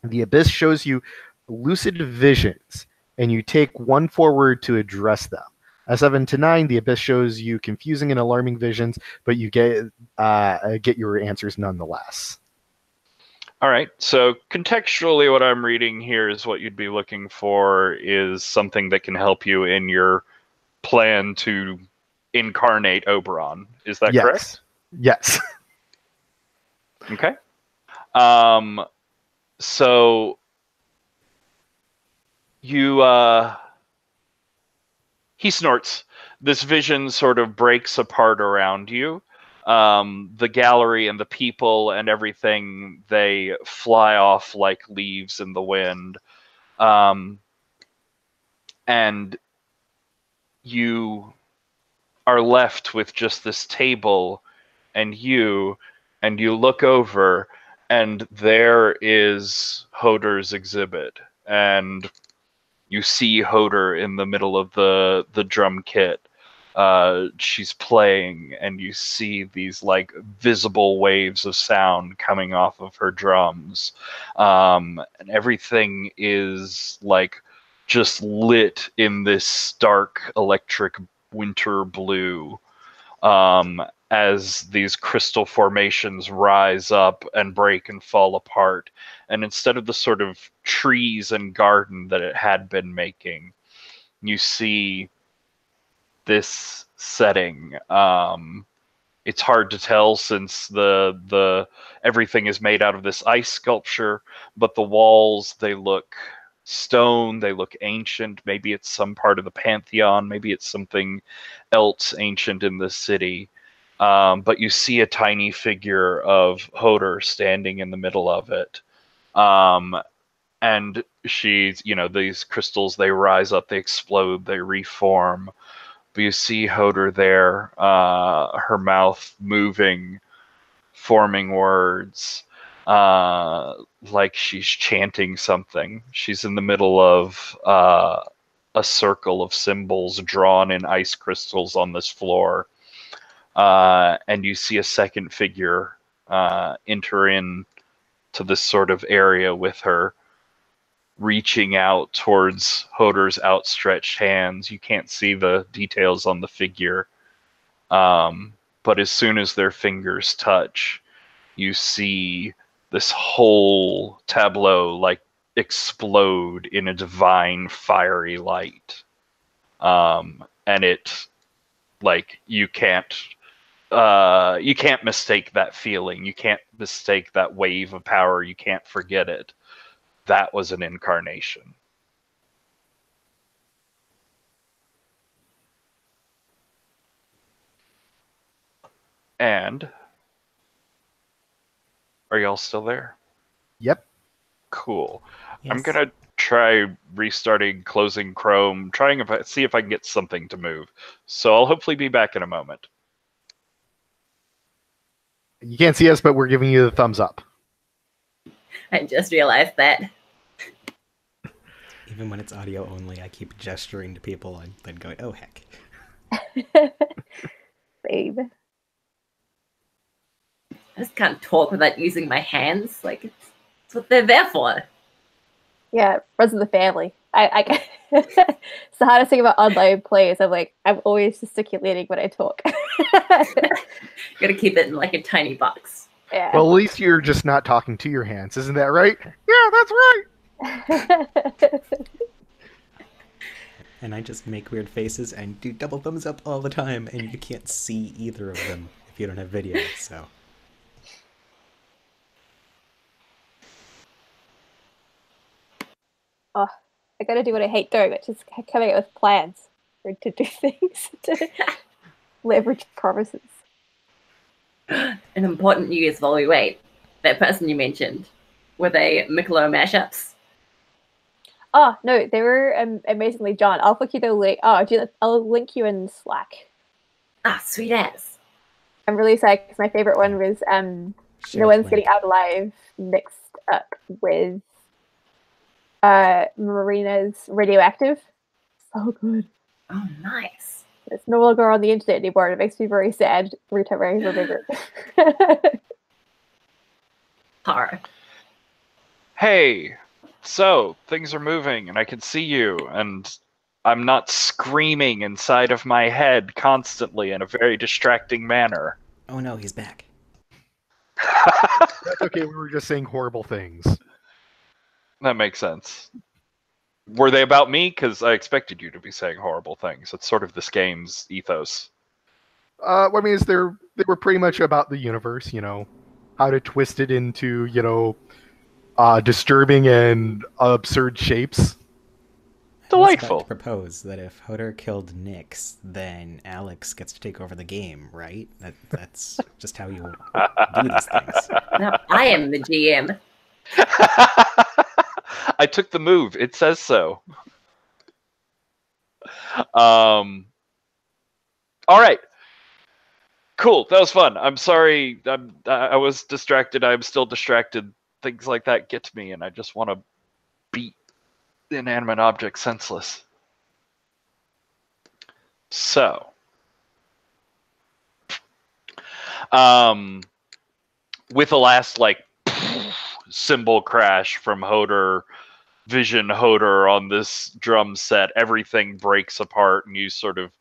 [SPEAKER 3] the abyss shows you lucid visions, and you take one forward to address them. A 7 to 9, the abyss shows you confusing and alarming visions, but you get your answers nonetheless.
[SPEAKER 1] All right. So contextually, what I'm reading here is what you'd be looking for is something that can help you in your plan to incarnate Oberon. Is that correct?
[SPEAKER 3] Yes.
[SPEAKER 1] Okay. So you he snorts. This vision sort of breaks apart around you. The gallery and the people and everything, they fly off like leaves in the wind. And you are left with just this table and you look over and there is Hodor's exhibit, and you see Hodor in the middle of the drum kit. She's playing, and you see these like visible waves of sound coming off of her drums, and everything is like just lit in this stark electric winter blue, as these crystal formations rise up and break and fall apart. And instead of the sort of trees and garden that it had been making, you see this setting. It's hard to tell since the everything is made out of this ice sculpture, but the walls, they look stone, they look ancient. Maybe it's some part of the Pantheon, maybe it's something else ancient in the city. But you see a tiny figure of Hodor standing in the middle of it. And she's, these crystals, they rise up, they explode, they reform. But you see Hodor there, her mouth moving, forming words, like she's chanting something. She's in the middle of a circle of symbols drawn in ice crystals on this floor. And you see a second figure enter in to this sort of area with her, reaching out towards Hodor's outstretched hands. You can't see the details on the figure, but as soon as their fingers touch, you see this whole tableau like explode in a divine fiery light. And it, like, you can't mistake that feeling. You can't mistake that wave of power. You can't forget it. That was an incarnation. And are y'all still there?
[SPEAKER 3] Yep.
[SPEAKER 1] Cool.
[SPEAKER 4] Yes.
[SPEAKER 1] I'm gonna try restarting, closing Chrome, see if I can get something to move. So I'll hopefully be back in a moment.
[SPEAKER 3] You can't see us, but we're giving you the thumbs up.
[SPEAKER 5] I just realized that.
[SPEAKER 4] Even when it's audio only, I keep gesturing to people and then going, oh, heck.
[SPEAKER 2] Babe.
[SPEAKER 5] I just can't talk without using my hands. Like, it's what they're there for.
[SPEAKER 2] Yeah, friends of the family. I it's the hardest thing about online play is I'm always gesticulating when I talk.
[SPEAKER 5] Gotta keep it in like a tiny box.
[SPEAKER 2] Yeah.
[SPEAKER 3] Well, at least you're just not talking to your hands, isn't that right? Yeah, that's right.
[SPEAKER 4] And I just make weird faces and do double thumbs up all the time, and you can't see either of them if you don't have video, so...
[SPEAKER 2] Oh, I gotta do what I hate doing, which is coming up with plans to do things to leverage promises.
[SPEAKER 5] An important news while we wait. That person you mentioned, were they Michelob mashups?
[SPEAKER 2] Oh no, they were amazingly John. I'll flick you the link. I'll link you in Slack.
[SPEAKER 5] Ah, sweet ass.
[SPEAKER 2] I'm really sad because my favorite one was No One's Getting Out Alive mixed up with Marina's Radioactive. So good.
[SPEAKER 5] Oh, nice.
[SPEAKER 2] It's no longer on the internet anymore. It makes me very sad every time I remember it.
[SPEAKER 5] Horror.
[SPEAKER 1] Hey, so things are moving and I can see you, and I'm not screaming inside of my head constantly in a very distracting manner.
[SPEAKER 4] Oh no, he's back.
[SPEAKER 3] That's okay. We were just saying horrible things.
[SPEAKER 1] That makes sense. Were they about me? Because I expected you to be saying horrible things. It's sort of this game's ethos.
[SPEAKER 3] I mean, they were pretty much about the universe, how to twist it into, disturbing and absurd shapes.
[SPEAKER 1] Delightful.
[SPEAKER 4] I was about to propose that if Hodor killed Nyx, then Alex gets to take over the game, right? That's just how you do these things.
[SPEAKER 5] Now I am the GM.
[SPEAKER 1] I took the move. It says so. All right. Cool. That was fun. I'm sorry. I was distracted. I'm still distracted. Things like that get to me, and I just want to beat the inanimate object senseless. So, with the last symbol crash from Hodor, vision Hodor on this drum set, everything breaks apart and you sort of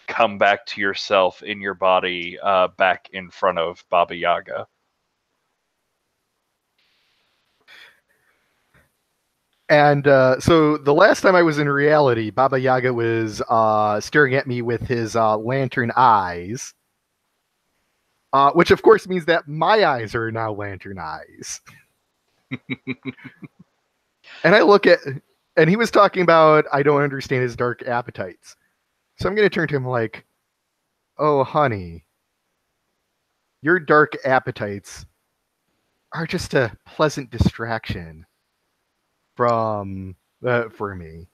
[SPEAKER 1] come back to yourself in your body, back in front of Baba Yaga.
[SPEAKER 3] And so the last time I was in reality, Baba Yaga was staring at me with his lantern eyes, which of course means that my eyes are now lantern eyes. And I look at, and he was talking about, I don't understand his dark appetites. So I'm going to turn to him like, oh, honey, your dark appetites are just a pleasant distraction from for me.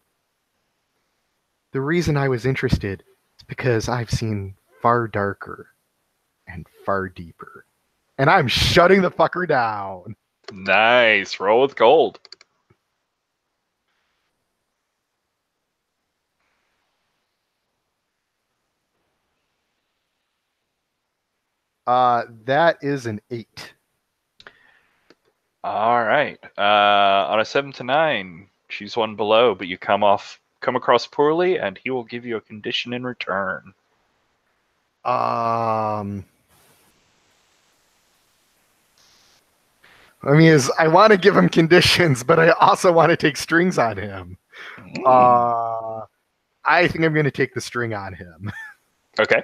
[SPEAKER 3] The reason I was interested is because I've seen far darker and far deeper. And I'm shutting the fucker down.
[SPEAKER 1] Nice. Roll with gold.
[SPEAKER 3] That is an 8.
[SPEAKER 1] All right. On a 7 to 9, choose one below, but you come across poorly, and he will give you a condition in return.
[SPEAKER 3] I mean, I want to give him conditions, but I also want to take strings on him. I think I'm going to take the string on him.
[SPEAKER 1] Okay.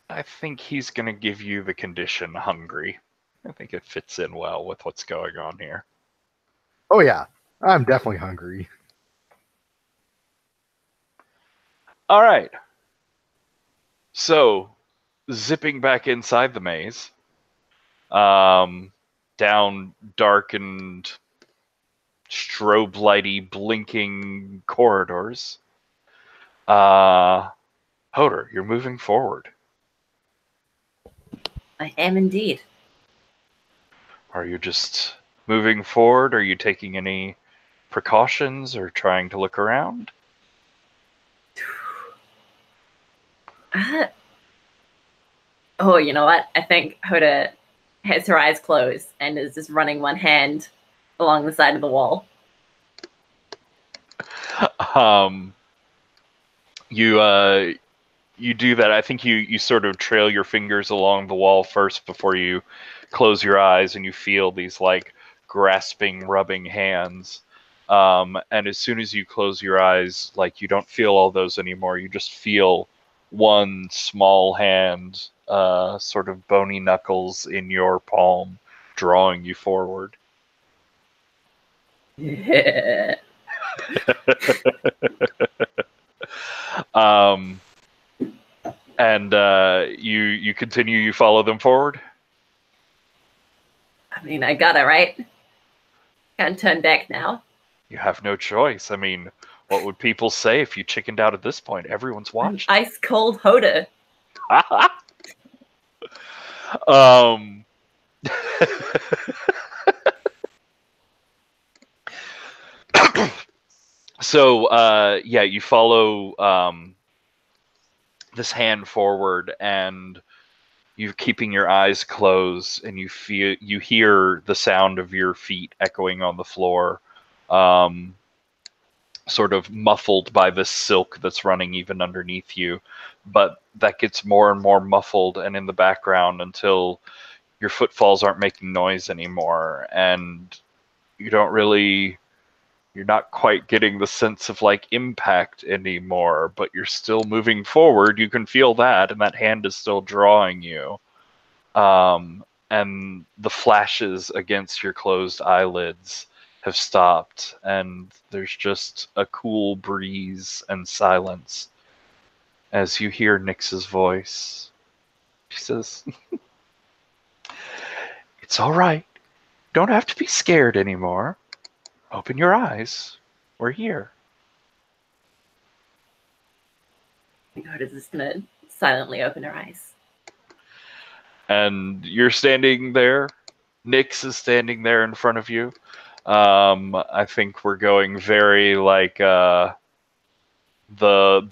[SPEAKER 1] I think he's going to give you the condition hungry. I think it fits in well with what's going on here.
[SPEAKER 3] Oh, yeah. I'm definitely hungry.
[SPEAKER 1] All right. So, zipping back inside the maze, down darkened, strobe lighty, blinking corridors. Hodor, you're moving forward.
[SPEAKER 5] I am indeed.
[SPEAKER 1] Are you just moving forward? Are you taking any precautions or trying to look around?
[SPEAKER 5] Oh, you know what? I think Hoda has her eyes closed and is just running one hand along the side of the wall.
[SPEAKER 1] You do that. I think you sort of trail your fingers along the wall first before you close your eyes, and you feel these like grasping, rubbing hands. And as soon as you close your eyes, like you don't feel all those anymore. You just feel one small hand, sort of bony knuckles in your palm, drawing you forward.
[SPEAKER 5] Yeah.
[SPEAKER 1] And you continue. You follow them forward.
[SPEAKER 5] I mean, I got it, right? Can't turn back now.
[SPEAKER 1] You have no choice. I mean, what would people say if you chickened out at this point? Everyone's watching.
[SPEAKER 5] Ice cold Hoda.
[SPEAKER 1] So yeah, you follow this hand forward, and you're keeping your eyes closed, and you hear the sound of your feet echoing on the floor, sort of muffled by the silk that's running even underneath you, but that gets more and more muffled and in the background until your footfalls aren't making noise anymore, and you're not quite getting the sense of like impact anymore, but you're still moving forward. You can feel that, and that hand is still drawing you. And the flashes against your closed eyelids have stopped, and there's just a cool breeze and silence as you hear Nyx's voice. She says, "It's all right. Don't have to be scared anymore. Open your eyes. We're here."
[SPEAKER 5] Hoda's just gonna silently open her eyes.
[SPEAKER 1] And you're standing there. Nyx is standing there in front of you. I think we're going very like the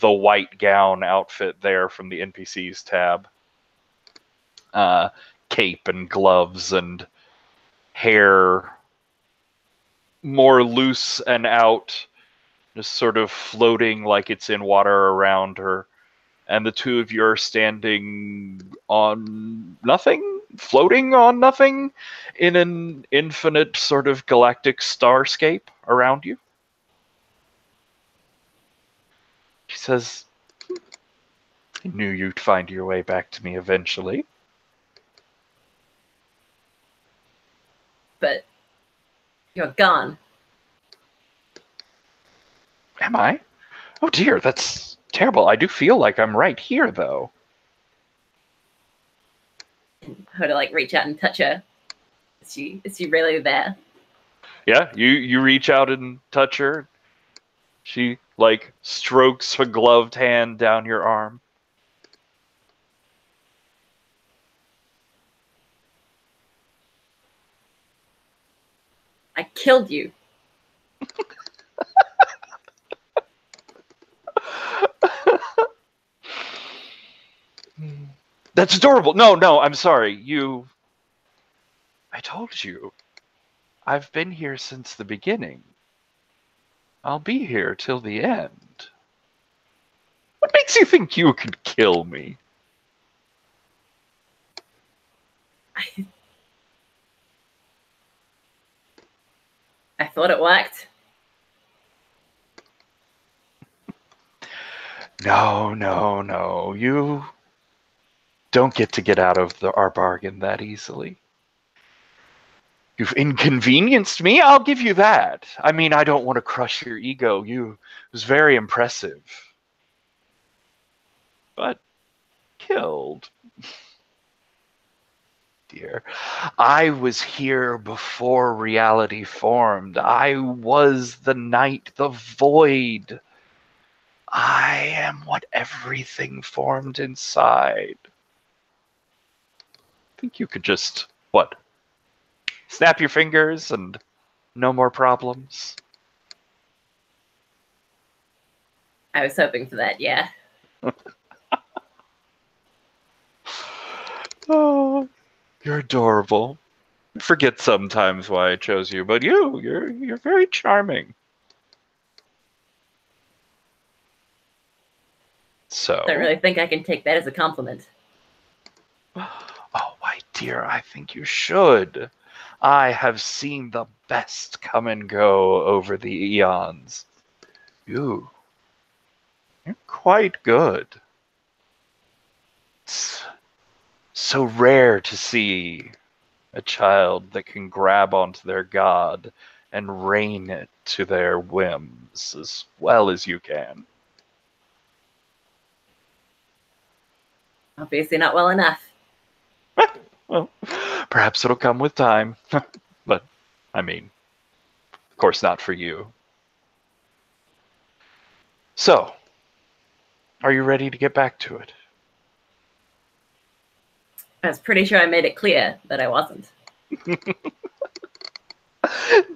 [SPEAKER 1] white gown outfit there from the NPCs tab. cape and gloves and hair more loose and out, just sort of floating like it's in water around her. And the two of you are standing on nothing, floating on nothing, in an infinite sort of galactic starscape around you. She says, I knew you'd find your way back to me eventually.
[SPEAKER 5] But you're gone.
[SPEAKER 1] Am I? Oh dear, that's terrible. I do feel like I'm right here, though.
[SPEAKER 5] Hoda like reach out and touch her. Is she really there?
[SPEAKER 1] Yeah, you reach out and touch her. She like strokes her gloved hand down your arm.
[SPEAKER 5] I killed you.
[SPEAKER 1] That's adorable. No, I'm sorry. I told you. I've been here since the beginning. I'll be here till the end. What makes you think you could kill me?
[SPEAKER 5] I thought it worked.
[SPEAKER 1] No. You don't get out of our bargain that easily. You've inconvenienced me, I'll give you that. I mean, I don't want to crush your ego. It was very impressive. But killed. Dear, I was here before reality formed. I was the night, the void. I am what everything formed inside. Think you could just, what? Snap your fingers and no more problems?
[SPEAKER 5] I was hoping for that, yeah.
[SPEAKER 1] Oh, you're adorable. I forget sometimes why I chose you, but you're very charming. So.
[SPEAKER 5] Don't really think I can take that as a compliment.
[SPEAKER 1] Oh, my dear, I think you should. I have seen the best come and go over the eons. You're quite good. It's so rare to see a child that can grab onto their god and rein it to their whims as well as you can.
[SPEAKER 5] Obviously not well enough.
[SPEAKER 1] Well, perhaps it'll come with time. But, I mean, of course not for you. So, are you ready to get back to it?
[SPEAKER 5] I was pretty sure I made it clear that I wasn't.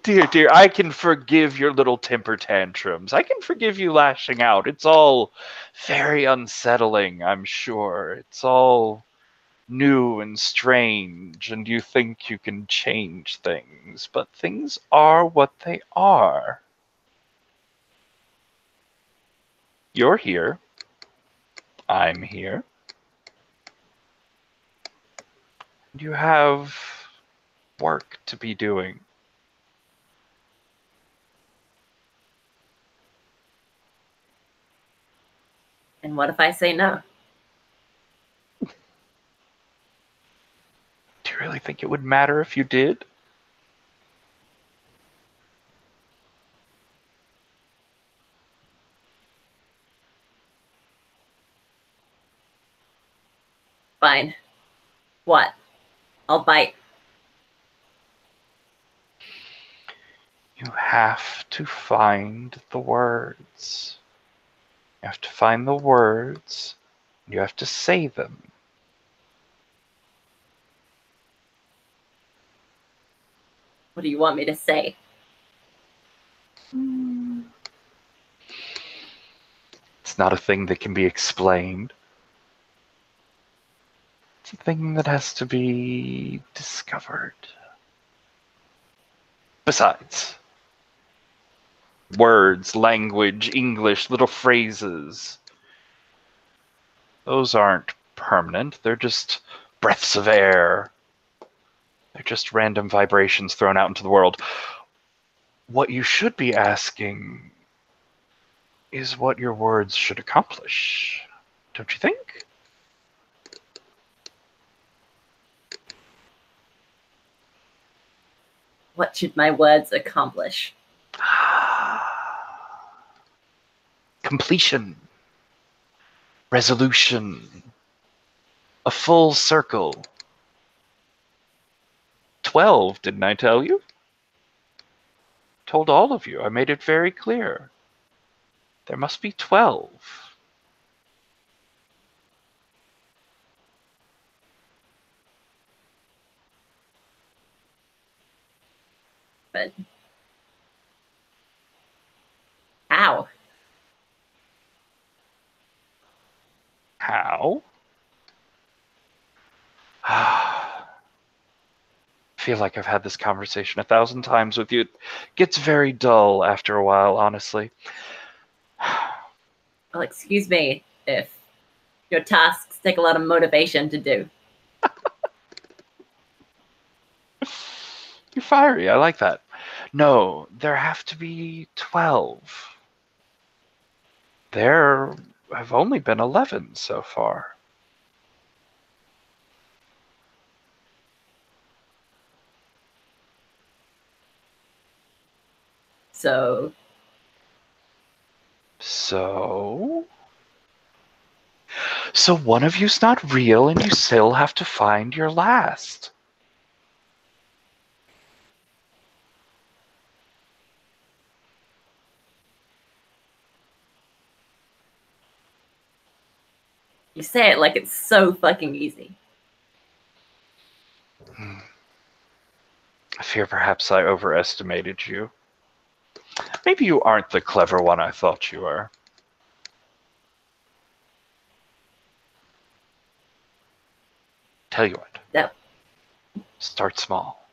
[SPEAKER 1] Dear, I can forgive your little temper tantrums. I can forgive you lashing out. It's all very unsettling, I'm sure. It's all new and strange, and you think you can change things, but things are what they are. You're here. I'm here. You have work to be doing.
[SPEAKER 5] And what if I say no?
[SPEAKER 1] Do you really think it would matter if you did?
[SPEAKER 5] Fine. What? I'll bite.
[SPEAKER 1] You have to find the words. You have to find the words. You have to say them.
[SPEAKER 5] What do you want me to say?
[SPEAKER 1] It's not a thing that can be explained. It's a thing that has to be discovered. Besides, words, language, English, little phrases, those aren't permanent. They're just breaths of air. They're just random vibrations thrown out into the world. What you should be asking is what your words should accomplish. Don't you think?
[SPEAKER 5] What should my words accomplish?
[SPEAKER 1] Completion. Resolution. A full circle. 12, didn't I tell you? Told all of you. I made it very clear. There must be 12.
[SPEAKER 5] But how?
[SPEAKER 1] How? I feel like I've had this conversation 1,000 times with you. It gets very dull after a while, honestly.
[SPEAKER 5] Well, excuse me if your tasks take a lot of motivation to do.
[SPEAKER 1] You're fiery. I like that. No, there have to be 12. There have only been 11 so far.
[SPEAKER 5] So
[SPEAKER 1] one of you's not real and you still have to find your last.
[SPEAKER 5] you say it like it's so fucking easy.
[SPEAKER 1] I fear perhaps I overestimated you. Maybe you aren't the clever one I thought you were. Tell you what.
[SPEAKER 5] No.
[SPEAKER 1] Start small.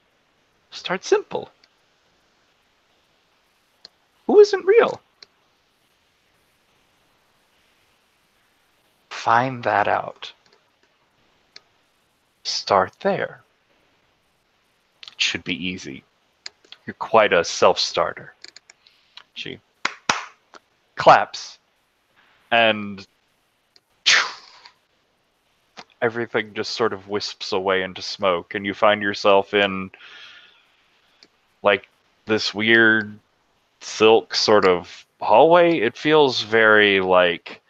[SPEAKER 1] Start simple. Who isn't real? Find that out. Start there. It should be easy. You're quite a self-starter. She claps, and everything just sort of wisps away into smoke, and you find yourself in like this weird silk sort of hallway. It feels very like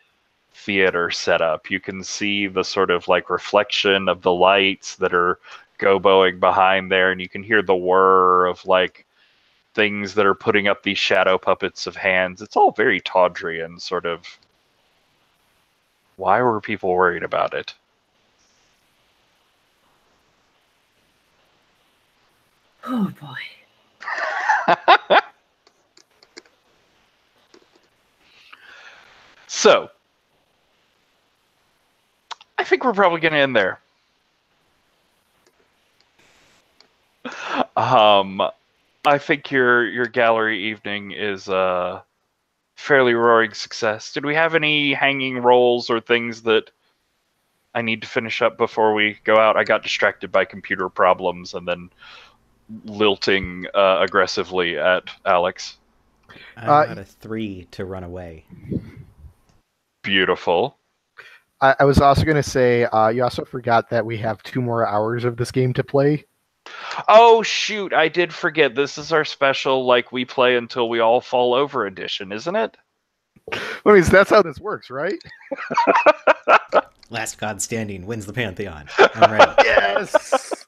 [SPEAKER 1] theater setup. You can see the sort of like reflection of the lights that are goboing behind there, and you can hear the whir of like things that are putting up these shadow puppets of hands. It's all very tawdry and sort of, why were people worried about it?
[SPEAKER 5] Oh boy.
[SPEAKER 1] So, I think we're probably going to end there. I think your gallery evening is a fairly roaring success. Did we have any hanging rolls or things that I need to finish up before we go out? I got distracted by computer problems and then lilting aggressively at Alex.
[SPEAKER 4] I got a 3 to run away.
[SPEAKER 1] Beautiful.
[SPEAKER 3] I was also going to say, you also forgot that we have 2 more hours of this game to play.
[SPEAKER 1] Oh, shoot. I did forget. This is our special, like, we play until we all fall over edition, isn't it?
[SPEAKER 3] I mean, that's how this works, right?
[SPEAKER 4] Last god standing wins the Pantheon. I'm ready.
[SPEAKER 3] Yes!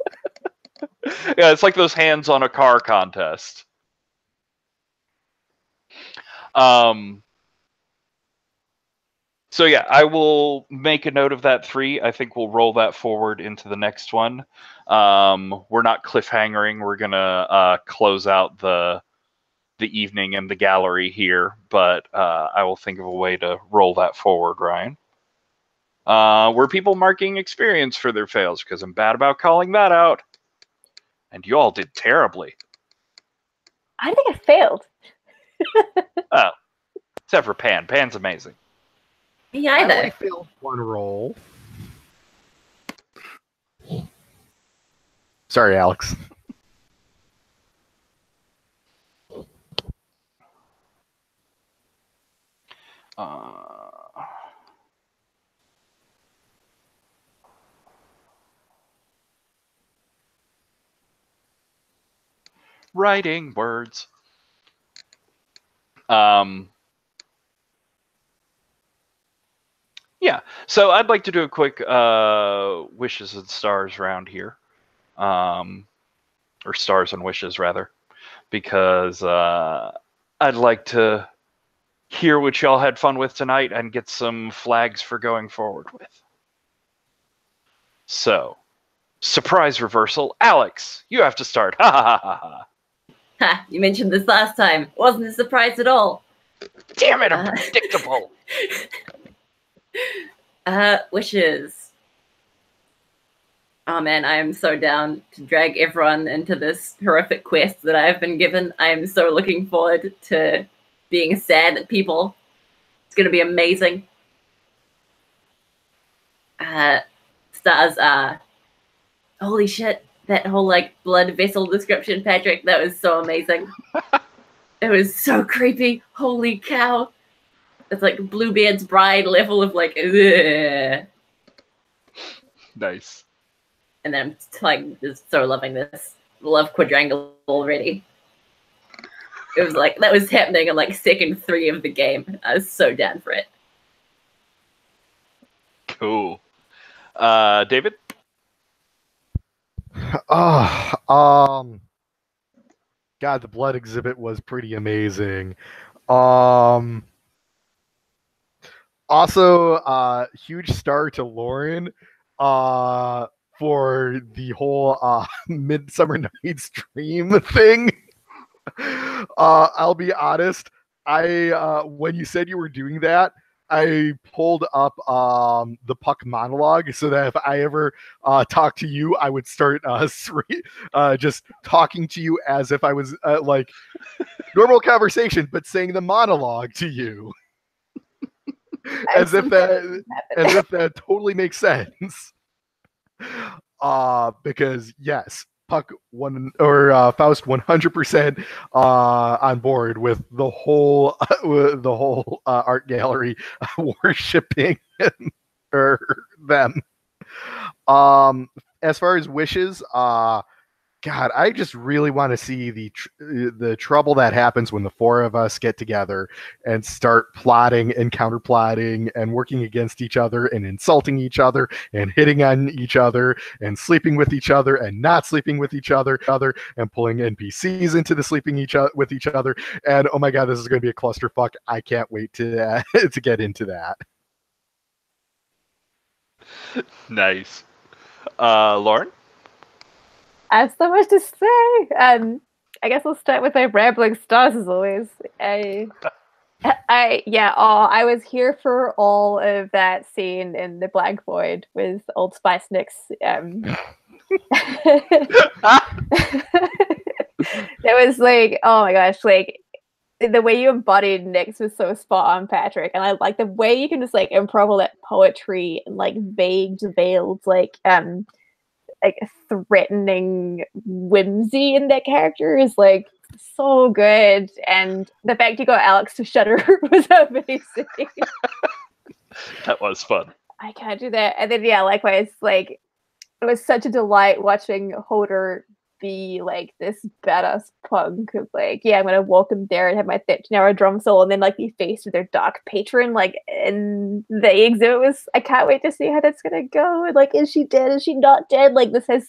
[SPEAKER 1] Yeah, it's like those hands on a car contest. So yeah, I will make a note of that 3. I think we'll roll that forward into the next one. We're not cliffhangering. We're gonna close out the evening and the gallery here, but I will think of a way to roll that forward, Ryan. Were people marking experience for their fails? Because I'm bad about calling that out. And you all did terribly.
[SPEAKER 2] I think I failed.
[SPEAKER 1] Oh, except for Pan. Pan's amazing.
[SPEAKER 5] Me
[SPEAKER 3] I
[SPEAKER 5] either.
[SPEAKER 3] only failed one roll. Sorry, Alex.
[SPEAKER 1] Writing words. Yeah, so I'd like to do a quick wishes and stars round here. Or stars and wishes, rather. Because I'd like to hear what y'all had fun with tonight and get some flags for going forward with. So, surprise reversal. Alex, you have to start. Ha ha ha ha ha.
[SPEAKER 5] Ha, you mentioned this last time. Wasn't a surprise at all.
[SPEAKER 1] Damn it, I'm predictable.
[SPEAKER 5] Wishes. Oh man, I am so down to drag everyone into this horrific quest that I've been given. I am so looking forward to being sad at people. It's going to be amazing. Stars are... Holy shit, that whole like blood vessel description, Patrick, that was so amazing. It was so creepy. Holy cow. It's like Bluebeard's Bride level of like, ugh.
[SPEAKER 1] Nice.
[SPEAKER 5] And then I'm like just so loving this love quadrangle already. It was like that was happening in like second 3 of the game. I was so down for it.
[SPEAKER 1] Cool. David?
[SPEAKER 3] God, the blood exhibit was pretty amazing. Also, huge star to Lauren for the whole Midsummer Night's Dream thing. I'll be honest, I when you said you were doing that, I pulled up the Puck monologue so that if I ever talk to you, I would start just talking to you as if I was like normal conversation, but saying the monologue to you. As if that totally makes sense. Because yes, Puck Faust 100% on board with the whole art gallery worshipping them. As far as wishes, God, I just really want to see the trouble that happens when the 4 of us get together and start plotting and counterplotting and working against each other and insulting each other and hitting on each other and sleeping with each other and not sleeping with each other and pulling NPCs into the sleeping with each other. And oh my God, this is going to be a clusterfuck. I can't wait to to get into that.
[SPEAKER 1] Nice. Lauren?
[SPEAKER 2] I have so much to say. I guess I'll start with my rambling stars as always. I was here for all of that scene in the Blank Void with Old Spice Nix. It was like, oh my gosh, like the way you embodied Nyx was so spot on, Patrick. And I like the way you can just like improv all that poetry and like vague, veiled, like threatening whimsy in that character is like so good. And the fact you got Alex to shudder was amazing.
[SPEAKER 1] That was fun.
[SPEAKER 2] I can't do that. And then yeah, likewise, like it was such a delight watching Holder be like this badass punk of like, yeah, I'm gonna walk him there and have my 13-hour drum solo and then like be faced with their dark patron. Like, and the exhibit was, I can't wait to see how that's gonna go. And like, is she dead? Is she not dead? Like, this has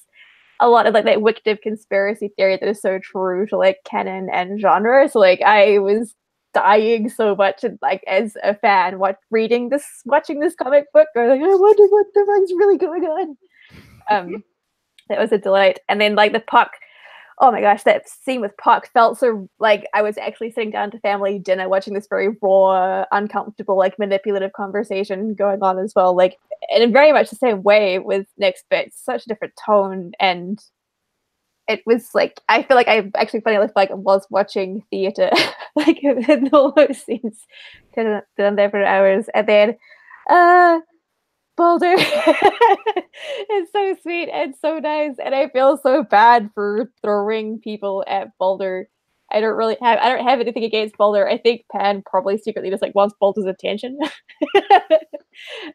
[SPEAKER 2] a lot of like that wicked conspiracy theory that is so true to like canon and genre. So like, I was dying so much, and like as a fan, watching this comic book, I was like, I wonder what the fuck's really going on. That was a delight. And then like the Puck oh my gosh, that scene with Puck felt so like I was actually sitting down to family dinner watching this very raw, uncomfortable, like manipulative conversation going on as well. Like, and in very much the same way with Nyx, but such a different tone. And it was like, I feel like I actually funny like I was watching theater, like in all those scenes done there for hours. And then Baldur is so sweet and so nice, and I feel so bad for throwing people at Baldur. I don't have anything against Baldur. I think Pan probably secretly just like wants Baldur's attention.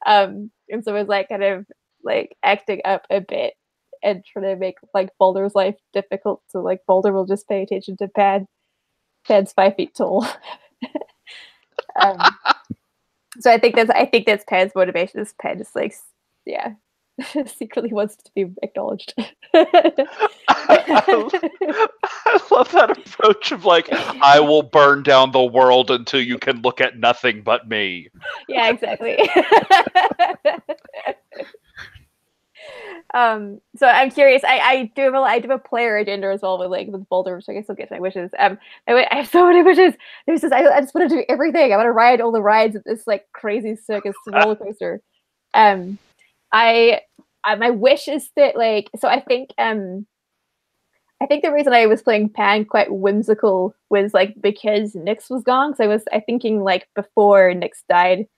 [SPEAKER 2] And so it's like kind of like acting up a bit and trying to make like Baldur's life difficult, so like Baldur will just pay attention to Pan. Pan's 5 feet tall. So I think that's Pan's motivation. Is Pan just like, yeah, secretly wants to be acknowledged.
[SPEAKER 1] I love that approach of like, I will burn down the world until you can look at nothing but me.
[SPEAKER 2] Yeah, exactly. So I'm curious. I do have a player agenda as well with Boulder, which I guess I'll get to my wishes. I have so many wishes. There's just I just want to do everything. I want to ride all the rides at this like crazy circus roller coaster. My wish is that like, so I think the reason I was playing Pan quite whimsical was like because Nyx was gone. So I thinking like before Nyx died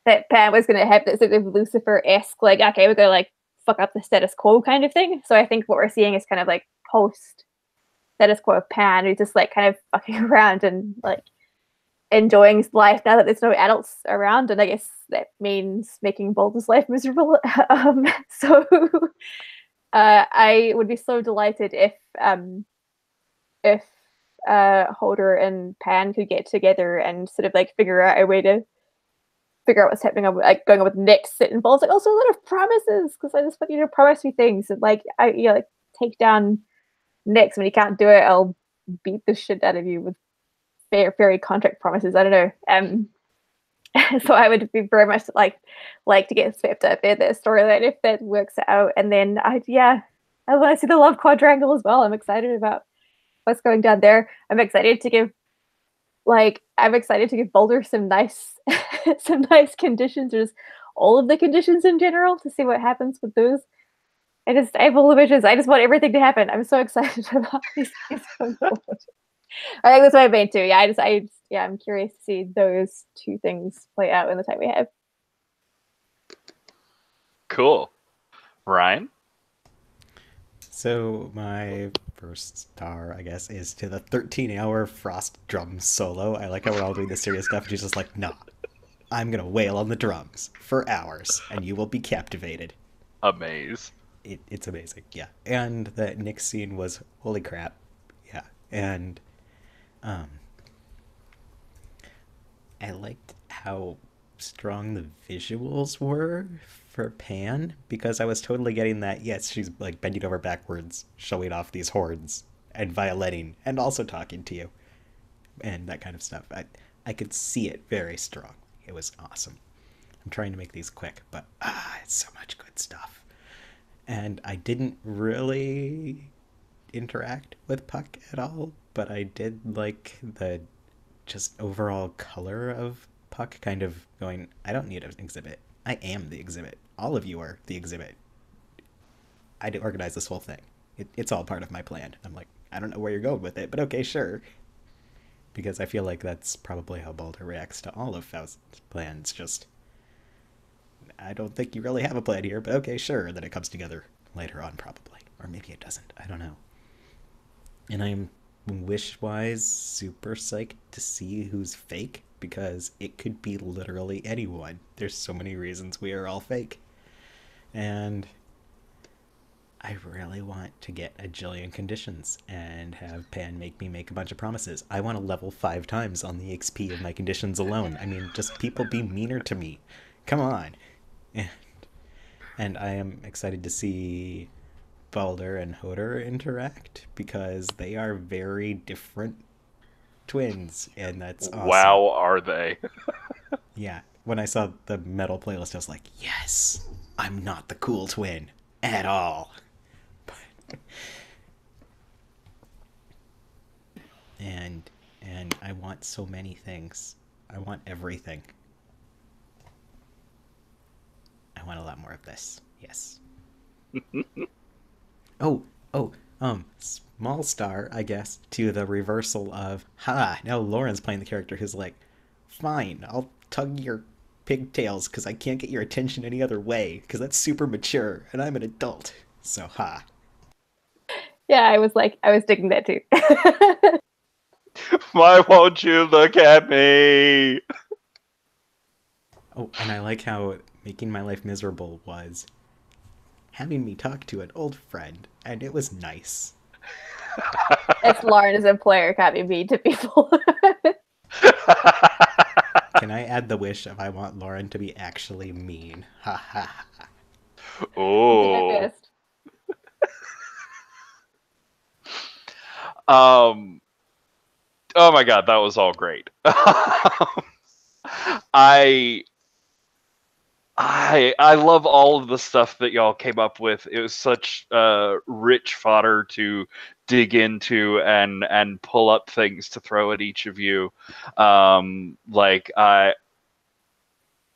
[SPEAKER 2] that Pan was gonna have this sort of Lucifer-esque like, okay, we're gonna like fuck up the status quo kind of thing. So I think what we're seeing is kind of like post status quo of Pan, who's just like kind of fucking around and like enjoying his life now that there's no adults around, and I guess that means making Baldur's life miserable. So I would be so delighted if Holder and Pan could get together and sort of like figure out a way to figure out what's happening, like going on with Nyx. It involves like also a lot of promises, because I just want you to promise me things, and like like take down Nyx. When you can't do it, I'll beat the shit out of you with fairy contract promises. I don't know. So I would be very much like to get swept up in this storyline if that works out. And then I want to see the love quadrangle as well. I'm excited about what's going down there. I'm excited to give Baldur some nice conditions, or just all of the conditions in general, to see what happens with those. I have all the wishes. I just want everything to happen. I'm so excited about these things going forward. I think that's my main too. Yeah, I'm curious to see those two things play out in the time we have.
[SPEAKER 1] Cool. Ryan?
[SPEAKER 4] So my first star, I guess, is to the 13-hour Frost drum solo. I like how we're all doing this serious stuff, and she's just like, nah, I'm gonna wail on the drums for hours, and you will be captivated.
[SPEAKER 1] Amaze.
[SPEAKER 4] It's amazing, yeah. And that Nyx scene was holy crap, yeah. And I liked how strong the visuals were for Pan, because I was totally getting that, yes, she's like bending over backwards, showing off these horns, and violetting, and also talking to you, and that kind of stuff. I could see it very strong. It was awesome. I'm trying to make these quick, but it's so much good stuff. And I didn't really interact with Puck at all, but I did like the just overall color of Puck, kind of going, I don't need an exhibit. I am the exhibit. All of you are the exhibit. I did organize this whole thing. It's all part of my plan. I'm like, I don't know where you're going with it, but okay, sure. Because I feel like that's probably how Baldur reacts to all of Faust's plans. Just, I don't think you really have a plan here, but okay, sure. Then it comes together later on, probably. Or maybe it doesn't. I don't know. And I'm wish-wise super psyched to see who's fake, because it could be literally anyone. There's so many reasons we are all fake. And I really want to get a jillion conditions and have Pan make me make a bunch of promises. I want to level 5 times on the XP of my conditions alone. I mean, just people be meaner to me. Come on. And I am excited to see Baldur and Hodor interact, because they are very different twins, and that's awesome.
[SPEAKER 1] Wow, are they?
[SPEAKER 4] Yeah, when I saw the metal playlist, I was like, yes, I'm not the cool twin at all. But and I want so many things. I want everything. I want a lot more of this. Yes. Small star, I guess, to the reversal of, now Lauren's playing the character who's like, fine, I'll tug your pigtails because I can't get your attention any other way, because that's super mature, and I'm an adult. So,
[SPEAKER 2] Yeah, I was digging that too.
[SPEAKER 1] Why won't you look at me?
[SPEAKER 4] Oh, and I like how making my life miserable was having me talk to an old friend, and it was nice.
[SPEAKER 2] It's Lauren as a player can't be mean to people.
[SPEAKER 4] Can I add the wish of I want Lauren to be actually mean? Ha ha ha.
[SPEAKER 1] Oh. Oh my god, that was all great. I love all of the stuff that y'all came up with. It was such rich fodder to dig into and pull up things to throw at each of you.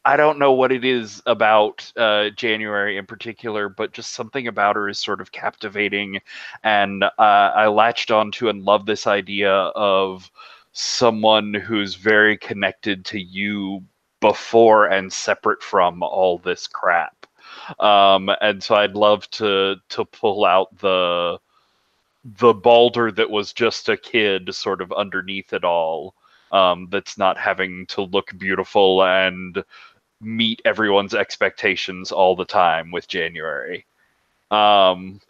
[SPEAKER 1] I don't know what it is about January in particular, but just something about her is sort of captivating, and I latched onto and love this idea of someone who's very connected to you before and separate from all this crap. And so I'd love to pull out the Balder that was just a kid sort of underneath it all, that's not having to look beautiful and meet everyone's expectations all the time with January. And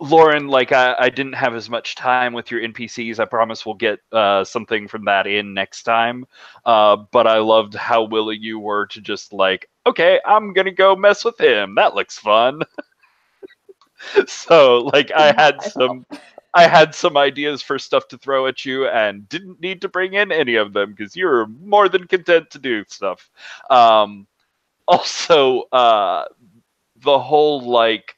[SPEAKER 1] Lauren, like, I didn't have as much time with your NPCs. I promise we'll get something from that in next time. But I loved how willing you were to just like, okay, I'm gonna go mess with him. That looks fun. So like I had some ideas for stuff to throw at you and didn't need to bring in any of them because you're more than content to do stuff. Also, the whole like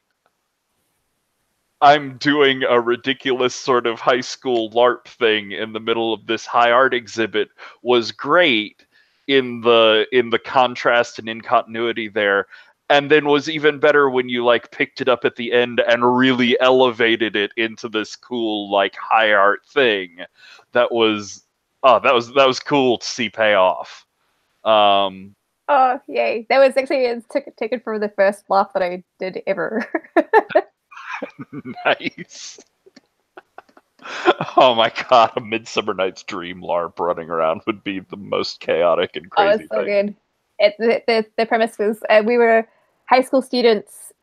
[SPEAKER 1] I'm doing a ridiculous sort of high school LARP thing in the middle of this high art exhibit was great in the contrast and in continuity there. And then was even better when you like picked it up at the end and really elevated it into this cool like high art thing. That was cool to see pay off.
[SPEAKER 2] Oh yay! That was actually taken from the first laugh that I did ever.
[SPEAKER 1] Nice. Oh my god, a Midsummer Night's Dream LARP running around would be the most chaotic and crazy
[SPEAKER 2] it's so
[SPEAKER 1] thing.
[SPEAKER 2] good. The premise was we were high school students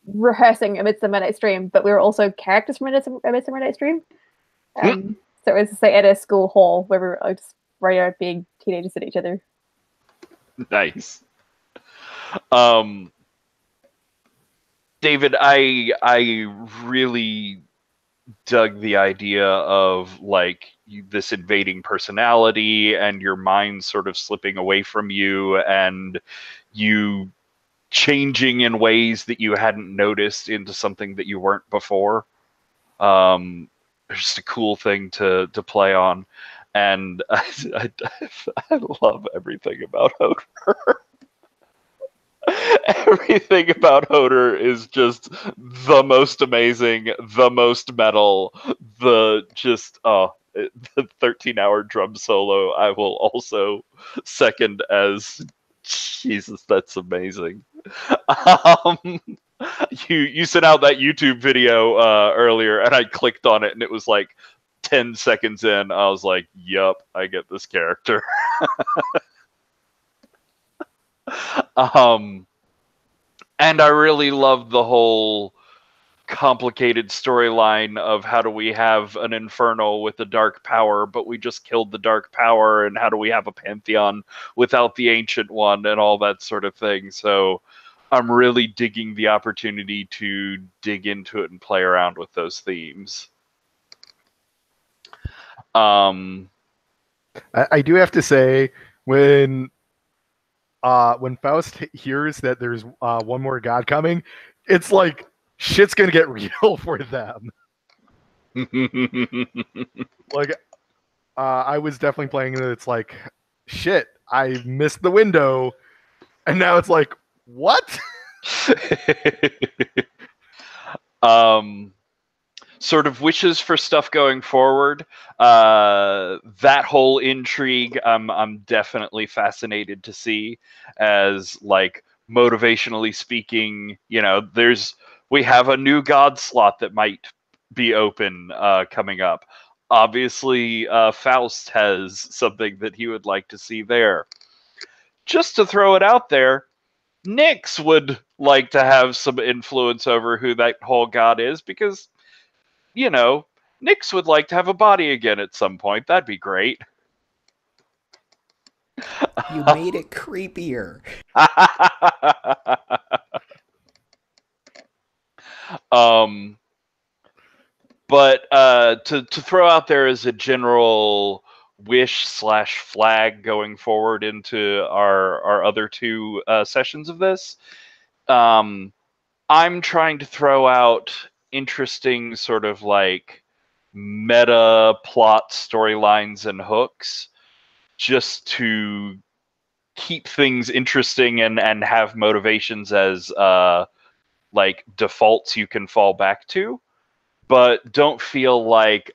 [SPEAKER 2] rehearsing a Midsummer Night's Dream, but we were also characters from a Midsummer Night's Dream. So it was just like at a school hall where we were just running around being teenagers at each other.
[SPEAKER 1] Nice. David, I really dug the idea of like this invading personality and your mind sort of slipping away from you and you changing in ways that you hadn't noticed into something that you weren't before. Just a cool thing to play on, and I love everything about Hodor. Everything about Hodor is just the most amazing, the most metal, the 13-hour drum solo I will also second as Jesus, that's amazing. You sent out that YouTube video earlier and I clicked on it and it was like 10 seconds in, I was like, yup, I get this character. And I really love the whole complicated storyline of how do we have an Infernal with a dark power, but we just killed the dark power, and how do we have a Pantheon without the Ancient One, and all that sort of thing. So I'm really digging the opportunity to dig into it and play around with those themes.
[SPEAKER 3] I do have to say, when Faust hears that there's one more god coming, it's like shit's gonna get real for them. Like, I was definitely playing it. It's like, shit, I missed the window, and now it's like, what?
[SPEAKER 1] Sort of wishes for stuff going forward. That whole intrigue, I'm definitely fascinated to see, as like motivationally speaking. You know, we have a new god slot that might be open coming up. Obviously, Faust has something that he would like to see there. Just to throw it out there, Nyx would like to have some influence over who that whole god is, because, you know, Nyx would like to have a body again at some point. That'd be great.
[SPEAKER 4] You made it creepier.
[SPEAKER 1] But to throw out there as a general wish/flag going forward into our other two sessions of this, I'm trying to throw out interesting sort of like meta plot storylines and hooks, just to keep things interesting and have motivations as like defaults you can fall back to, but don't feel like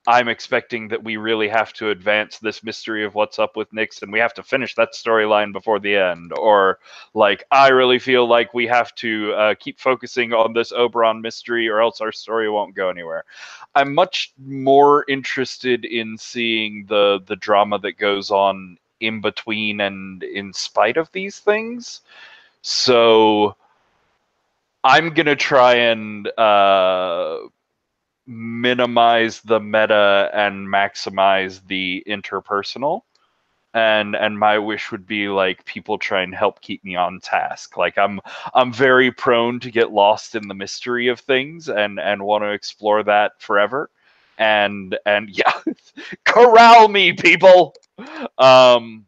[SPEAKER 1] I'm expecting that we really have to advance this mystery of what's up with Nyx and we have to finish that storyline before the end. Or like, I really feel like we have to keep focusing on this Oberon mystery or else our story won't go anywhere. I'm much more interested in seeing the drama that goes on in between and in spite of these things. So I'm going to try and minimize the meta and maximize the interpersonal, and my wish would be like people try and help keep me on task. Like I'm very prone to get lost in the mystery of things and want to explore that forever, and yeah, corral me, people. And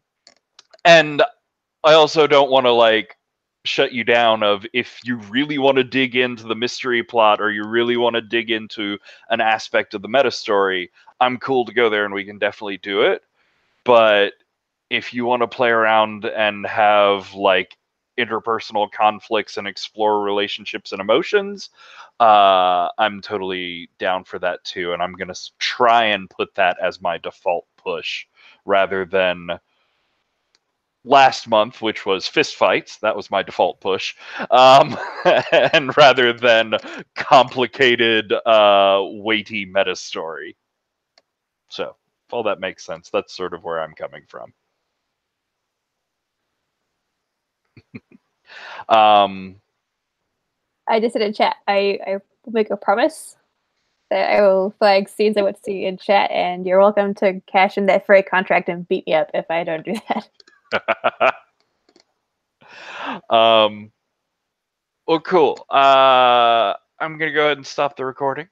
[SPEAKER 1] I also don't want to like shut you down of, if you really want to dig into the mystery plot or you really want to dig into an aspect of the meta story, I'm cool to go there and we can definitely do it. But if you want to play around and have like interpersonal conflicts and explore relationships and emotions, I'm totally down for that too. And I'm going to try and put that as my default push rather than last month, which was fist fights. That was my default push. And rather than complicated, weighty meta story. So, if all that makes sense, that's sort of where I'm coming from.
[SPEAKER 2] I just said in chat, I will make a promise that I will flag scenes I want to see in chat, and you're welcome to cash in that freight contract and beat me up if I don't do that.
[SPEAKER 1] Well, cool. I'm gonna go ahead and stop the recording.